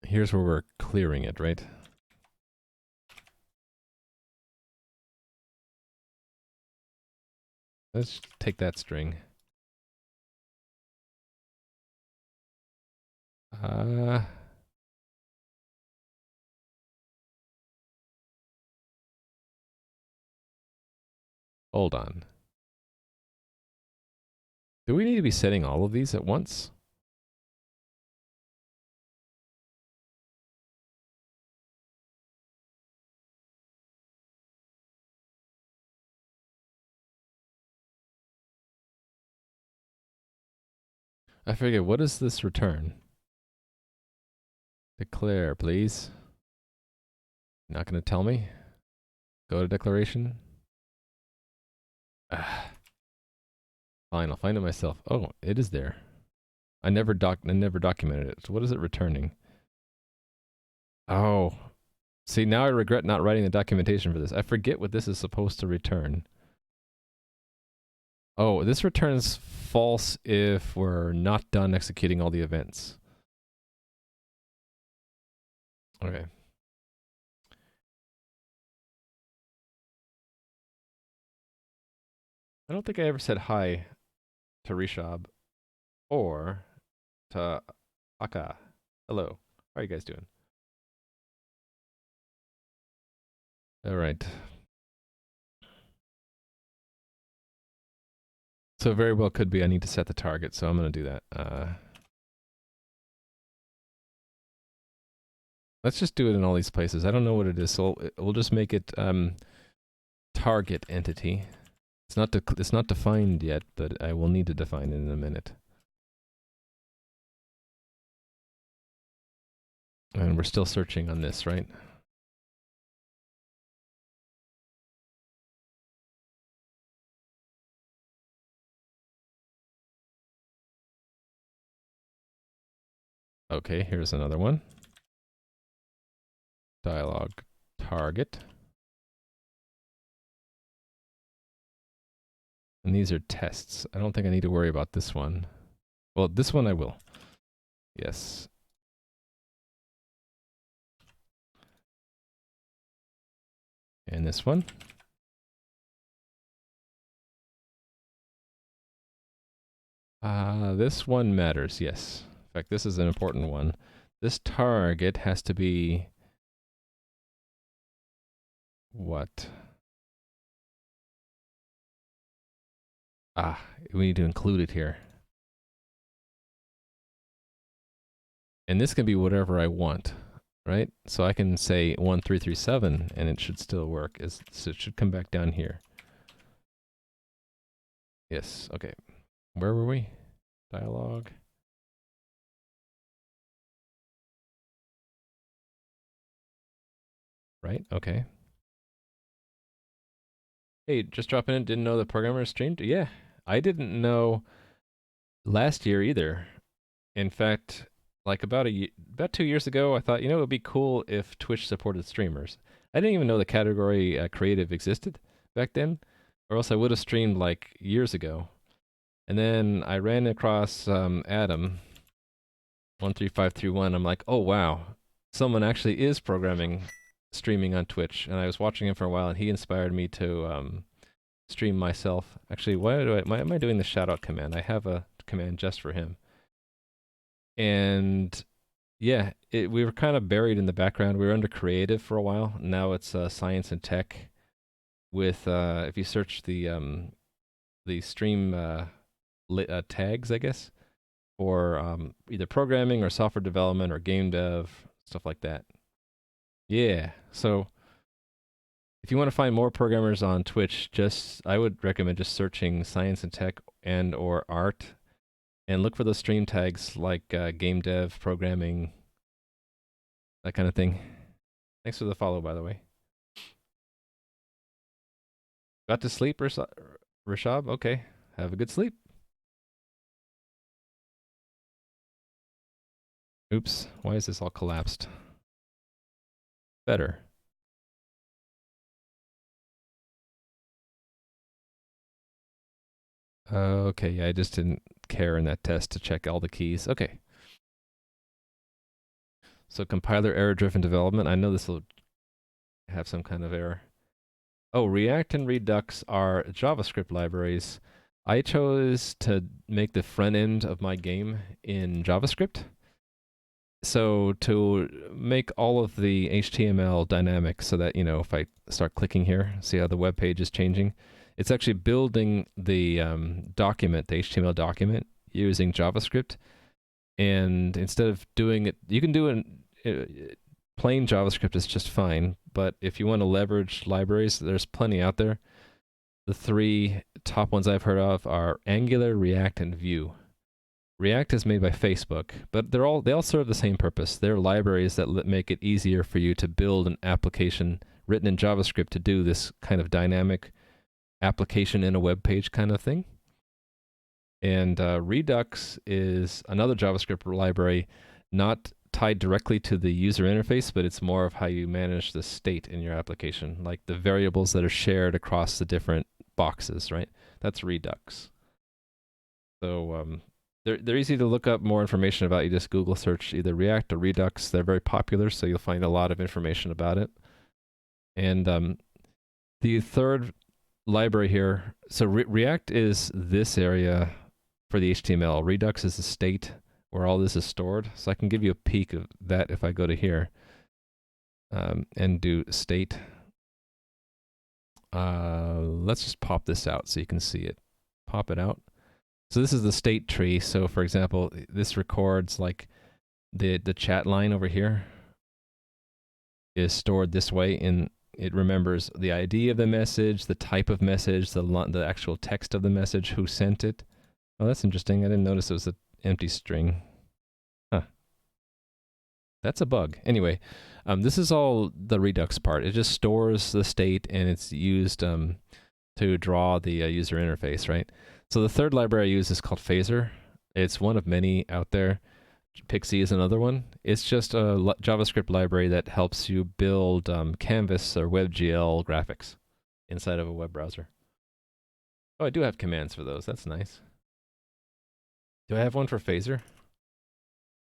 Here's where we're clearing it, right? Let's take that string. Hold on. Do we need to be setting all of these at once? I forget, what does this return? Declare, please. Not going to tell me? Go to declaration. Fine, I'll find it myself. Oh, it is there. I never documented it. So what is it returning? Oh. See, now I regret not writing the documentation for this. I forget what this is supposed to return. Oh, this returns false if we're not done executing all the events. Okay. I don't think I ever said hi to Rishab or to Aka. Hello. How are you guys doing? All right. So very well could be I need to set the target, so I'm going to do that. Let's just do it in all these places. I don't know what it is, so we'll just make it target entity. It's not defined yet, but I will need to define it in a minute. And we're still searching on this, right? Okay, here's another one. Dialog target. And these are tests. I don't think I need to worry about this one. Well, this one I will. Yes. And this one. This one matters, yes. In fact, this is an important one. This target has to be... what? We need to include it here. And this can be whatever I want, right? So I can say 1337 and it should still work. So it should come back down here. Yes, okay. Where were we? Dialog. Right, okay. Hey, just dropping in, didn't know the programmer streamed? Yeah, I didn't know last year either. In fact, like about 2 years ago, I thought, it would be cool if Twitch supported streamers. I didn't even know the category creative existed back then, or else I would have streamed like years ago. And then I ran across Adam 13531. I'm like, oh wow, someone actually is programming streaming on Twitch, and I was watching him for a while, and he inspired me to stream myself. Actually, why am I doing the shout out command? I have a command just for him. And yeah, we were kind of buried in the background. We were under creative for a while. Now it's science and tech. With if you search the stream tags, I guess, for either programming or software development or game dev, stuff like that. Yeah. So if you want to find more programmers on Twitch, I would recommend just searching science and tech and or art, and look for those stream tags like game dev, programming, that kind of thing. Thanks for the follow, by the way. Got to sleep, Rashab? Okay. Have a good sleep. Oops. Why is this all collapsed? Better. Okay, yeah, I just didn't care in that test to check all the keys. Okay. So compiler error-driven development. I know this will have some kind of error. Oh, React and Redux are JavaScript libraries. I chose to make the front end of my game in JavaScript. So to make all of the HTML dynamic so that, if I start clicking here, see how the web page is changing? It's actually building the document, the HTML document, using JavaScript. And instead of doing it, you can do it, plain JavaScript is just fine. But if you want to leverage libraries, there's plenty out there. The three top ones I've heard of are Angular, React, and Vue. React is made by Facebook, but they all serve the same purpose. They're libraries that make it easier for you to build an application written in JavaScript to do this kind of dynamic application in a web page kind of thing. And Redux is another JavaScript library, not tied directly to the user interface, but it's more of how you manage the state in your application, like the variables that are shared across the different boxes, right? That's Redux. So they're easy to look up more information about. You just Google search either React or Redux. They're very popular, so you'll find a lot of information about it. And the third library here, so React is this area for the HTML. Redux is the state where all this is stored. So I can give you a peek of that if I go to here and do state. Let's just pop this out so you can see it. Pop it out. So this is the state tree. So for example, this records like the chat line over here is stored this way, and it remembers the ID of the message, the type of message, the actual text of the message, who sent it. Oh, that's interesting. I didn't notice it was an empty string. Huh. That's a bug. Anyway, this is all the Redux part. It just stores the state, and it's used to draw the user interface, right? So the third library I use is called Phaser. It's one of many out there. Pixie is another one. It's just a JavaScript library that helps you build Canvas or WebGL graphics inside of a web browser. Oh, I do have commands for those. That's nice. Do I have one for Phaser?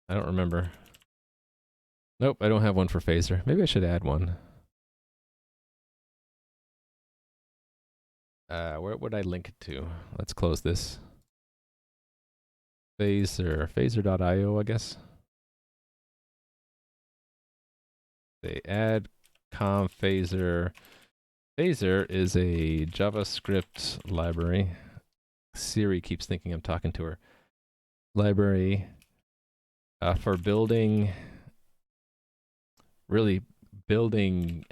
I don't remember. Nope, I don't have one for Phaser. Maybe I should add one. Where would I link it to? Let's close this. Phaser.io, I guess. They add com Phaser. Phaser is a JavaScript library. Siri keeps thinking I'm talking to her. Library for building, really building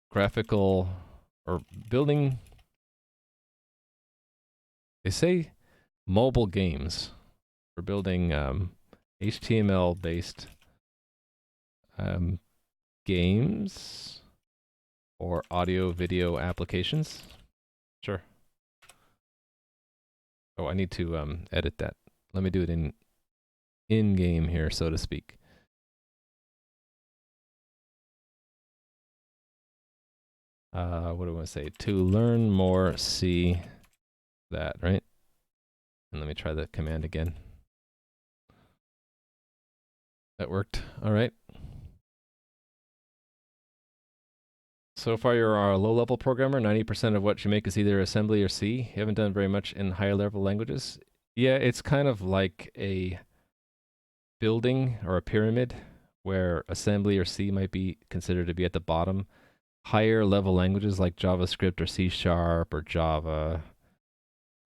graphical or building, they say mobile games. We're building HTML based games or audio video applications. Sure. Oh, I need to edit that. Let me do it in game here, so to speak. What do I want to say? To learn more, see that, right? And let me try the command again. That worked. All right. So far, you're a low-level programmer. 90% of what you make is either assembly or C. You haven't done very much in higher-level languages. Yeah, it's kind of like a building or a pyramid where assembly or C might be considered to be at the bottom. Higher-level languages like JavaScript or C# or Java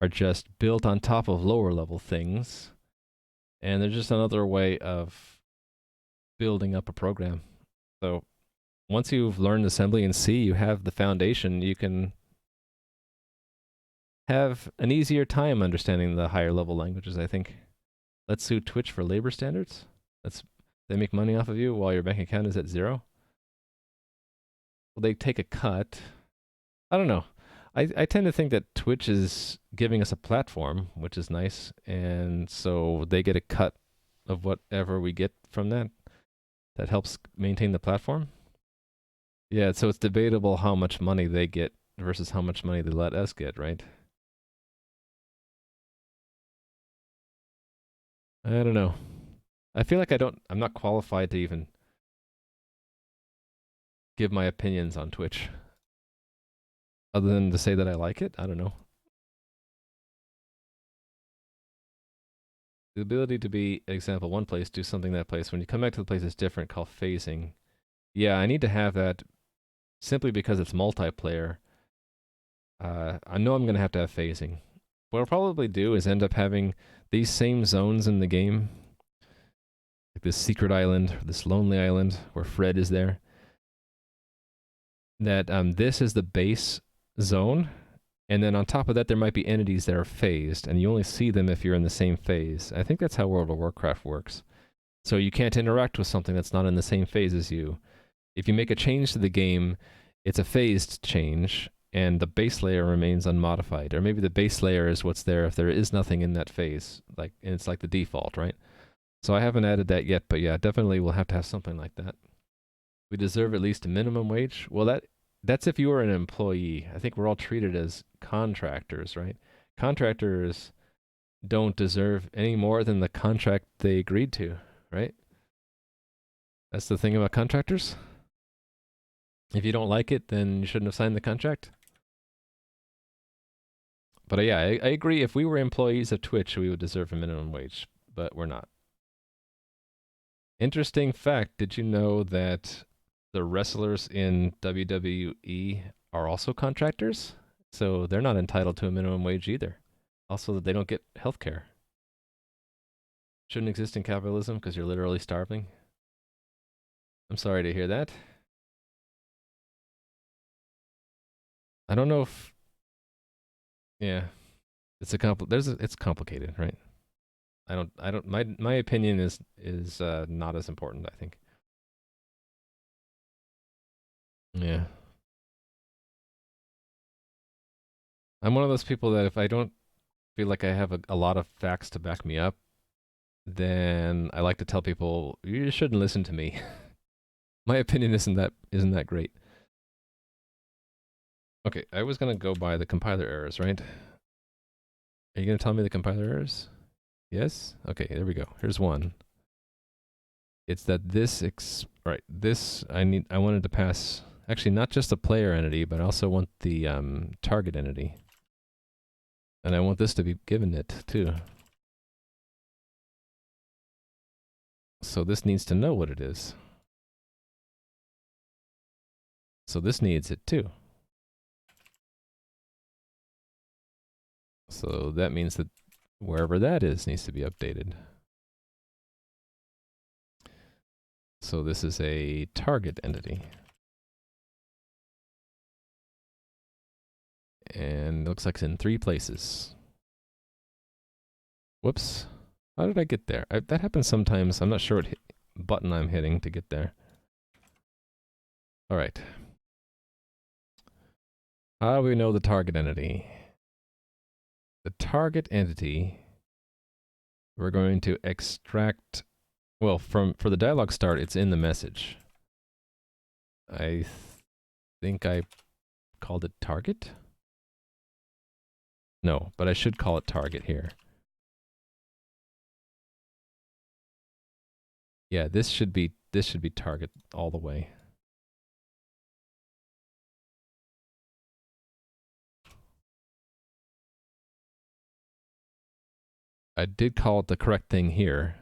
are just built on top of lower level things, and they're just another way of building up a program. So once you've learned assembly in C, you have the foundation. You can have an easier time understanding the higher level languages, I think. Let's sue Twitch for labor standards. They make money off of you while your bank account is at zero. Well, they take a cut. I don't know. I tend to think that Twitch is giving us a platform, which is nice, and so they get a cut of whatever we get from that. That helps maintain the platform. Yeah, so it's debatable how much money they get versus how much money they let us get, right? I don't know. I feel like I'm not qualified to even give my opinions on Twitch. Other than to say that I like it, I don't know. The ability to be, example, one place, do something that place. When you come back to the place, it's different, called phasing. Yeah, I need to have that simply because it's multiplayer. I know I'm going to have phasing. What I'll probably do is end up having these same zones in the game, like this secret island, or this lonely island where Fred is there. That this is the base zone, and then on top of that, there might be entities that are phased, and you only see them if you're in the same phase. I think that's how World of Warcraft works. So you can't interact with something that's not in the same phase as you. If you make a change to the game, it's a phased change, and the base layer remains unmodified. Or maybe the base layer is what's there if there is nothing in that phase, like, and it's like the default, right? So I haven't added that yet, but yeah, definitely we'll have to have something like that. We deserve at least a minimum wage. Well, that's if you were an employee. I think we're all treated as contractors, right? Contractors don't deserve any more than the contract they agreed to, right? That's the thing about contractors. If you don't like it, then you shouldn't have signed the contract. But yeah, I agree. If we were employees of Twitch, we would deserve a minimum wage, but we're not. Interesting fact, did you know that the wrestlers in WWE are also contractors? So they're not entitled to a minimum wage either. Also, that they don't get health care. Shouldn't exist in capitalism because you're literally starving. I'm sorry to hear that. I don't know if, yeah, it's it's complicated, right? My opinion is not as important, I think. Yeah. I'm one of those people that if I don't feel like I have a lot of facts to back me up, then I like to tell people you shouldn't listen to me. My opinion isn't that great. Okay, I was gonna go by the compiler errors, right? Are you gonna tell me the compiler errors? Yes? Okay, there we go. Here's one. It's that this I wanted to pass actually not just a player entity, but I also want the target entity. And I want this to be given it too. So this needs to know what it is. So this needs it too. So that means that wherever that is needs to be updated. So this is a target entity. And it looks like it's in 3 places. Whoops. How did I get there? That happens sometimes. I'm not sure what button I'm hitting to get there. All right. How do we know the target entity? The target entity, we're going to extract, well, for the dialog start, it's in the message. I think I called it target? No, but I should call it target here. Yeah, this should be target all the way. I did call it the correct thing here.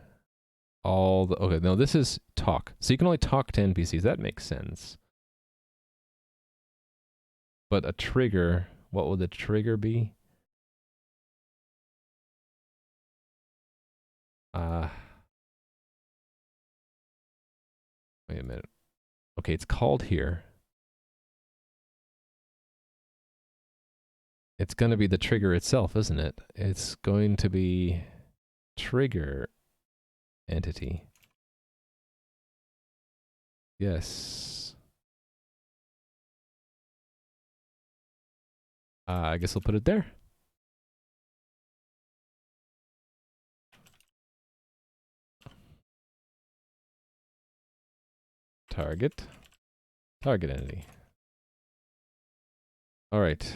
Okay, no, this is talk. So you can only talk to NPCs. That makes sense. But a trigger, what would the trigger be? Wait a minute. Okay, it's called here. It's going to be the trigger itself, isn't it? It's going to be trigger entity. Yes. I guess I'll put it there. Target. Target entity. All right.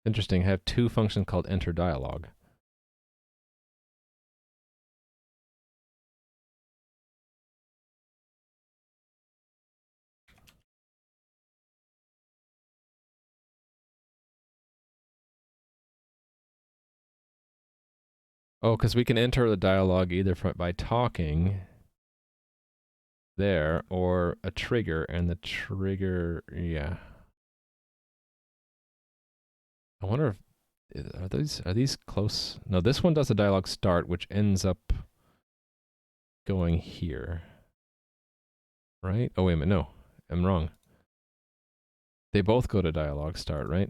Interesting. I have two functions called enter dialog. Oh, because we can enter the dialog either by talking there or a trigger, and the trigger, yeah. I wonder if are these close? No, this one does a dialog start, which ends up going here. Right? Oh, wait a minute. No, I'm wrong. They both go to dialog start, right?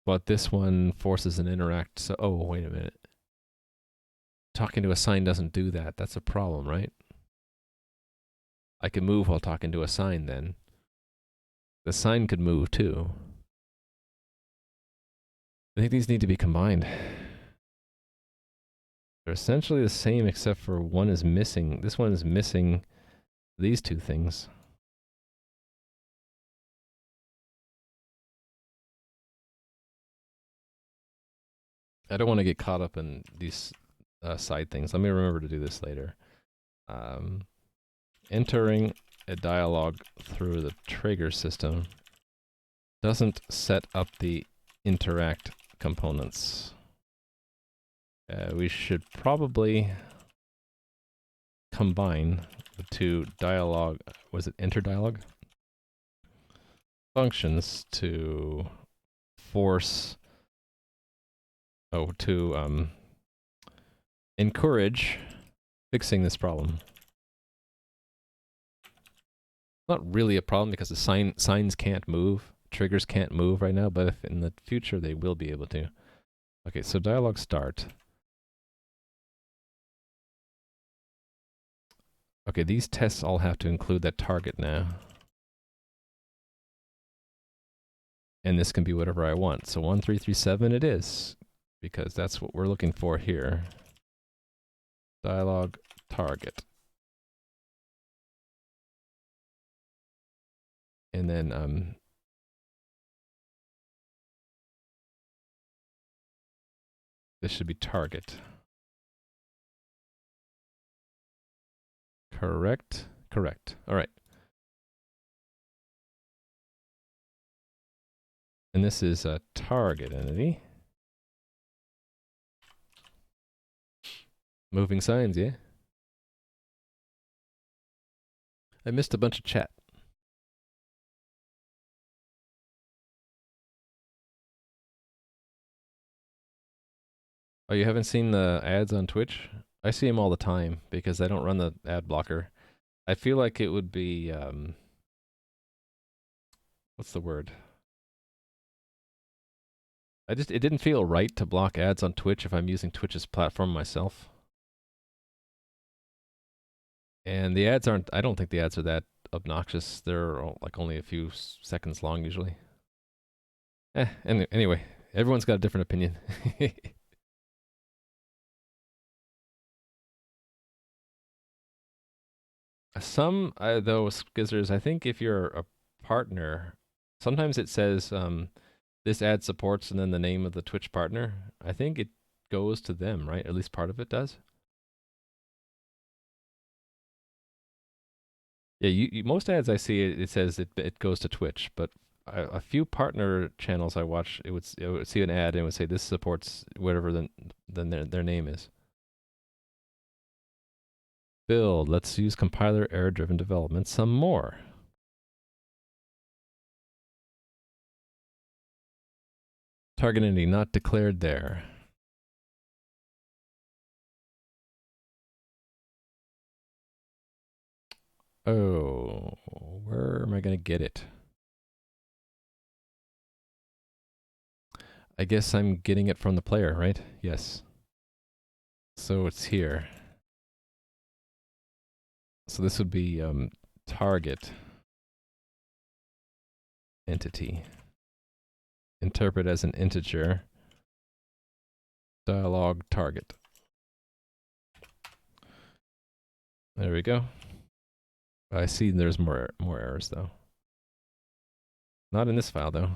But this one forces an interact. So, oh, wait a minute. Talking to a sign doesn't do that. That's a problem, right? I can move while talking to a sign then. The sign could move too. I think these need to be combined. They're essentially the same except for one is missing. This one is missing these two things. I don't want to get caught up in these side things. Let me remember to do this later. Entering a dialog through the trigger system doesn't set up the interact components. We should probably combine the two dialog, was it enter dialog? Functions to force, to encourage fixing this problem. Not really a problem because the signs can't move, triggers can't move right now, but if in the future they will be able to. Okay, so dialog start. Okay, these tests all have to include that target now. And this can be whatever I want. So 1337 it is, because that's what we're looking for here. Dialog target. And then this should be target. Correct? Correct. All right. And this is a target entity. Moving signs, yeah? I missed a bunch of chat. Oh, you haven't seen the ads on Twitch? I see them all the time because I don't run the ad blocker. I feel like it would be, what's the word? It didn't feel right to block ads on Twitch if I'm using Twitch's platform myself. And the ads aren't, I don't think the ads are that obnoxious. They're like only a few seconds long usually. Anyway, everyone's got a different opinion. Some, though, Skizzers, I think if you're a partner, sometimes it says this ad supports and then the name of the Twitch partner. I think it goes to them, right? At least part of it does. Yeah, most ads I see, it says it goes to Twitch, but a few partner channels I watch, it would see an ad and it would say this supports whatever then their name is. Build. Let's use compiler error-driven development some more. Target entity not declared there. Oh, where am I going to get it? I guess I'm getting it from the player, right? Yes. So it's here. So this would be target entity. Interpret as an integer. Dialog target. There we go. I see there's more errors though. Not in this file though.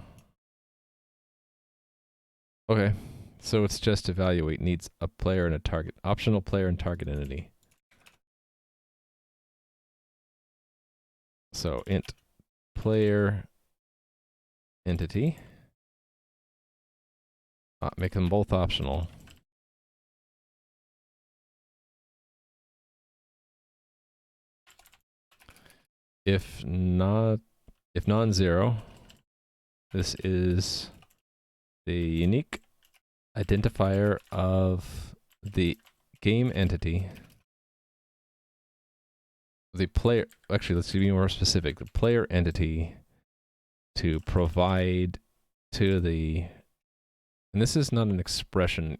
Okay. So it's just evaluate needs a player and a target. Optional player and target entity. So int player entity. Make them both optional. If non-zero, this is the unique identifier of the game entity. The player, actually, let's be more specific. The player entity to provide to the, and this is not an expression.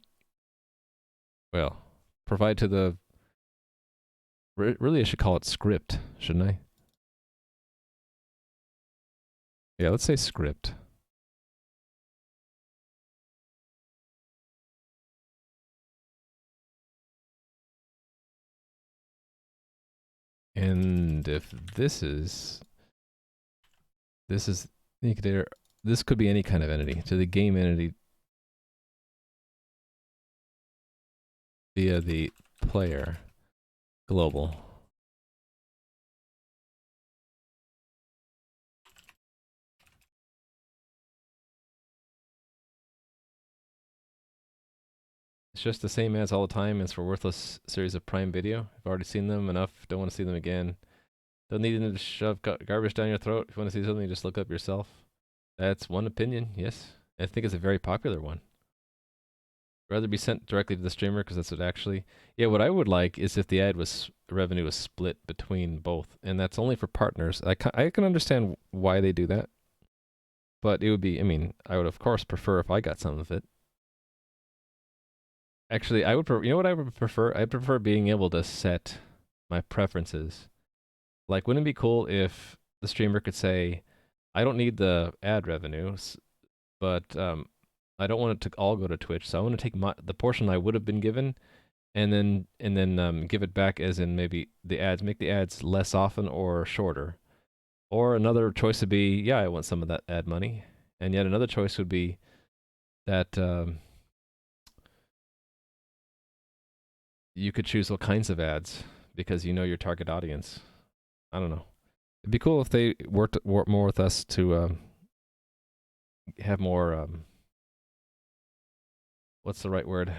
Well, provide to the. Really, I should call it script, shouldn't I? Yeah, let's say script. And if this is indicator, this could be any kind of entity to the game entity via the player global. It's just the same as all the time. It's for worthless series of Prime Video. I've already seen them enough. Don't want to see them again. Don't need them to shove garbage down your throat. If you want to see something, just look up yourself. That's one opinion, yes. I think it's a very popular one. Rather be sent directly to the streamer because that's what actually. Yeah, what I would like is if the ad was revenue was split between both, and that's only for partners. I can understand why they do that, but it would be. I mean, I would of course prefer if I got some of it. Actually, I would. You know what I would prefer? I prefer being able to set my preferences. Like, wouldn't it be cool if the streamer could say, "I don't need the ad revenue, but I don't want it to all go to Twitch. So I want to take the portion I would have been given, and then give it back as in maybe the ads, make the ads less often or shorter. Or another choice would be, yeah, I want some of that ad money, and yet another choice would be that you could choose what kinds of ads because you know your target audience. I don't know. It'd be cool if they worked more with us to have more. What's the right word?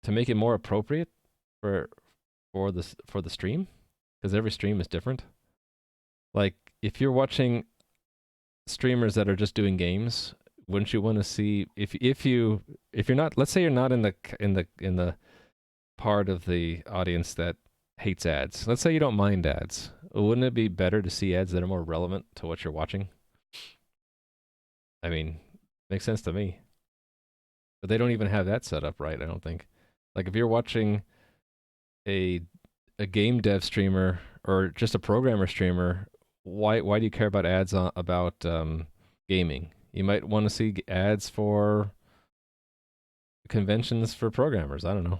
To make it more appropriate for the stream, because every stream is different. Like if you're watching streamers that are just doing games, wouldn't you want to see if you're not, let's say you're not in the part of the audience that hates ads. Let's say you don't mind ads. Wouldn't it be better to see ads that are more relevant to what you're watching? I mean, makes sense to me. But they don't even have that set up right, I don't think. Like if you're watching a game dev streamer or just a programmer streamer, why do you care about ads about gaming? You might want to see ads for conventions for programmers. I don't know.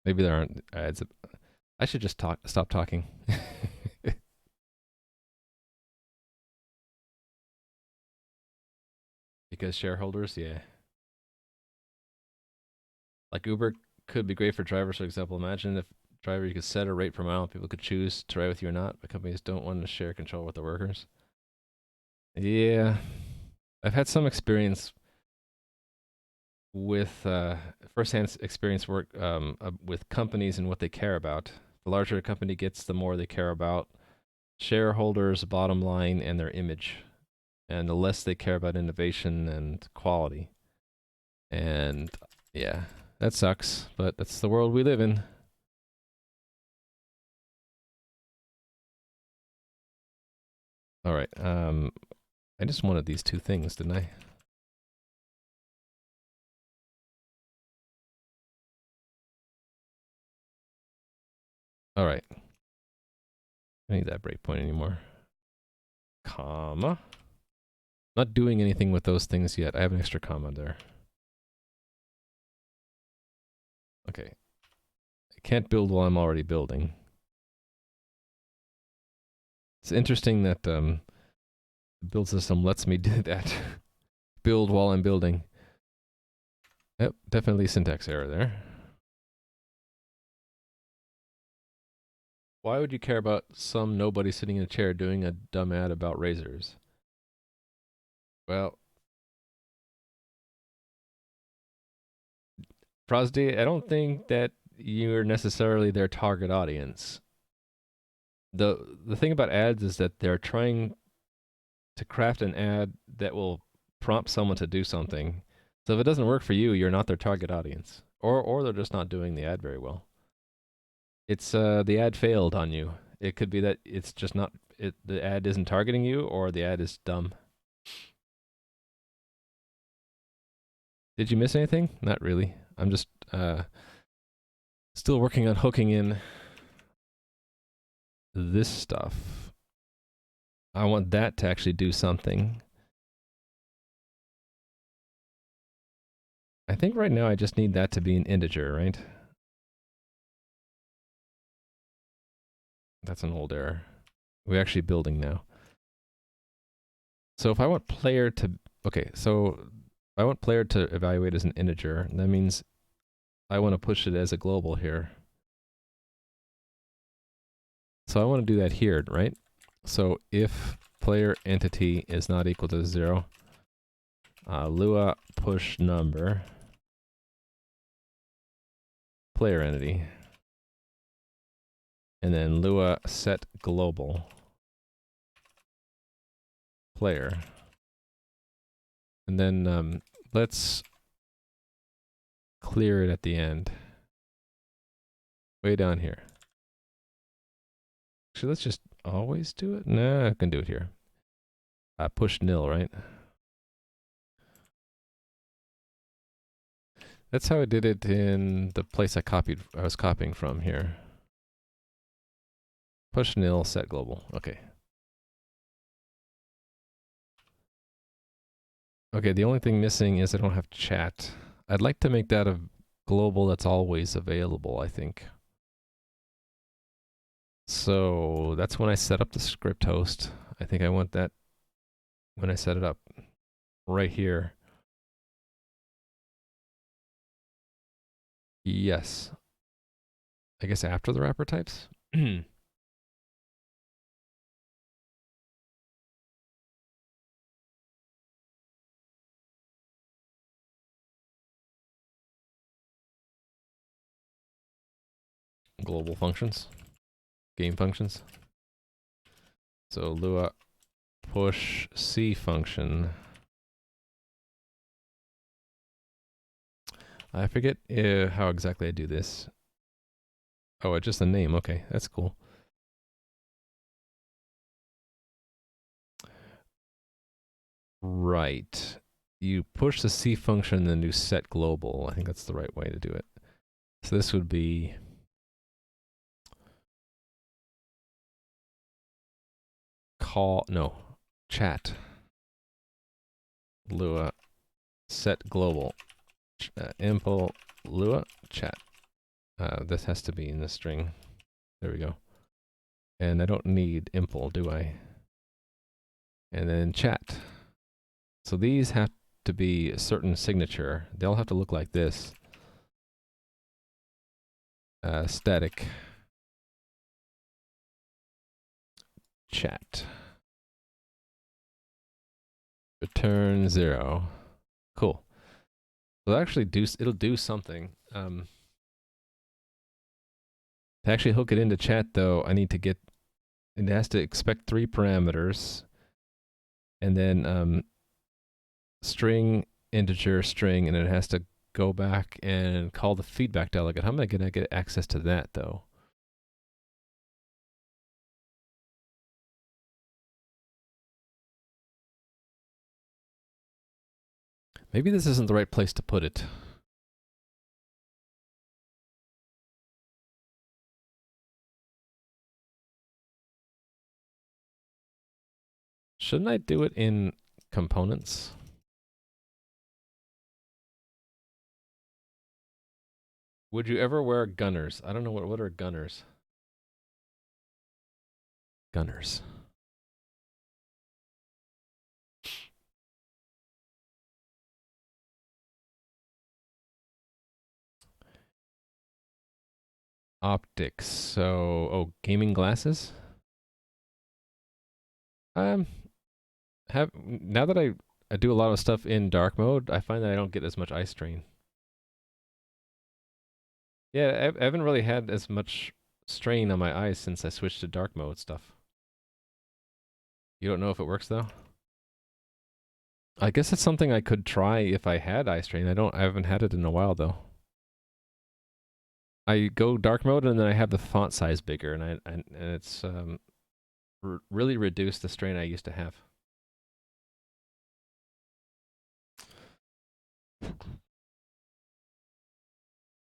Maybe there aren't ads. I should just stop talking. Because shareholders, yeah. Like Uber could be great for drivers, for example. Imagine if driver you could set a rate per mile, people could choose to ride with you or not, but companies don't want to share control with the workers. Yeah. I've had some experience with firsthand experience work with companies and what they care about. The larger a company gets, the more they care about shareholders, bottom line, and their image, and the less they care about innovation and quality. And yeah, that sucks, but that's the world we live in. All right. I just wanted these two things, didn't I? All right. I don't need that breakpoint anymore. Comma. Not doing anything with those things yet. I have an extra comma there. Okay. I can't build while I'm already building. It's interesting that the build system lets me do that. Build while I'm building. Yep, definitely syntax error there. Why would you care about some nobody sitting in a chair doing a dumb ad about razors? Well, Frosty, I don't think that you're necessarily their target audience. The thing about ads is that they're trying to craft an ad that will prompt someone to do something. So if it doesn't work for you, you're not their target audience. Or they're just not doing the ad very well. It's the ad failed on you. It could be that it's just not the ad isn't targeting you, or the ad is dumb. Did you miss anything? Not really. I'm just still working on hooking in this stuff. I want that to actually do something. I think right now I just need that to be an integer, right? That's an old error. We're actually building now. So if I want player to, okay, so I want player to evaluate as an integer. That means I want to push it as a global here. So I want to do that here, right? So if player entity is not equal to 0, Lua push number player entity, and then Lua set global player, and then let's clear it at the end, way down here. Actually, let's just always do it. Nah, I can do it here. Push nil, right? That's how I did it in the place I was copying from here. Push nil, set global. Okay. Okay, the only thing missing is I don't have chat. I'd like to make that a global that's always available, I think. So that's when I set up the script host. I think I want that when I set it up right here. Yes. I guess after the wrapper types. Global functions, game functions. So Lua push C function. I forget how exactly I do this. Oh, just the name. Okay, that's cool. Right. You push the C function, then you set global. I think that's the right way to do it. So this would be chat. Lua set global. Impl Lua chat. This has to be in the string. There we go. And I don't need impl, do I? And then chat. So these have to be a certain signature. They'll have to look like this. Static chat. Return 0. Cool. So actually it'll do something. To actually hook it into chat though, I need to get, it has to expect 3 parameters, and then string integer string and it has to go back and call the feedback delegate. How am I going to get access to that, though? Maybe this isn't the right place to put it. Shouldn't I do it in components? Would you ever wear gunners? I don't know what are gunners. Gunners. Optics. So, oh, gaming glasses. Um, have now that I do a lot of stuff in dark mode, I find that I don't get as much eye strain. Yeah, I haven't really had as much strain on my eyes since I switched to dark mode stuff. You don't know if it works though? I guess it's something I could try if I had eye strain. I haven't had it in a while though. I go dark mode and then I have the font size bigger and it's really reduced the strain I used to have.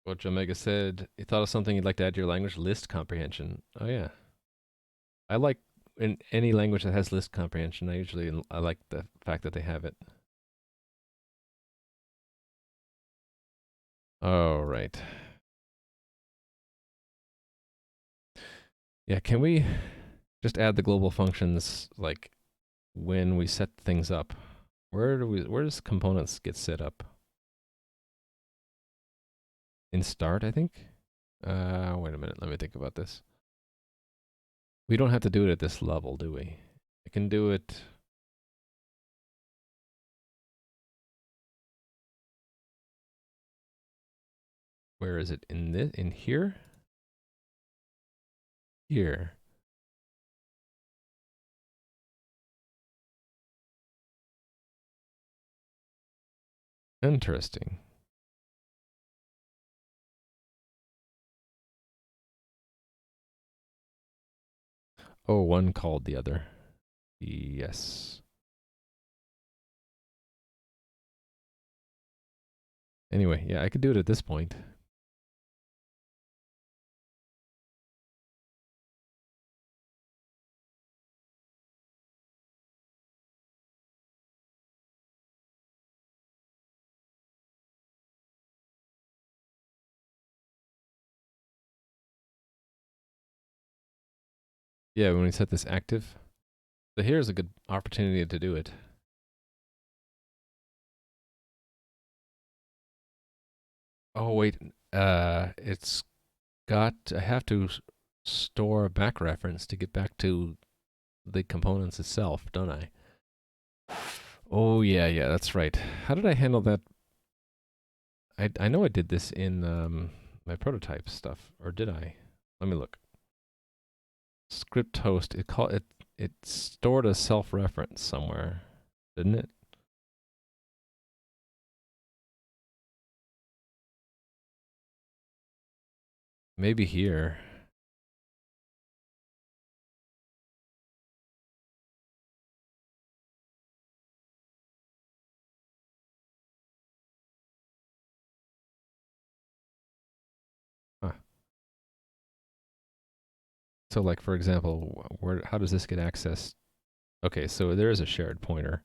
What Omega said, he thought of something you'd like to add to your language, list comprehension. Oh yeah. I like in any language that has list comprehension, I like the fact that they have it. Oh right. Yeah, can we just add the global functions like when we set things up? Where does components get set up? In start, I think? Wait a minute, let me think about this. We don't have to do it at this level, do we? I can do it. Where is it? In here? Here. Interesting. Oh, one called the other. Yes. Anyway, yeah, I could do it at this point. Yeah, when we set this active. So here's a good opportunity to do it. Oh, wait. It's got, I have to store a back reference to get back to the components itself, don't I? Oh, yeah, that's right. How did I handle that? I know I did this in my prototype stuff, or did I? Let me look. Script host, it stored a self-reference somewhere, didn't it? Maybe here. Huh. So like for example, how does this get accessed? Okay, so there is a shared pointer.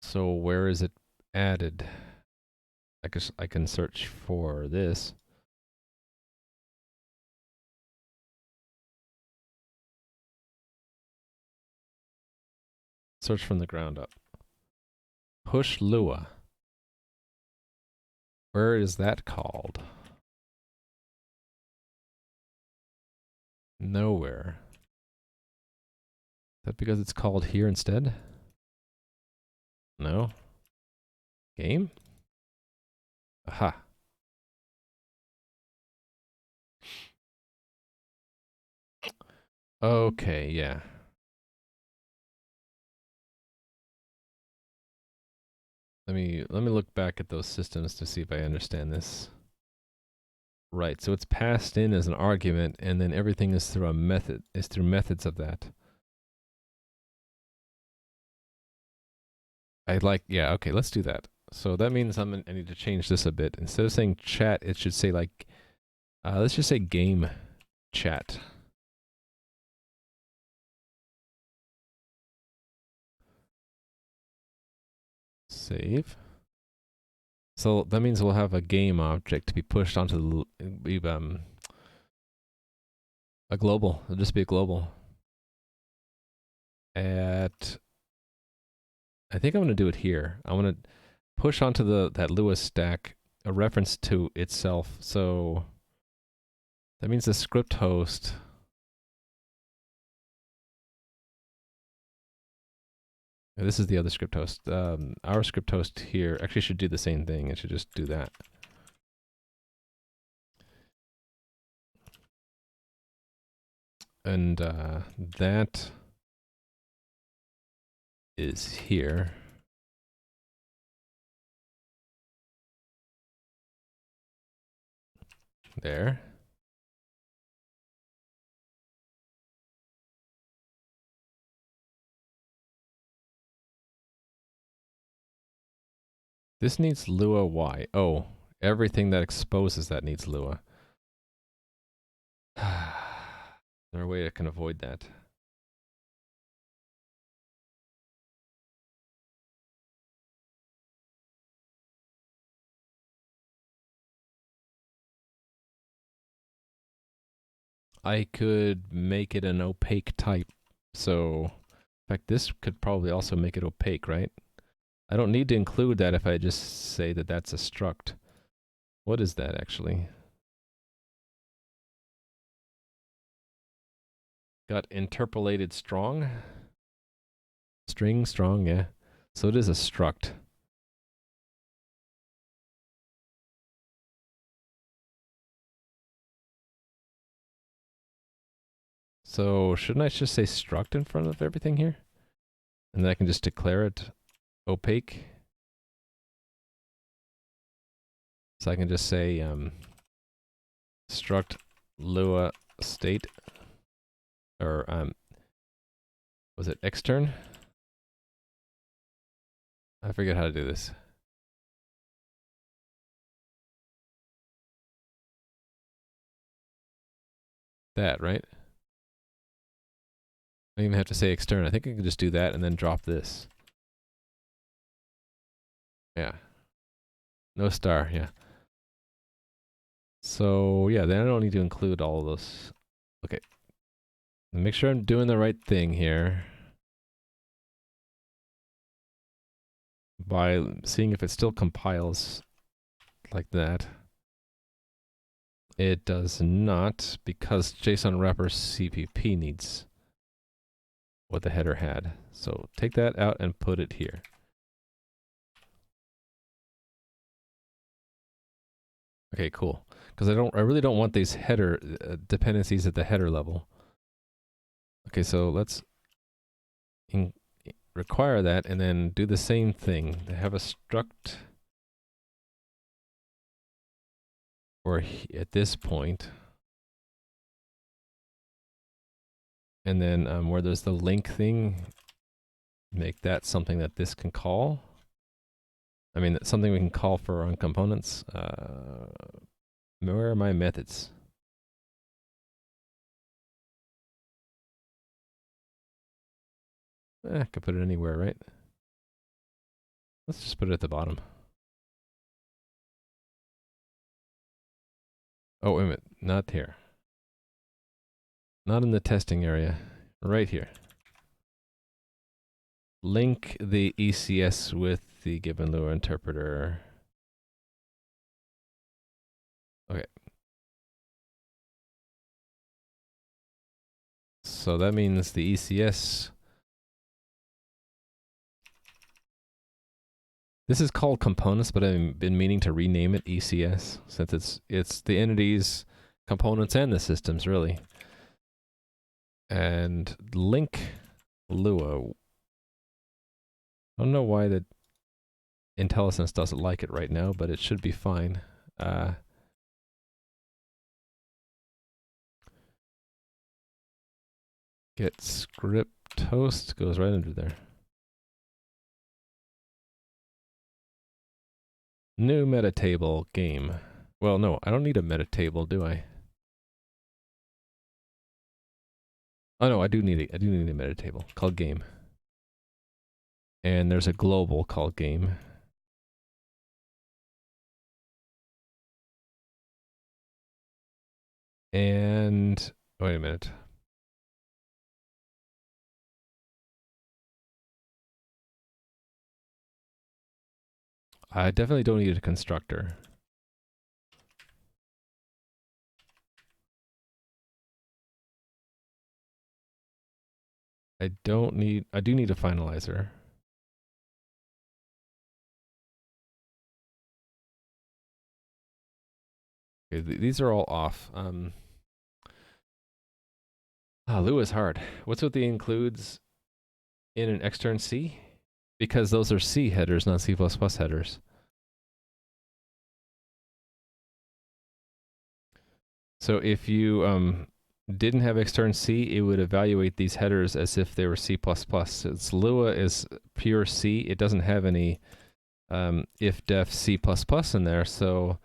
So where is it added? I can search for this. Search from the ground up. Push Lua. Where is that called? Nowhere. Is that because it's called here instead? No. Game? Aha. Okay, yeah. Let me look back at those systems to see if I understand this. Right, so it's passed in as an argument, and then everything is through a method, is through methods of that. Yeah, okay, let's do that. So that means I need to change this a bit. Instead of saying chat, it should say like, let's just say game chat. Save. So that means we'll have a game object to be pushed onto a global. It'll just be a global. At I think I'm gonna do it here. I want to push onto that Lewis stack a reference to itself. So that means the script host. This is the other script host. Our script host here actually should do the same thing. It should just do that. And that is here. There. This needs Lua Y. Oh, everything that exposes that needs Lua. Is there a way I can avoid that? I could make it an opaque type. So, in fact, this could probably also make it opaque, right? I don't need to include that if I just say that that's a struct. What is that actually? Got interpolated strong? String strong, yeah. So it is a struct. So shouldn't I just say struct in front of everything here? And then I can just declare it opaque. So I can just say struct Lua state, or was it extern? I forget how to do this. That, right? I don't even have to say extern. I think I can just do that and then drop this. Yeah. No star, yeah. So yeah, then I don't need to include all of those. Okay. Make sure I'm doing the right thing here by seeing if it still compiles like that. It does not, because JSON wrapper CPP needs what the header had. So take that out and put it here. Okay, cool. Because I really don't want these header dependencies at the header level. Okay, so let's require that and then do the same thing. Have a struct or at this point, and then where there's the link thing, make that something that this can call. I mean, something we can call for our own components. Where are my methods? I could put it anywhere, right? Let's just put it at the bottom. Oh, wait a minute. Not here. Not in the testing area. Right here. Link the ECS with the given Lua interpreter. Okay. So that means the ECS. This is called components, but I've been meaning to rename it ECS since it's the entities, components, and the systems really. and link Lua. I don't know why the IntelliSense doesn't like it right now, but it should be fine. Get script host goes right under there. New meta table game. Well, no, I don't need a meta table, do I? Oh no, I do need a meta table called game. And there's a global called game. And wait a minute. I definitely don't need a constructor. I do need a finalizer. Okay, these are all off. Lua is hard. What's with the includes in an extern C? Because those are C headers, not C++ headers. So if you didn't have extern C, it would evaluate these headers as if they were C++. Since Lua is pure C, it doesn't have any if def C++ in there, so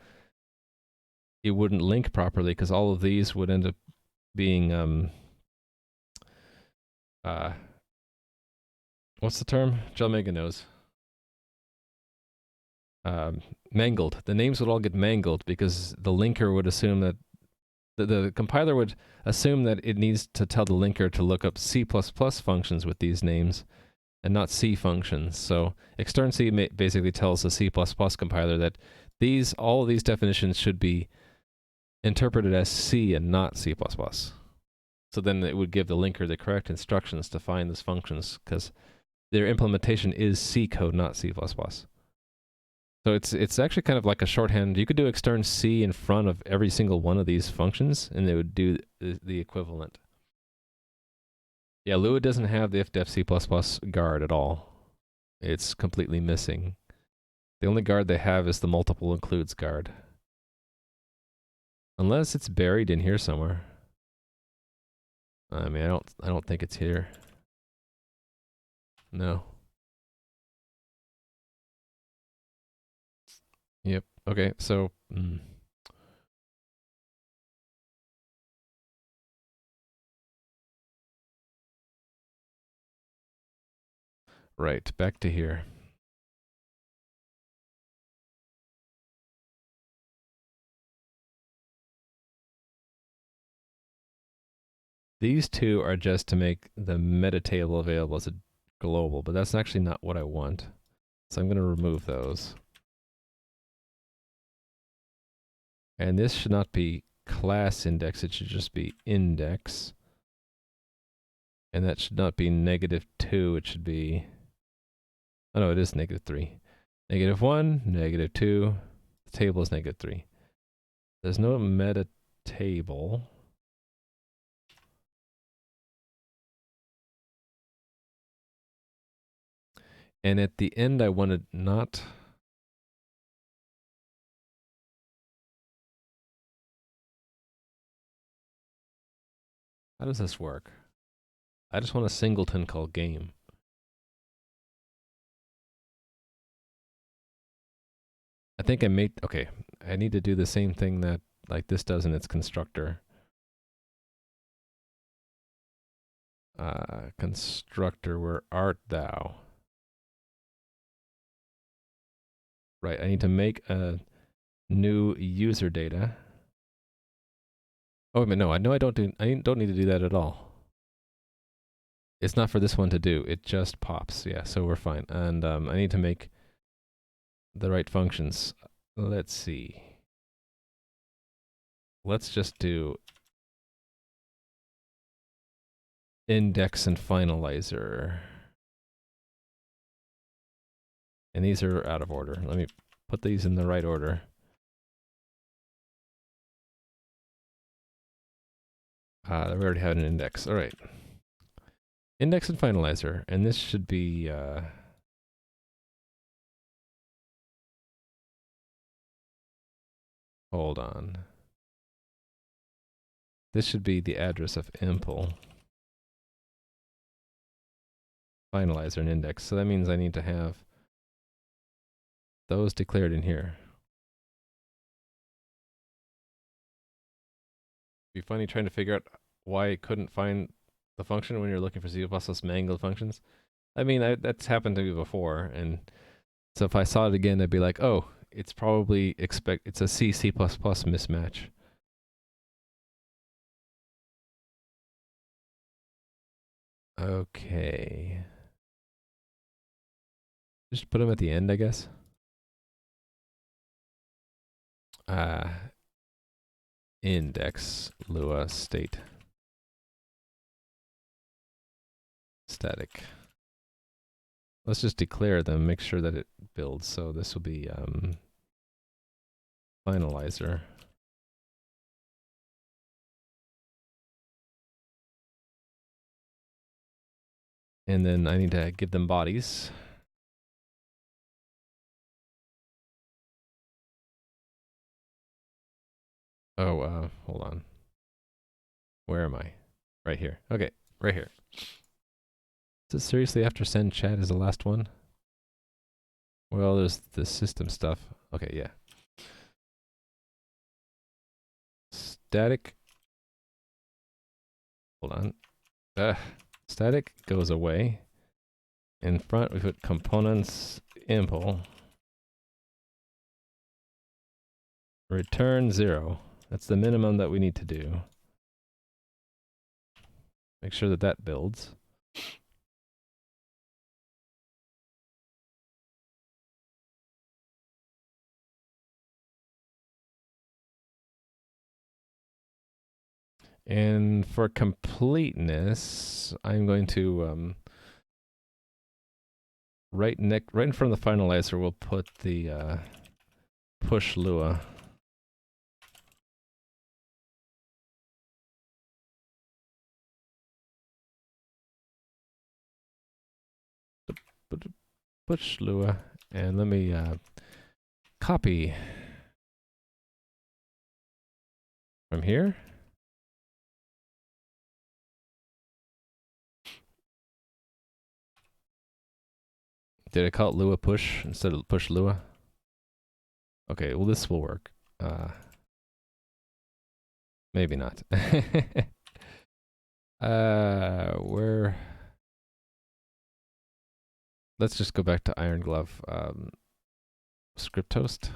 it wouldn't link properly because all of these would end up being what's the term? Jalmega knows. Mangled. The names would all get mangled because the linker would assume that the compiler would assume that it needs to tell the linker to look up C++ functions with these names and not C functions. So extern C basically tells the C++ compiler that all of these definitions should be interpreted as C and not C++. So then it would give the linker the correct instructions to find these functions because their implementation is C code, not C++. So it's actually kind of like a shorthand. You could do extern C in front of every single one of these functions, and they would do the equivalent. Yeah, Lua doesn't have the ifdef C++ guard at all. It's completely missing. The only guard they have is the multiple includes guard. Unless it's buried in here somewhere. I mean, I don't think it's here. No. Yep. Okay, so right, back to here. These two are just to make the meta table available as a global, but that's actually not what I want. So I'm going to remove those. And this should not be class index, it should just be index. And that should not be -2, it should be... Oh no, it is -3. -1, -2, the table is -3. There's no meta table. And at the end I wanted not... How does this work? I just want a singleton called game. I think I made... Okay, I need to do the same thing that like this does in its constructor. Constructor, where art thou? Right, I need to make a new user data. Oh, no, I don't need to do that at all. It's not for this one to do. It just pops. Yeah, so we're fine. And I need to make the right functions. Let's see. Let's just do index and finalizer. And these are out of order. Let me put these in the right order. We already had an index. All right. Index and finalizer. And this should be... hold on. This should be the address of impl. Finalizer and index. So that means I need to have those declared in here. It'd be funny trying to figure out why it couldn't find the function when you're looking for C++ mangled functions. I mean, that's happened to me before, and so if I saw it again, I'd be like, oh, it's probably it's a C++ mismatch. Okay. Just put them at the end, I guess. Index Lua state static. Let's just declare them, make sure that it builds. So this will be finalizer. And then I need to give them bodies. Oh, hold on. Where am I? Right here. Okay, right here. Is it seriously after send chat is the last one? Well, there's the system stuff. Okay, yeah. Static. Hold on. Static goes away. In front, we put components impl. Return 0. That's the minimum that we need to do. Make sure that that builds. And for completeness, I'm going to right in front of the finalizer, we'll put the push Lua. Push Lua, and let me copy from here. Did I call it Lua push instead of push Lua? Okay, well this will work. Maybe not. Where? Let's just go back to Iron Glove. Script host.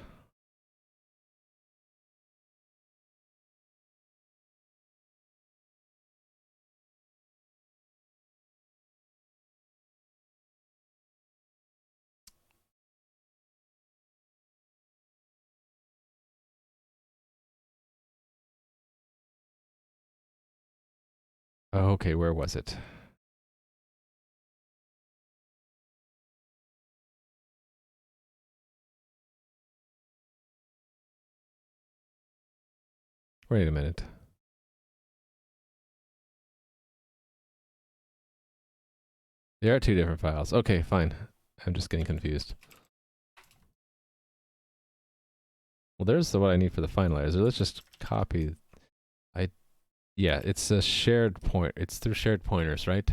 Oh, okay, where was it? Wait a minute. There are two different files. Okay, fine. I'm just getting confused. Well, there's what I need for the finalizer. Let's just copy. Yeah, it's a shared point. It's through shared pointers, right?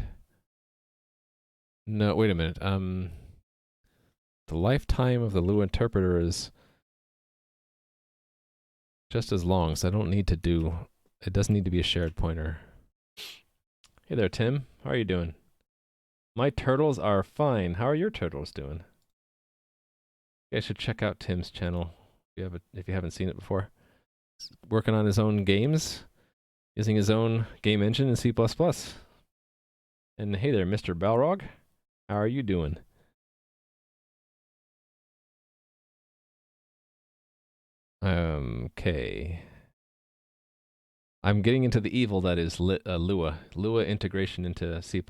No, wait a minute. The lifetime of the Lua interpreter is just as long, so I don't need to do. It doesn't need to be a shared pointer. Hey there, Tim. How are you doing? My turtles are fine. How are your turtles doing? You guys should check out Tim's channel if you haven't seen it before. He's working on his own games, using his own game engine in C++. And hey there, Mr. Balrog. How are you doing? Okay. I'm getting into the evil that is Lua. Lua integration into C++.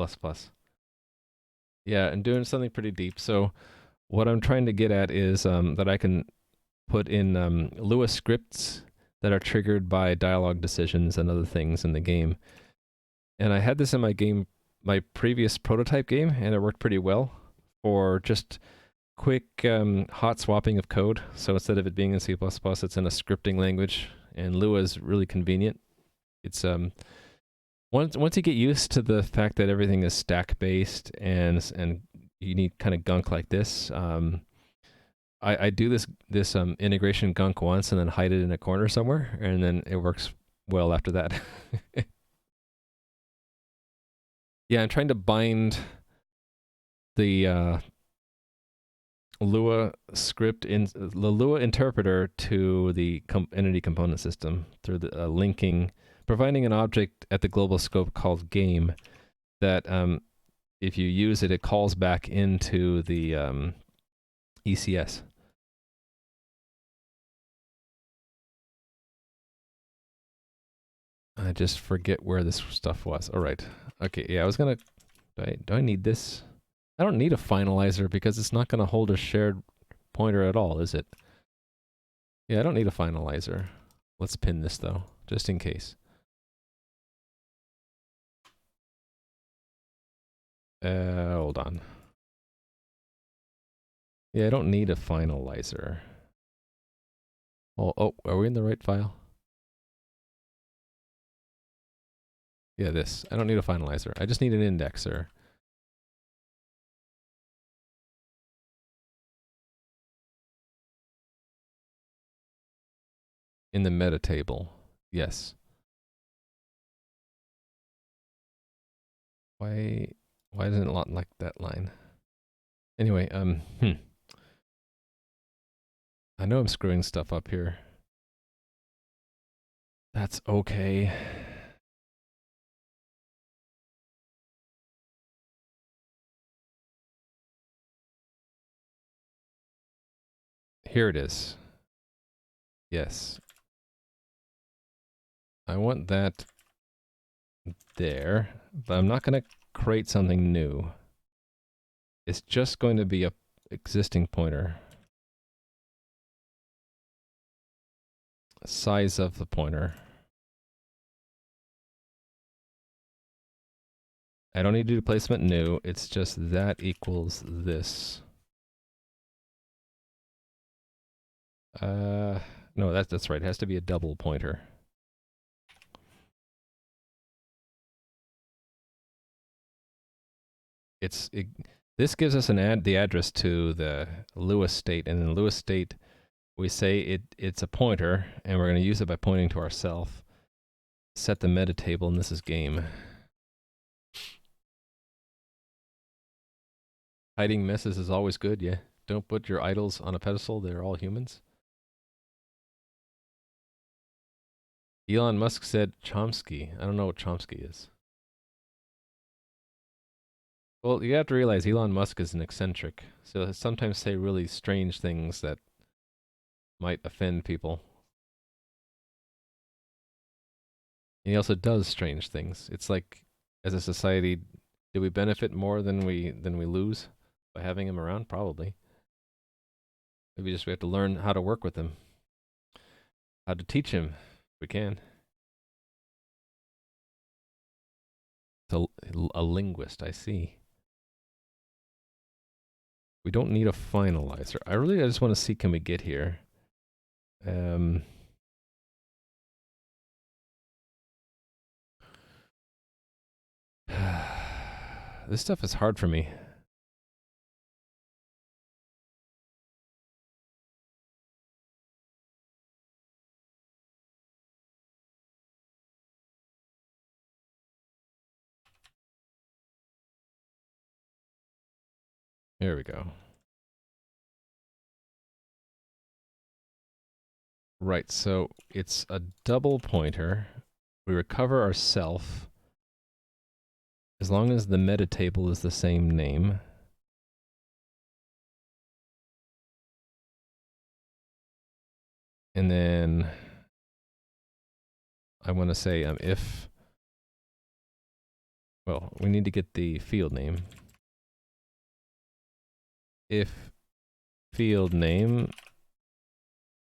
Yeah, and doing something pretty deep. So what I'm trying to get at is that I can put in Lua scripts that are triggered by dialogue decisions and other things in the game. And I had this in my previous prototype game, and it worked pretty well for just quick hot swapping of code. So instead of it being in C++, it's in a scripting language, and Lua is really convenient. It's once you get used to the fact that everything is stack based and you need kind of gunk like this. I do this integration gunk once and then hide it in a corner somewhere, and then it works well after that. Yeah, I'm trying to bind the Lua script in the Lua interpreter to the entity component system through the linking, providing an object at the global scope called game that if you use it, it calls back into the ECS. I just forget where this stuff was. All right. Okay, yeah, I was gonna... Do I need this? I don't need a finalizer because it's not gonna hold a shared pointer at all, is it? Yeah, I don't need a finalizer. Let's pin this though, just in case. Hold on. Yeah, I don't need a finalizer. Oh, are we in the right file? Yeah, this. I don't need a finalizer. I just need an indexer. In the meta table. Yes. Why doesn't it like that line? Anyway, I know I'm screwing stuff up here. That's okay. Here it is. Yes. I want that there, but I'm not going to create something new. It's just going to be a existing pointer. Size of the pointer. I don't need to do placement new. It's just that equals this. No, that's right. It has to be a double pointer. This gives us the address to the Lewis state, and in Lewis state, we say it's a pointer, and we're going to use it by pointing to ourself. Set the meta table, and this is game. Hiding messes is always good, yeah. Don't put your idols on a pedestal, they're all humans. Elon Musk said Chomsky. I don't know what Chomsky is. Well, you have to realize Elon Musk is an eccentric, so he'll sometimes say really strange things that might offend people. And he also does strange things. It's like, as a society, do we benefit more than we lose by having him around? Probably. Maybe just we have to learn how to work with him, how to teach him if we can. It's a linguist, I see. We don't need a finalizer. I just want to see, can we get here? This stuff is hard for me. There we go. Right, so it's a double pointer. We recover our self as long as the meta table is the same name. And then I want to say if, well, we need to get the field name. If field name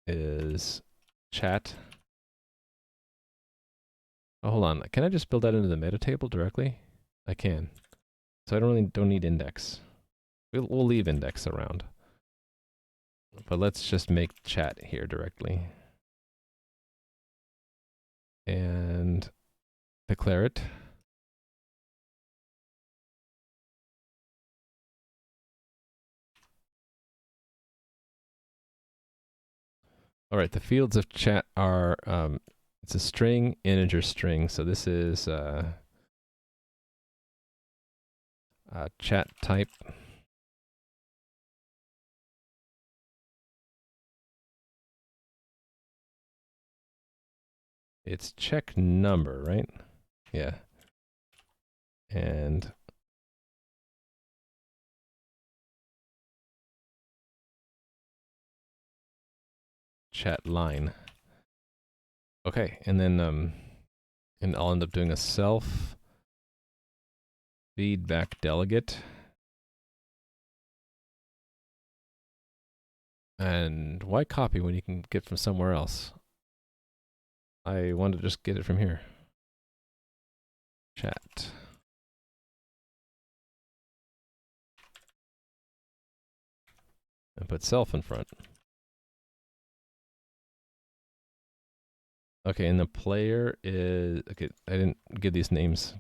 is chat, Oh, hold on. Can I just build that into the meta table directly? I can. So I don't need index. We'll leave index around. But let's just make chat here directly. And declare it. All right, the fields of chat are, it's a string, integer string. So this is chat type. It's check number, right? Yeah. And chat line. Okay, and then and I'll end up doing a self feedback delegate. And why copy when you can get from somewhere else? I want to just get it from here. Chat. And put self in front. Okay, and the player is... Okay, I didn't give these names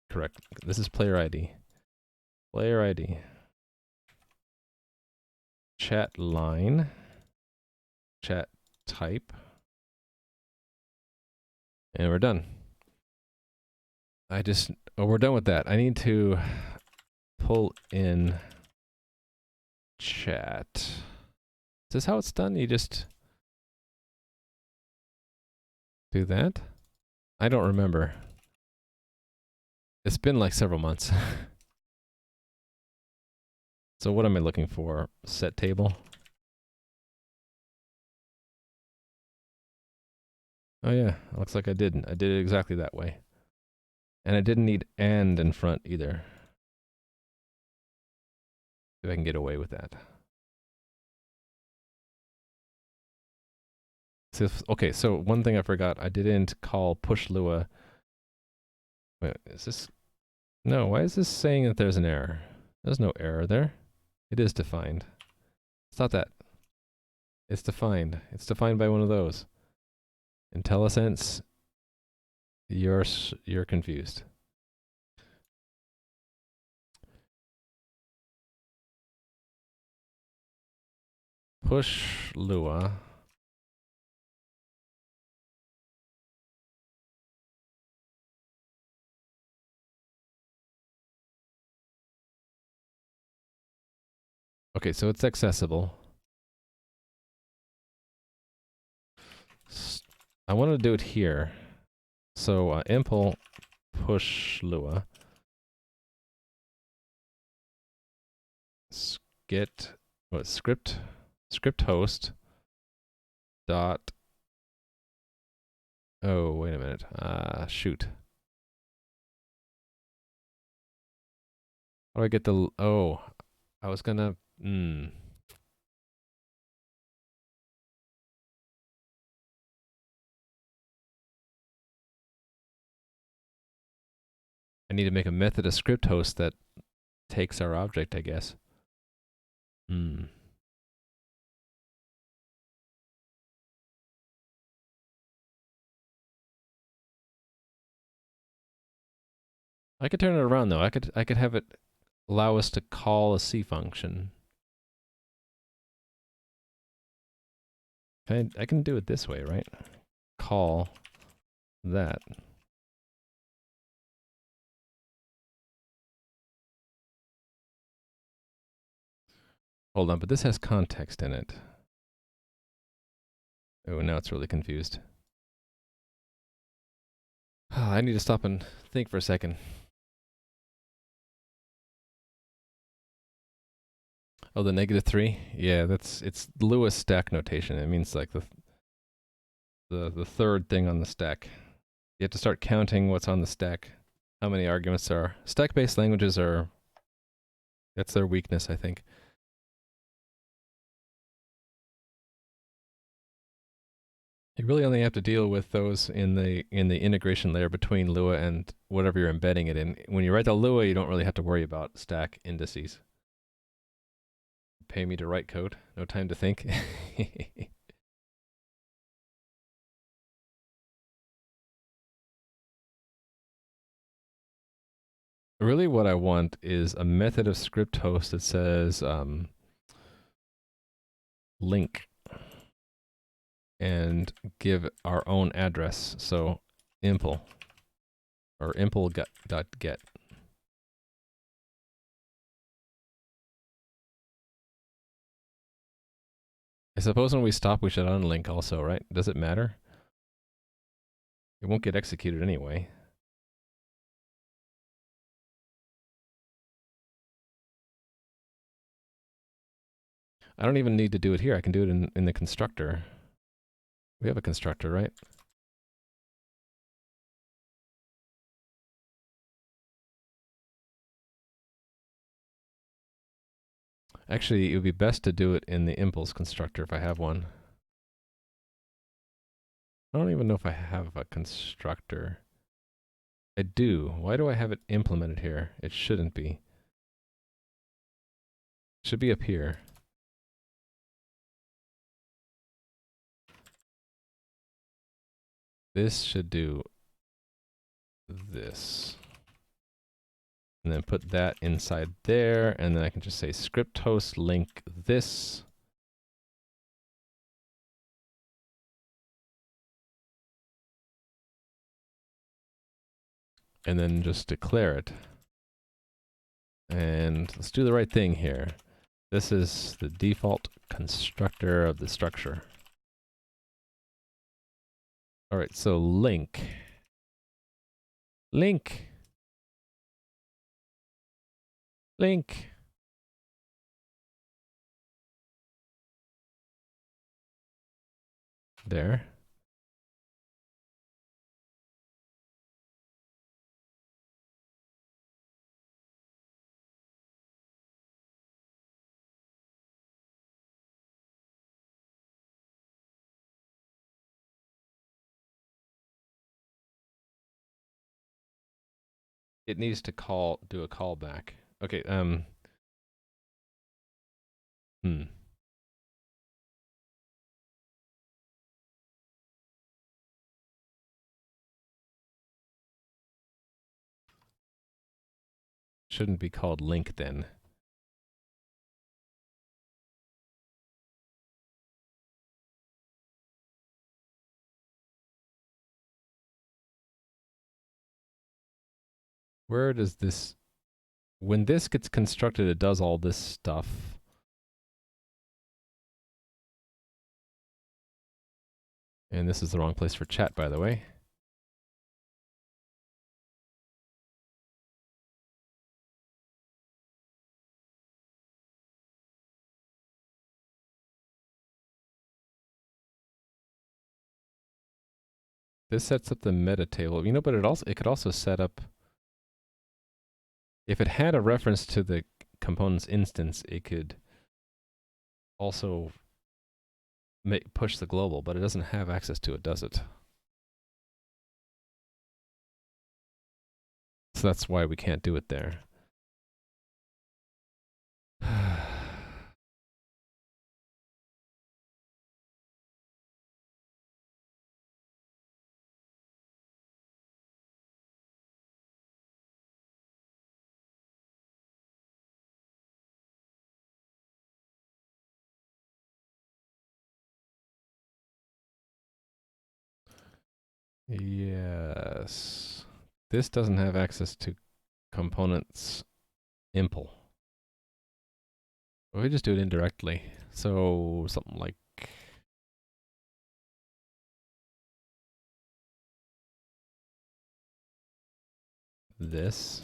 correct. This is player ID. Player ID. Chat line. Chat type. And we're done. We're done with that. I need to pull in chat. Is this how it's done? You just do that? I don't remember. It's been like several months. So what am I looking for? Set table. Oh yeah, looks like I didn't. I did it exactly that way. And I didn't need and in front either. See if I can get away with that. So okay, so one thing I forgot, I didn't call push Lua. Wait, is this... No, why is this saying that there's an error? There's no error there. It is defined. It's not that. It's defined. It's defined by one of those. IntelliSense, you're confused. Push Lua. Okay, so it's accessible. I want to do it here. So impl push Lua. Get what script host dot... Oh, wait a minute. Shoot. How do I get the... Oh, I was gonna... I need to make a method, a script host that takes our object, I guess. I could turn it around though. I could have it allow us to call a C function. I can do it this way, right? Call that. Hold on, but this has context in it. Oh, now it's really confused. I need to stop and think for a second. Oh, the -3? Yeah, it's Lewis stack notation. It means like the third thing on the stack. You have to start counting what's on the stack, how many arguments there are. Stack-based languages are... That's their weakness, I think. You really only have to deal with those in the integration layer between Lua and whatever you're embedding it in. When you write the Lua, you don't really have to worry about stack indices. Pay me to write code. No time to think. Really what I want is a method of script host that says link and give our own address. So impl or impl.get. I suppose when we stop, we should unlink also, right? Does it matter? It won't get executed anyway. I don't even need to do it here. I can do it in the constructor. We have a constructor, right? Actually, it would be best to do it in the impulse constructor if I have one. I don't even know if I have a constructor. I do. Why do I have it implemented here? It shouldn't be. It should be up here. This should do this. And then put that inside there, and then I can just say script host link this. And then just declare it. And let's do the right thing here. This is the default constructor of the structure. All right, so link. Link. Link. There. It needs to do a callback. Okay, Shouldn't be called link then. Where does this... When this gets constructed, it does all this stuff. And this is the wrong place for chat, by the way. This sets up the meta table. You know, but it could also set up... If it had a reference to the component's instance, it could also push the global, but it doesn't have access to it, does it? So that's why we can't do it there. Yes. This doesn't have access to components impl. We just do it indirectly. So something like this.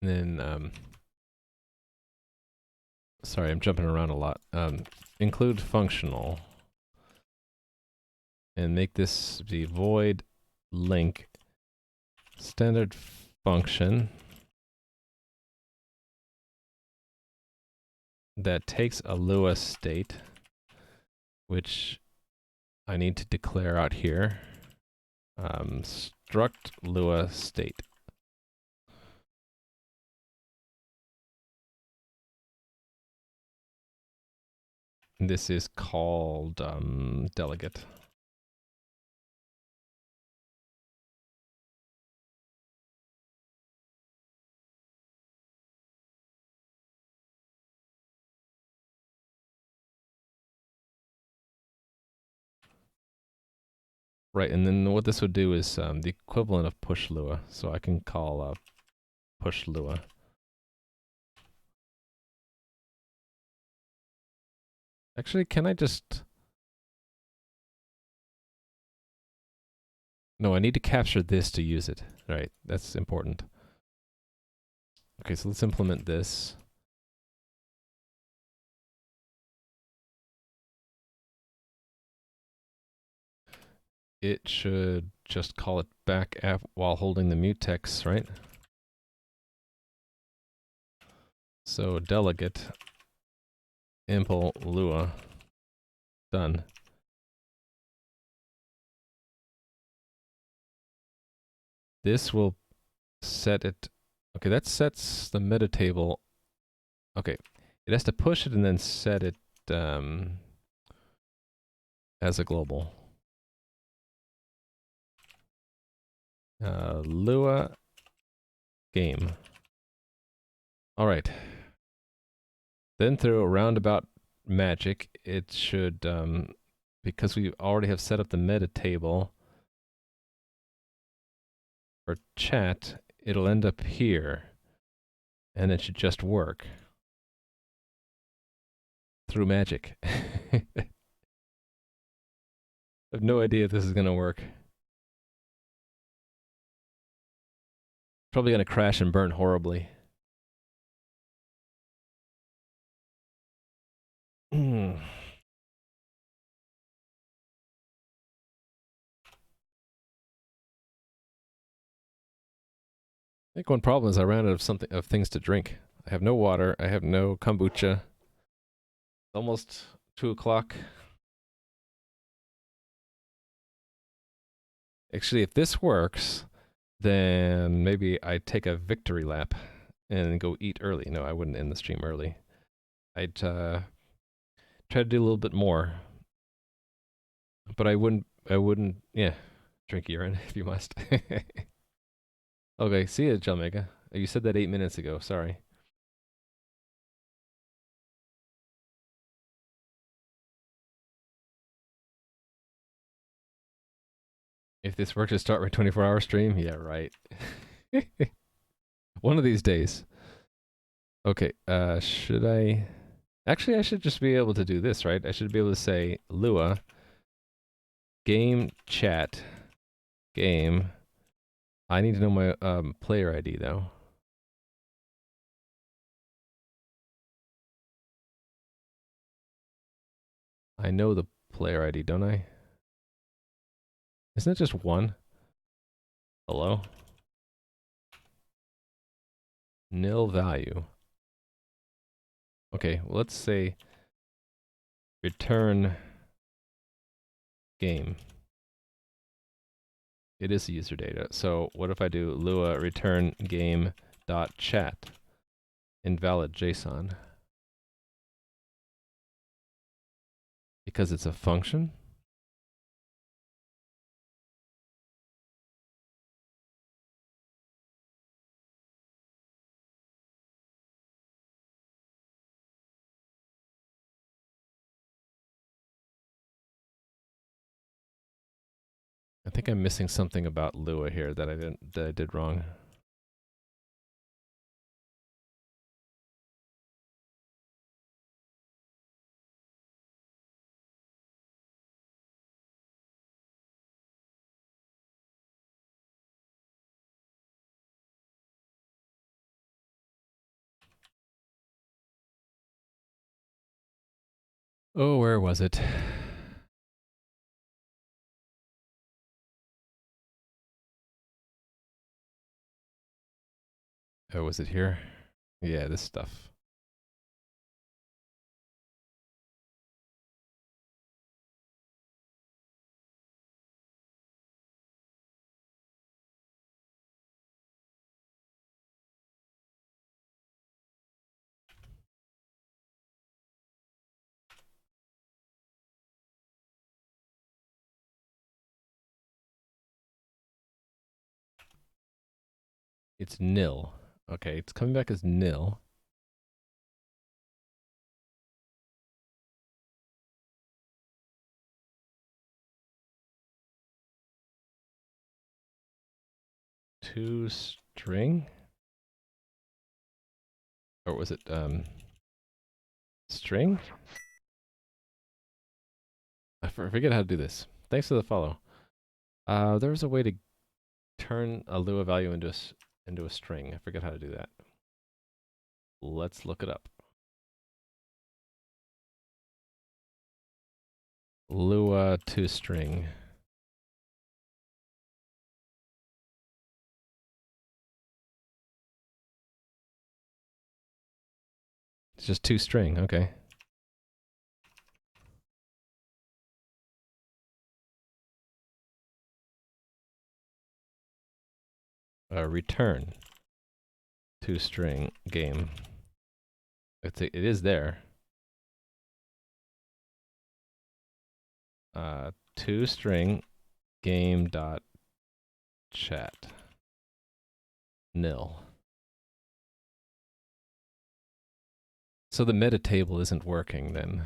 And then, sorry, I'm jumping around a lot. Include functional. And make this the void link standard function that takes a Lua state, which I need to declare out here. Struct Lua state. This is called delegate. Right, and then what this would do is the equivalent of push Lua. So I can call push Lua. Actually, can I just... No, I need to capture this to use it. Right, that's important. Okay, so let's implement this. It should just call it back while holding the mutex, right? So delegate impl Lua. Done. This will set it... Okay, that sets the meta table. Okay, it has to push it and then set it as a global. Lua game. All right. Then through a roundabout magic, it should, because we already have set up the meta table for chat, it'll end up here, and it should just work through magic. I have no idea if this is gonna work. Probably gonna crash and burn horribly. I think one problem is I ran out of things to drink. I have no water. I have no kombucha. It's almost 2 o'clock. Actually, if this works, then maybe I take a victory lap and go eat early. No, I wouldn't end the stream early. I'd try to do a little bit more, but I wouldn't. Yeah, drink urine if you must. Okay, see ya, Jalmega. You said that 8 minutes ago. Sorry. If this works to start my 24-hour stream, yeah, right. One of these days. Okay, should I... Actually, I should just be able to do this, right? I should be able to say Lua game chat game. I need to know my player ID though. I know the player ID, don't I? Isn't it just one? Hello? Nil value. Okay, well, let's say return game. It is user data. So what if I do Lua return game dot chat? Invalid JSON. Because it's a function? I think I'm missing something about Lua here that I did wrong. Oh, where was it? Oh, was it here? Yeah, this stuff. It's nil. Okay, it's coming back as nil. To string? Or was it string? I forget how to do this. Thanks for the follow. There's a way to turn a Lua value into a string. I forget how to do that. Let's look it up. Lua to string. It's just to string. Okay. Return to string game. It is there. To string game dot chat nil. So the meta table isn't working then.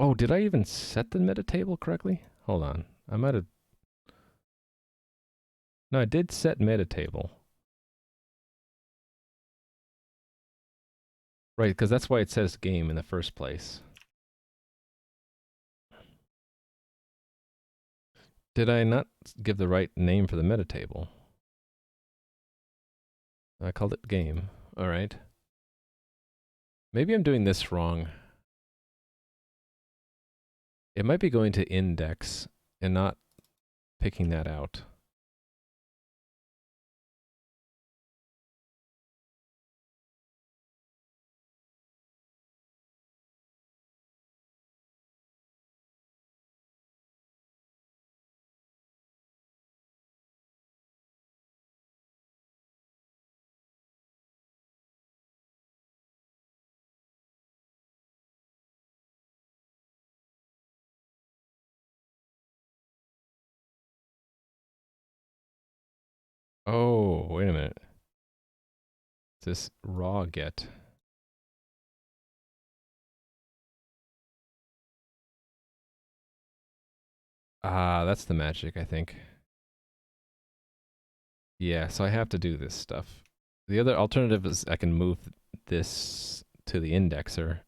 Oh, did I even set the meta table correctly? Hold on. I might have. No, I did set meta table. Right, because that's why it says game in the first place. Did I not give the right name for the meta table? I called it game. All right. Maybe I'm doing this wrong. It might be going to index and not picking that out. Oh, wait a minute. Is this raw get? Ah, that's the magic, I think. Yeah, so I have to do this stuff. The other alternative is I can move this to the indexer.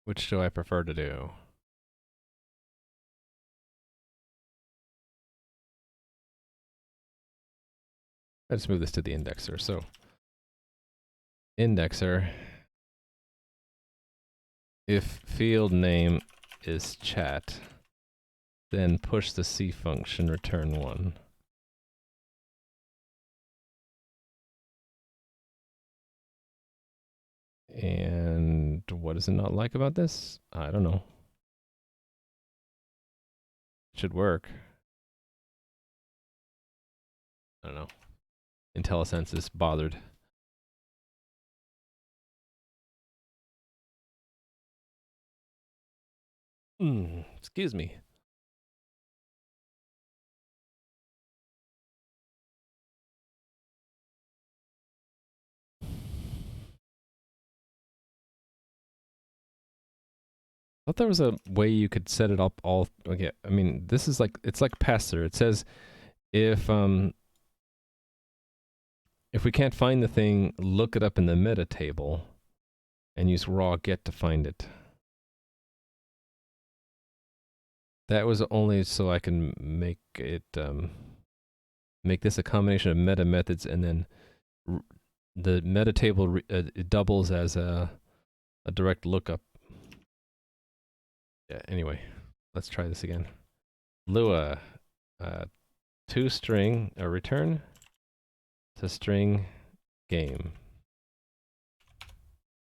Which do I prefer to do? I just move this to the indexer. So, indexer, if field name is chat, then push the C function, return 1. And what does it not like about this? I don't know. It should work. I don't know. IntelliSense is bothered. Excuse me. I thought there was a way you could set it up all. Okay, I mean, this is like it's like pass-through. It says if we can't find the thing, look it up in the meta table, and use raw get to find it. That was only so I can make it make this a combination of meta methods, and then the meta table it doubles as a direct lookup. Yeah. Anyway, let's try this again. Lua to string, or return to string game.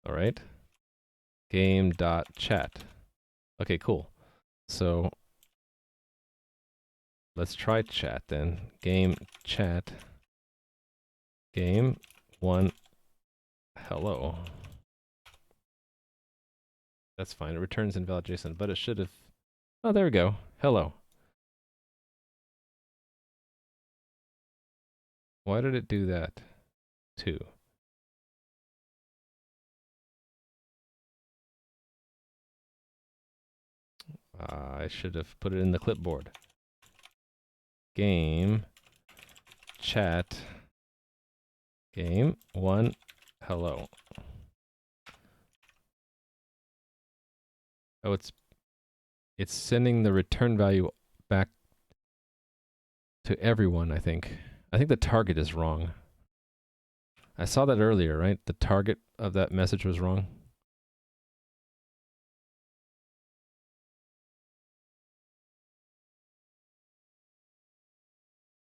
All right. Game.chat. Okay, cool. So let's try chat then. Game chat. Game one. Hello. That's fine. It returns invalid JSON, but it should have. Oh, there we go. Hello. Why did it do that? 2. I should have put it in the clipboard. Game chat game 1 hello. Oh, it's sending the return value back to everyone, I think. I think the target is wrong. I saw that earlier, right? The target of that message was wrong.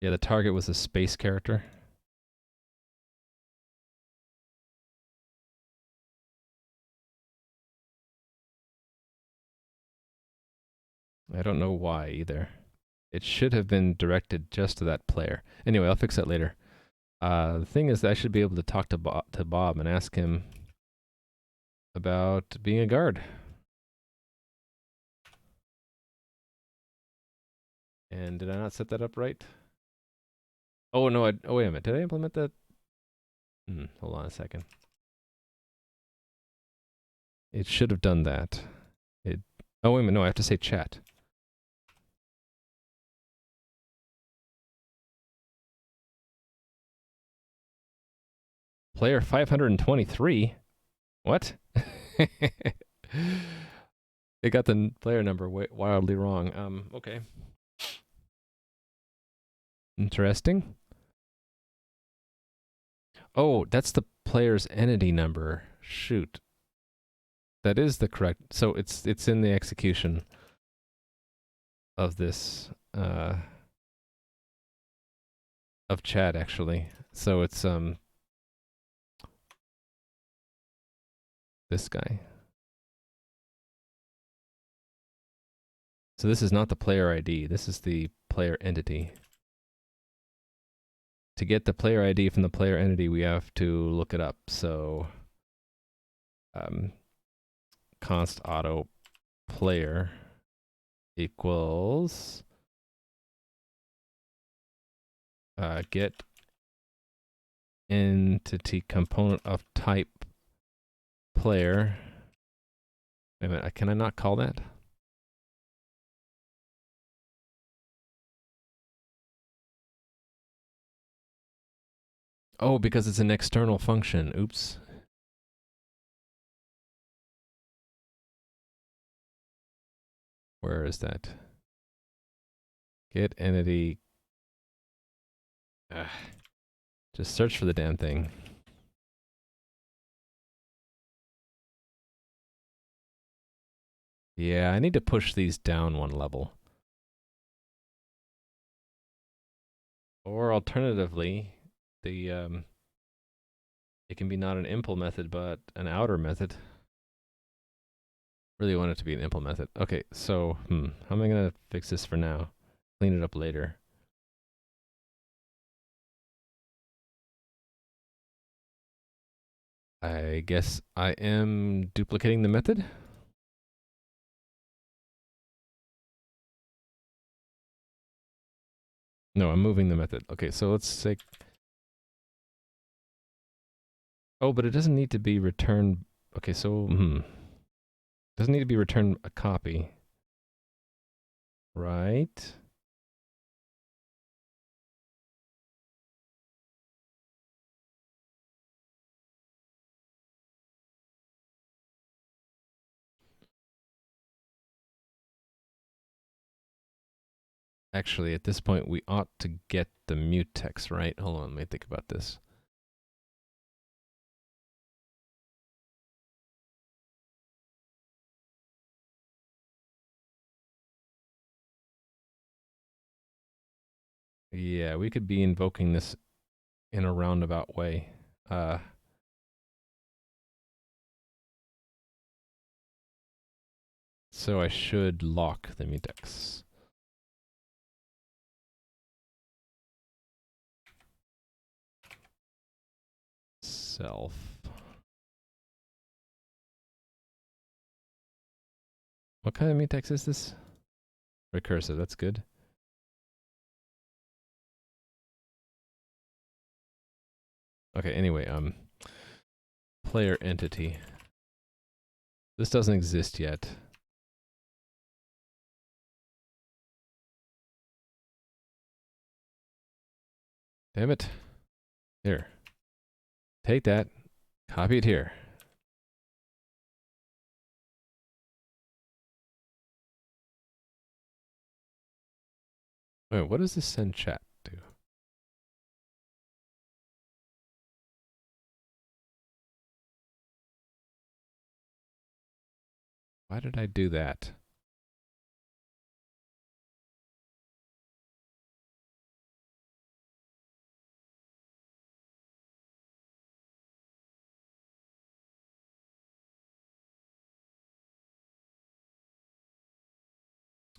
Yeah, the target was a space character. I don't know why either. It should have been directed just to that player. Anyway, I'll fix that later. The thing is that I should be able to talk to Bob and ask him about being a guard. And did I not set that up right? Oh, no, oh, wait a minute. Did I implement that? Hold on a second. It should have done that. Oh, wait a minute. No, I have to say chat. Player 523? What? It got the player number wildly wrong. Okay. Interesting. Oh, that's the player's entity number. Shoot. That is the correct. So it's in the execution of this of chat actually. So it's this guy. So this is not the player ID. This is the player entity. To get the player ID from the player entity, we have to look it up. So const auto player equals get entity component of type player. Wait a minute, can I not call that? Oh, because it's an external function. Oops. Where is that? Get entity. Just search for the damn thing. Yeah, I need to push these down one level. Or alternatively, it can be not an impl method, but an outer method. Really want it to be an impl method. Okay, so, how am I gonna fix this for now? Clean it up later. I guess I am duplicating the method. No, I'm moving the method. Okay, so let's say. Oh, but it doesn't need to be returned. Okay, so doesn't need to be returned a copy, right? Actually, at this point, we ought to get the mutex, right? Hold on, let me think about this. Yeah, we could be invoking this in a roundabout way. So I should lock the mutex. Self. What kind of mutex is this? Recursive, that's good. Okay, anyway, player entity. This doesn't exist yet. Damn it. Here. Take that. Copy it here. Wait, what does this send chat do? Why did I do that?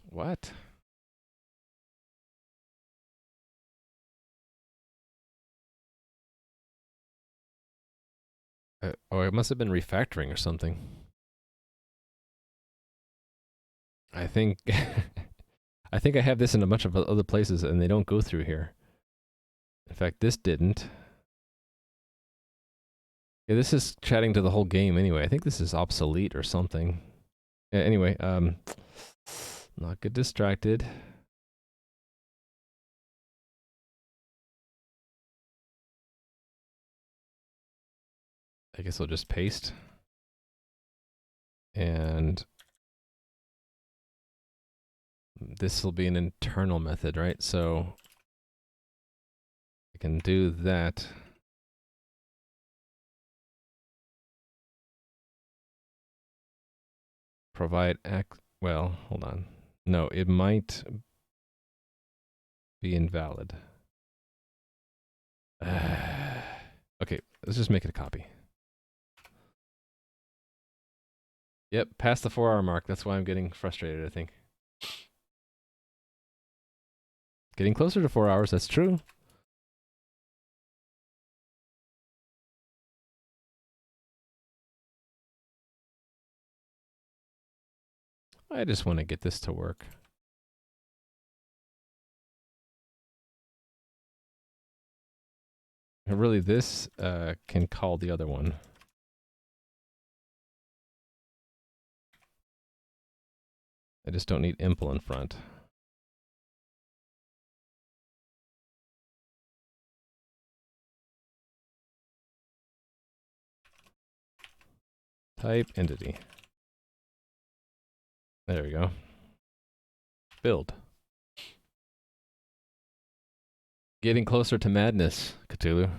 What? Oh, it must have been refactoring or something. I think I think I have this in a bunch of other places and they don't go through here. In fact, this didn't. Yeah, this is chatting to the whole game anyway. I think this is obsolete or something. Yeah, anyway, not get distracted. I guess I'll just paste. And this will be an internal method, right? So I can do that. Provide well, hold on. No, it might be invalid. Okay, let's just make it a copy. Yep, past the 4-hour mark. That's why I'm getting frustrated, I think. Getting closer to 4 hours, that's true. I just want to get this to work. And really, this can call the other one. I just don't need impl in front. Type entity. There we go. Build. Getting closer to madness, Cthulhu.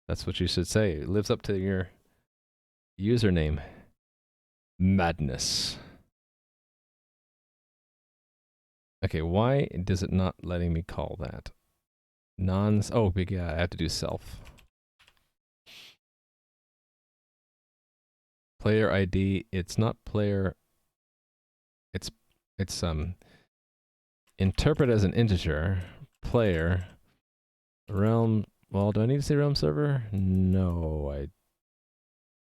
That's what you should say. It lives up to your username. Madness. Okay, why does it not letting me call that? Oh, yeah, I have to do self. Player ID, it's not player, it's interpret as an integer, player, realm, well, do I need to say realm server? No, I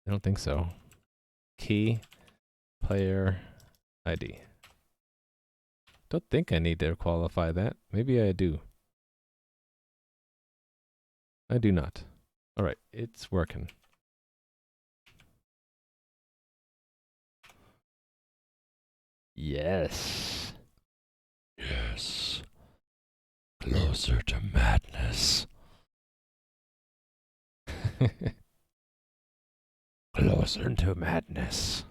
don't think so. Key, player, ID. Don't think I need to qualify that. Maybe I do. I do not. All right, it's working. Yes. Yes. Closer to madness. Closer to madness.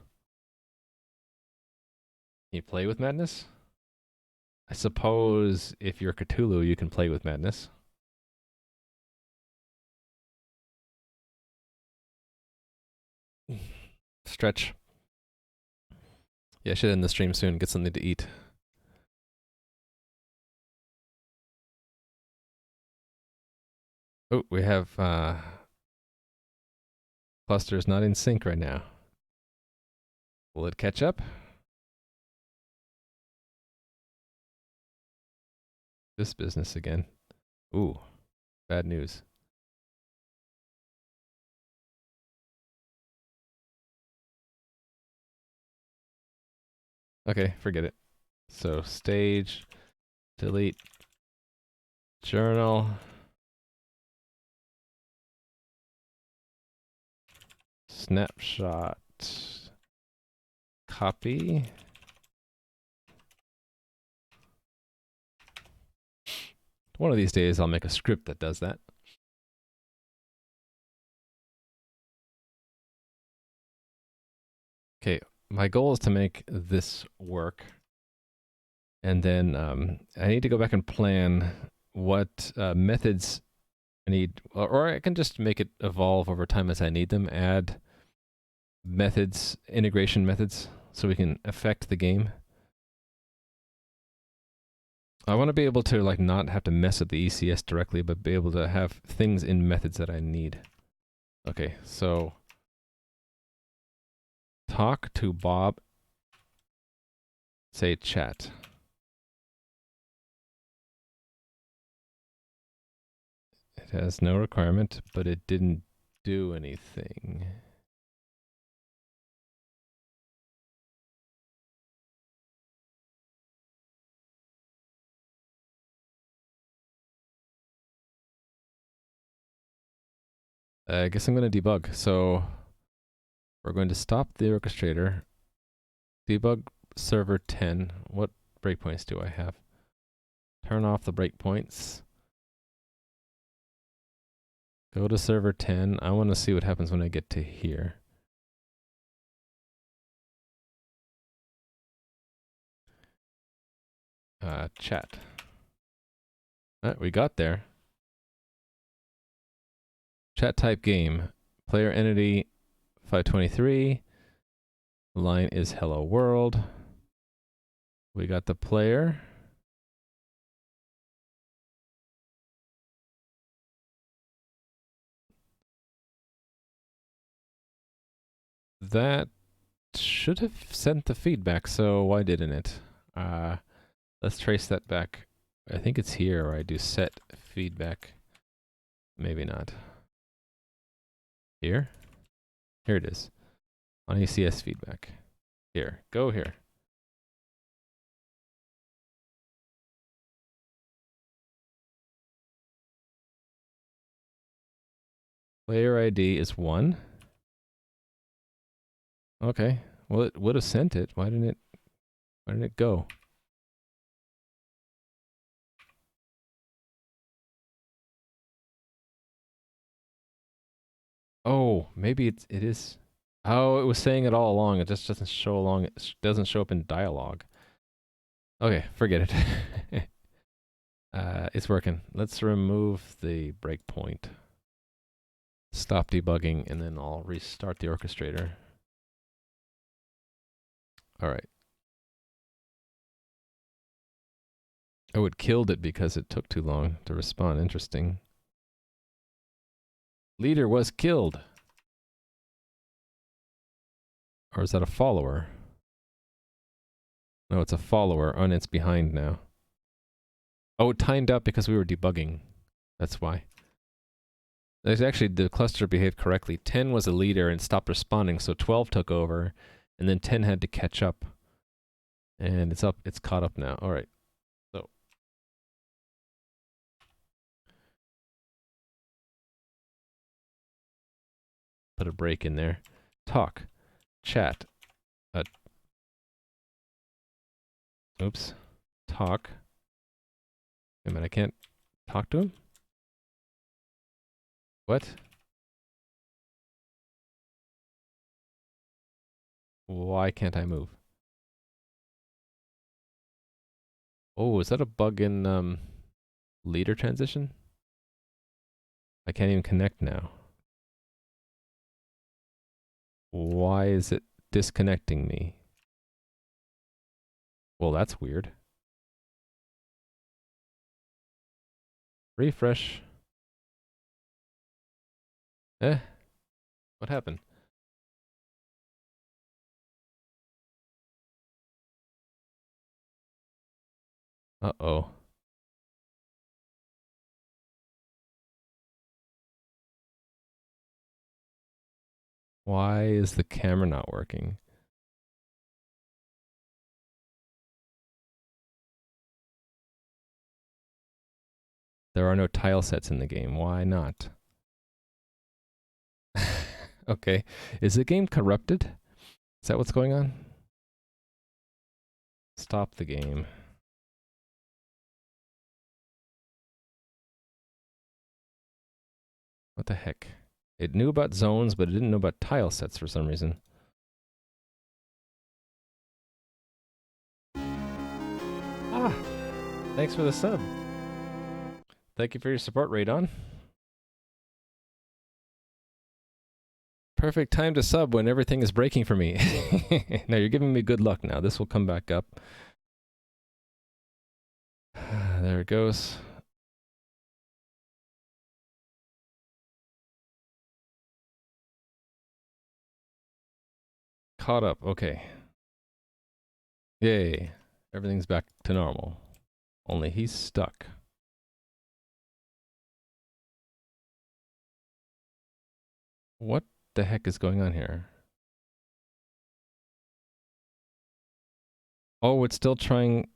You play with madness? I suppose if you're Cthulhu, you can play with madness. Stretch. Yeah, I should end the stream soon. Get something to eat. Oh, we have clusters not in sync right now. Will it catch up? This business again. Ooh, bad news. Okay, forget it. So stage, delete, journal, snapshot, copy. One of these days I'll make a script that does that. Okay, my goal is to make this work. And then I need to go back and plan what methods I need, or I can just make it evolve over time as I need them, add methods, integration methods, so we can affect the game. I want to be able to like not have to mess with the ECS directly, but be able to have things in methods that I need. Okay, so talk to Bob, say chat. It has no requirement, but it didn't do anything. I guess I'm going to debug. So we're going to stop the orchestrator, debug server 10. What breakpoints do I have? Turn off the breakpoints. Go to server 10. I want to see what happens when I get to here. Chat. We got there. Chat type game. Player entity 523. Line is hello world. We got the player. That should have sent the feedback, so why didn't it? Let's trace that back. I think it's here where I do set feedback. Maybe not. Here? Here it is. On ECS feedback. Here. Go here. Player ID is 1. Okay. Well, it would have sent it. Why didn't it go? Oh, maybe it is. Oh, it was saying it all along. It just doesn't show along. It doesn't show up in dialog. Okay, forget it. It's working. Let's remove the breakpoint. Stop debugging, and then I'll restart the orchestrator. All right. Oh, it killed it because it took too long to respond. Interesting. Leader was killed. Or is that a follower? No, it's a follower, and it's behind now. Oh, it timed out because we were debugging. That's why. There's actually, the cluster behaved correctly. 10 was a leader and stopped responding, so 12 took over, and then 10 had to catch up. And it's caught up now. All right. So put a break in there. Talk. Chat. Oops. Talk. Wait a minute, I can't talk to him? What? Why can't I move? Oh, is that a bug in leader transition? I can't even connect now. Why is it disconnecting me? Well, that's weird. Refresh. Eh, what happened? Uh-oh. Why is the camera not working? There are no tile sets in the game. Why not? Okay. Is the game corrupted? Is that what's going on? Stop the game. What the heck? It knew about zones, but it didn't know about tile sets for some reason. Ah, thanks for the sub. Thank you for your support, Radon. Perfect time to sub when everything is breaking for me. Now you're giving me good luck now. This will come back up. There it goes. Caught up. Okay. Yay. Everything's back to normal. Only he's stuck. What the heck is going on here? Oh, it's still trying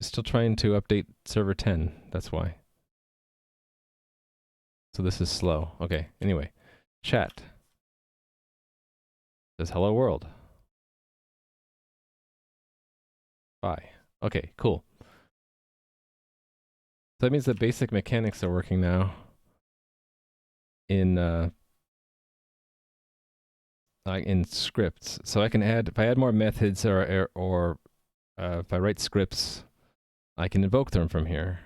to update server 10. That's why. So this is slow. Okay. Anyway, chat says hello world. Bye. Okay, cool. So that means the basic mechanics are working now in scripts. So I can add, if I add more methods or if I write scripts, I can invoke them from here.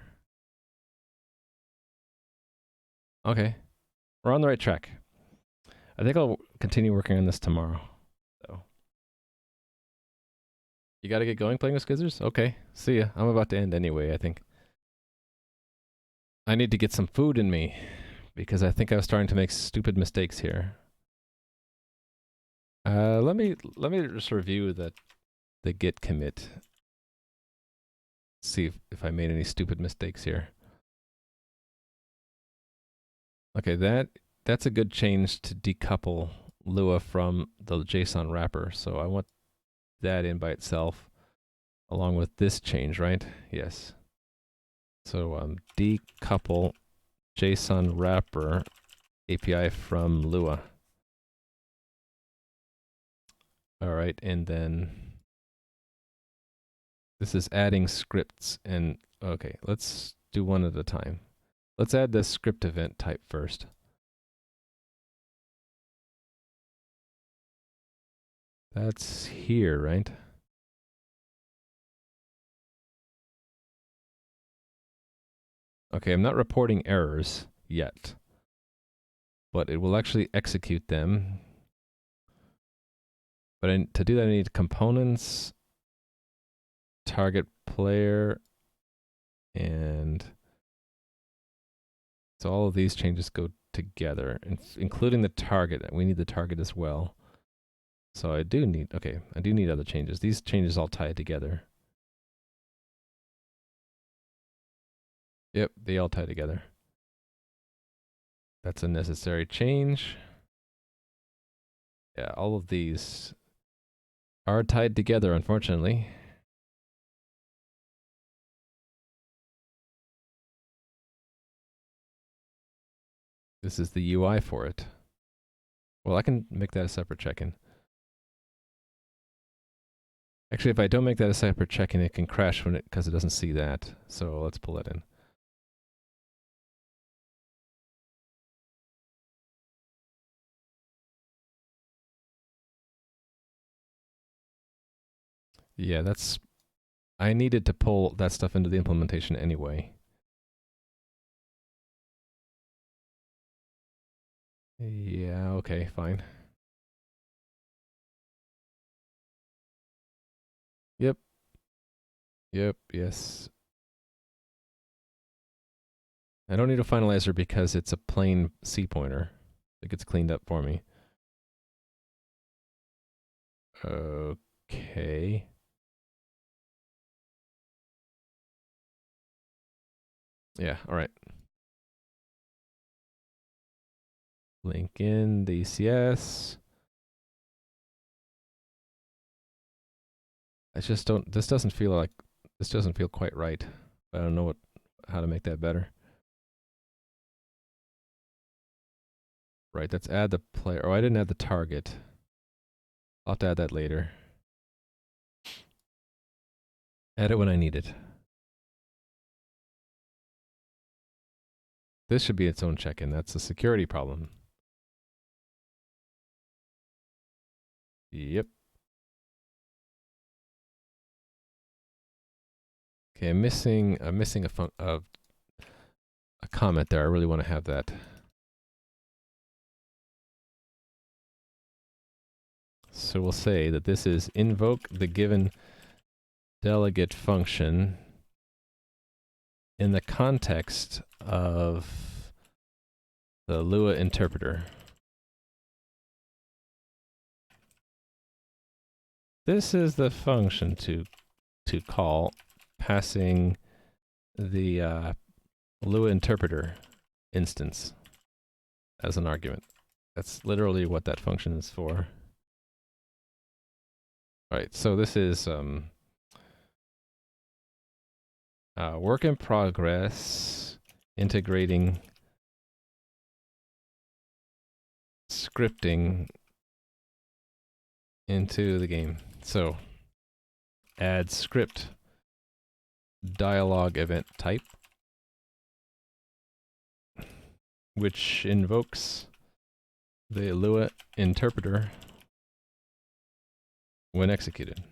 Okay, we're on the right track. I think I'll continue working on this tomorrow. So you got to get going playing with Skizzers? Okay, see ya. I'm about to end anyway, I think. I need to get some food in me because I think I was starting to make stupid mistakes here. Let me just review the git commit. See if I made any stupid mistakes here. Okay, that's a good change to decouple Lua from the JSON wrapper. So I want that in by itself, along with this change, right? Yes. So decouple JSON wrapper API from Lua. All right, and then this is adding scripts. And okay, let's do one at a time. Let's add the script event type first. That's here, right? Okay, I'm not reporting errors yet, but it will actually execute them. But to do that, I need components, target player, and so all of these changes go together, including the target. We need the target as well. So I do need other changes. These changes all tie together. Yep, they all tie together. That's a necessary change. Yeah, all of these are tied together, unfortunately. This is the UI for it. Well, I can make that a separate check-in. Actually, if I don't make that a separate check-in, it can crash because it doesn't see that. So let's pull that in. Yeah, I needed to pull that stuff into the implementation anyway. Yeah, okay, fine. Yep. Yep, yes. I don't need a finalizer because it's a plain C pointer. It gets cleaned up for me. Okay. Yeah, all right. Link in the CS. I just don't, this doesn't feel quite right. I don't know how to make that better. Right, let's add the player. Oh, I didn't add the target. I'll have to add that later. Add it when I need it. This should be its own check-in. That's a security problem. Yep. Okay, I'm missing a comment there. I really want to have that. So we'll say that this is invoke the given delegate function in the context of the Lua interpreter. This is the function to call, passing the Lua interpreter instance as an argument. That's literally what that function is for. All right, so this is work in progress, integrating scripting into the game. So add script dialog event type, which invokes the Lua interpreter when executed.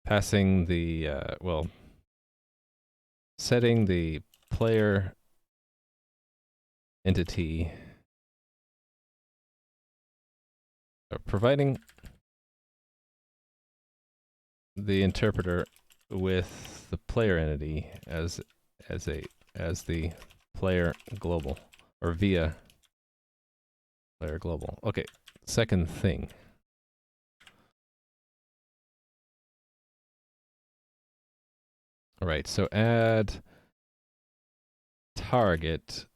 Passing the, setting the player entity, providing the interpreter with the player entity as the player global, or via player global. Okay, second thing. All right, so add target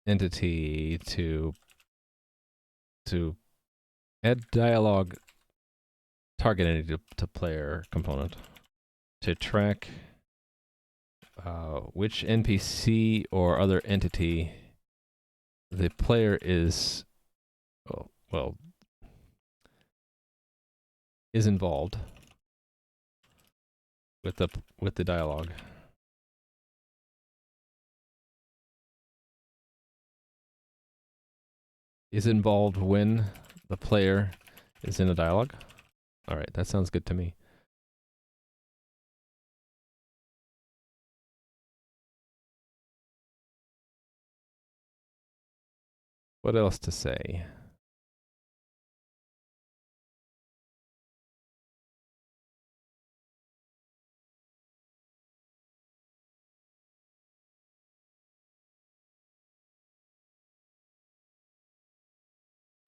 entity to add dialog target entity to player component to track which NPC or other entity the player is is involved with the dialogue. Is involved when the player is in a dialogue. All right, that sounds good to me. What else to say?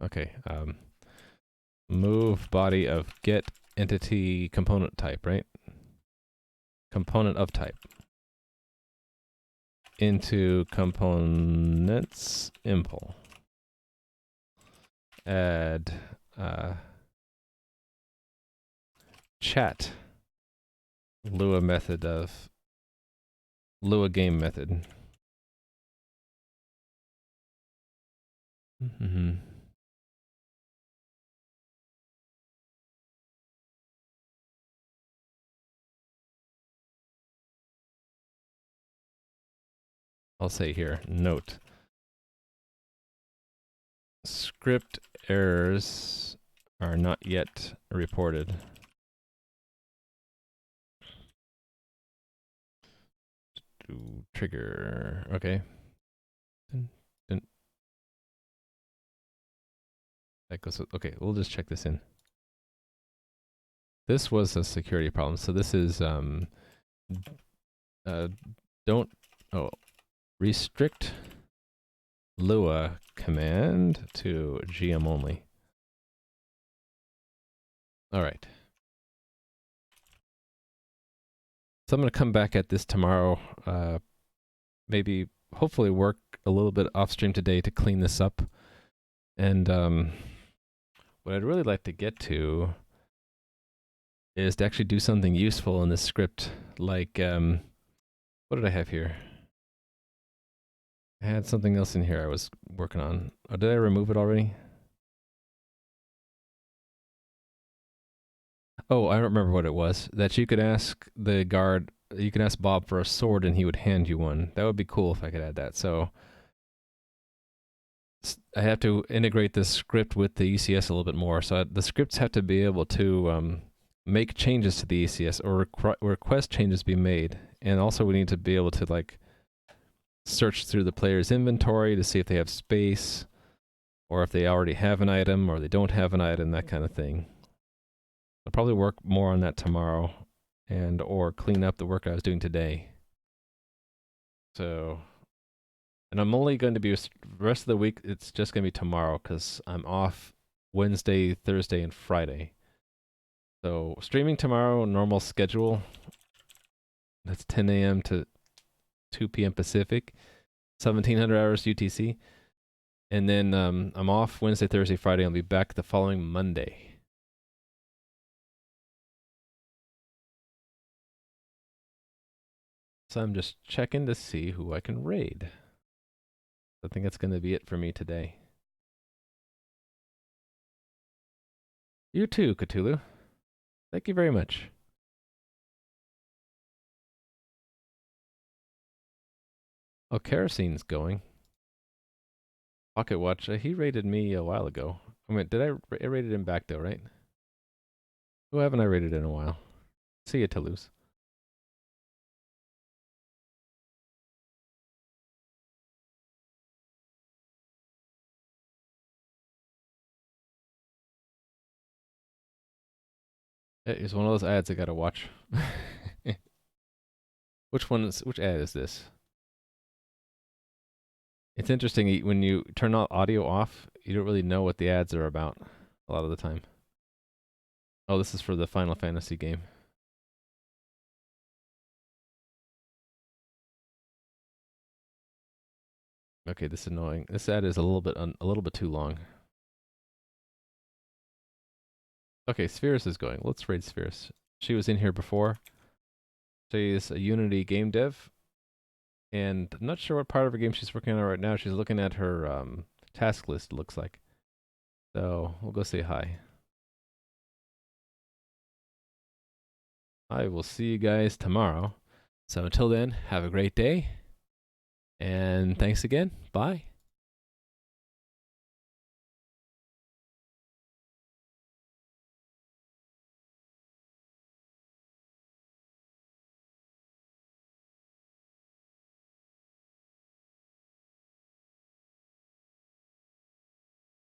Okay, move body of get entity component type, right? Component of type into components impl. Add chat Lua method of Lua game method. I'll say here, note. Script errors are not yet reported. Trigger, okay. That goes with, okay, we'll just check this in. This was a security problem, so this is restrict Lua command to GM only. All right. So I'm going to come back at this tomorrow. Maybe, hopefully, work a little bit off stream today to clean this up. And what I'd really like to get to is to actually do something useful in this script. Like, what did I have here? I had something else in here I was working on. Oh, did I remove it already? Oh, I don't remember what it was. That you could ask the guard, you could ask Bob for a sword and he would hand you one. That would be cool if I could add that. So I have to integrate this script with the ECS a little bit more. So the scripts have to be able to make changes to the ECS or request changes be made. And also we need to be able to like search through the player's inventory to see if they have space or if they already have an item or they don't have an item, that kind of thing. I'll probably work more on that tomorrow and or clean up the work I was doing today. So, and I'm only going to be, the rest of the week, it's just going to be tomorrow because I'm off Wednesday, Thursday, and Friday. So streaming tomorrow, normal schedule. That's 10 a.m. to 2 p.m. Pacific, 1700 hours UTC. And then I'm off Wednesday, Thursday, Friday. I'll be back the following Monday. So I'm just checking to see who I can raid. I think that's going to be it for me today. You too, Cthulhu. Thank you very much. Oh, Kerosene's going. Pocket Watch, he raided me a while ago. I mean, I raided him back though, right? Who haven't I raided in a while? See you, Toulouse. It's one of those ads I gotta watch. Which ad is this? It's interesting when you turn audio off, you don't really know what the ads are about a lot of the time. Oh, this is for the Final Fantasy game. Okay, this is annoying. This ad is a little bit too long. Okay, Spheris is going. Let's raid Spheris. She was in here before. She's a Unity game dev, and I'm not sure what part of her game she's working on right now. She's looking at her task list, it looks like. So we'll go say hi. I will see you guys tomorrow. So until then, have a great day, and thanks again. Bye.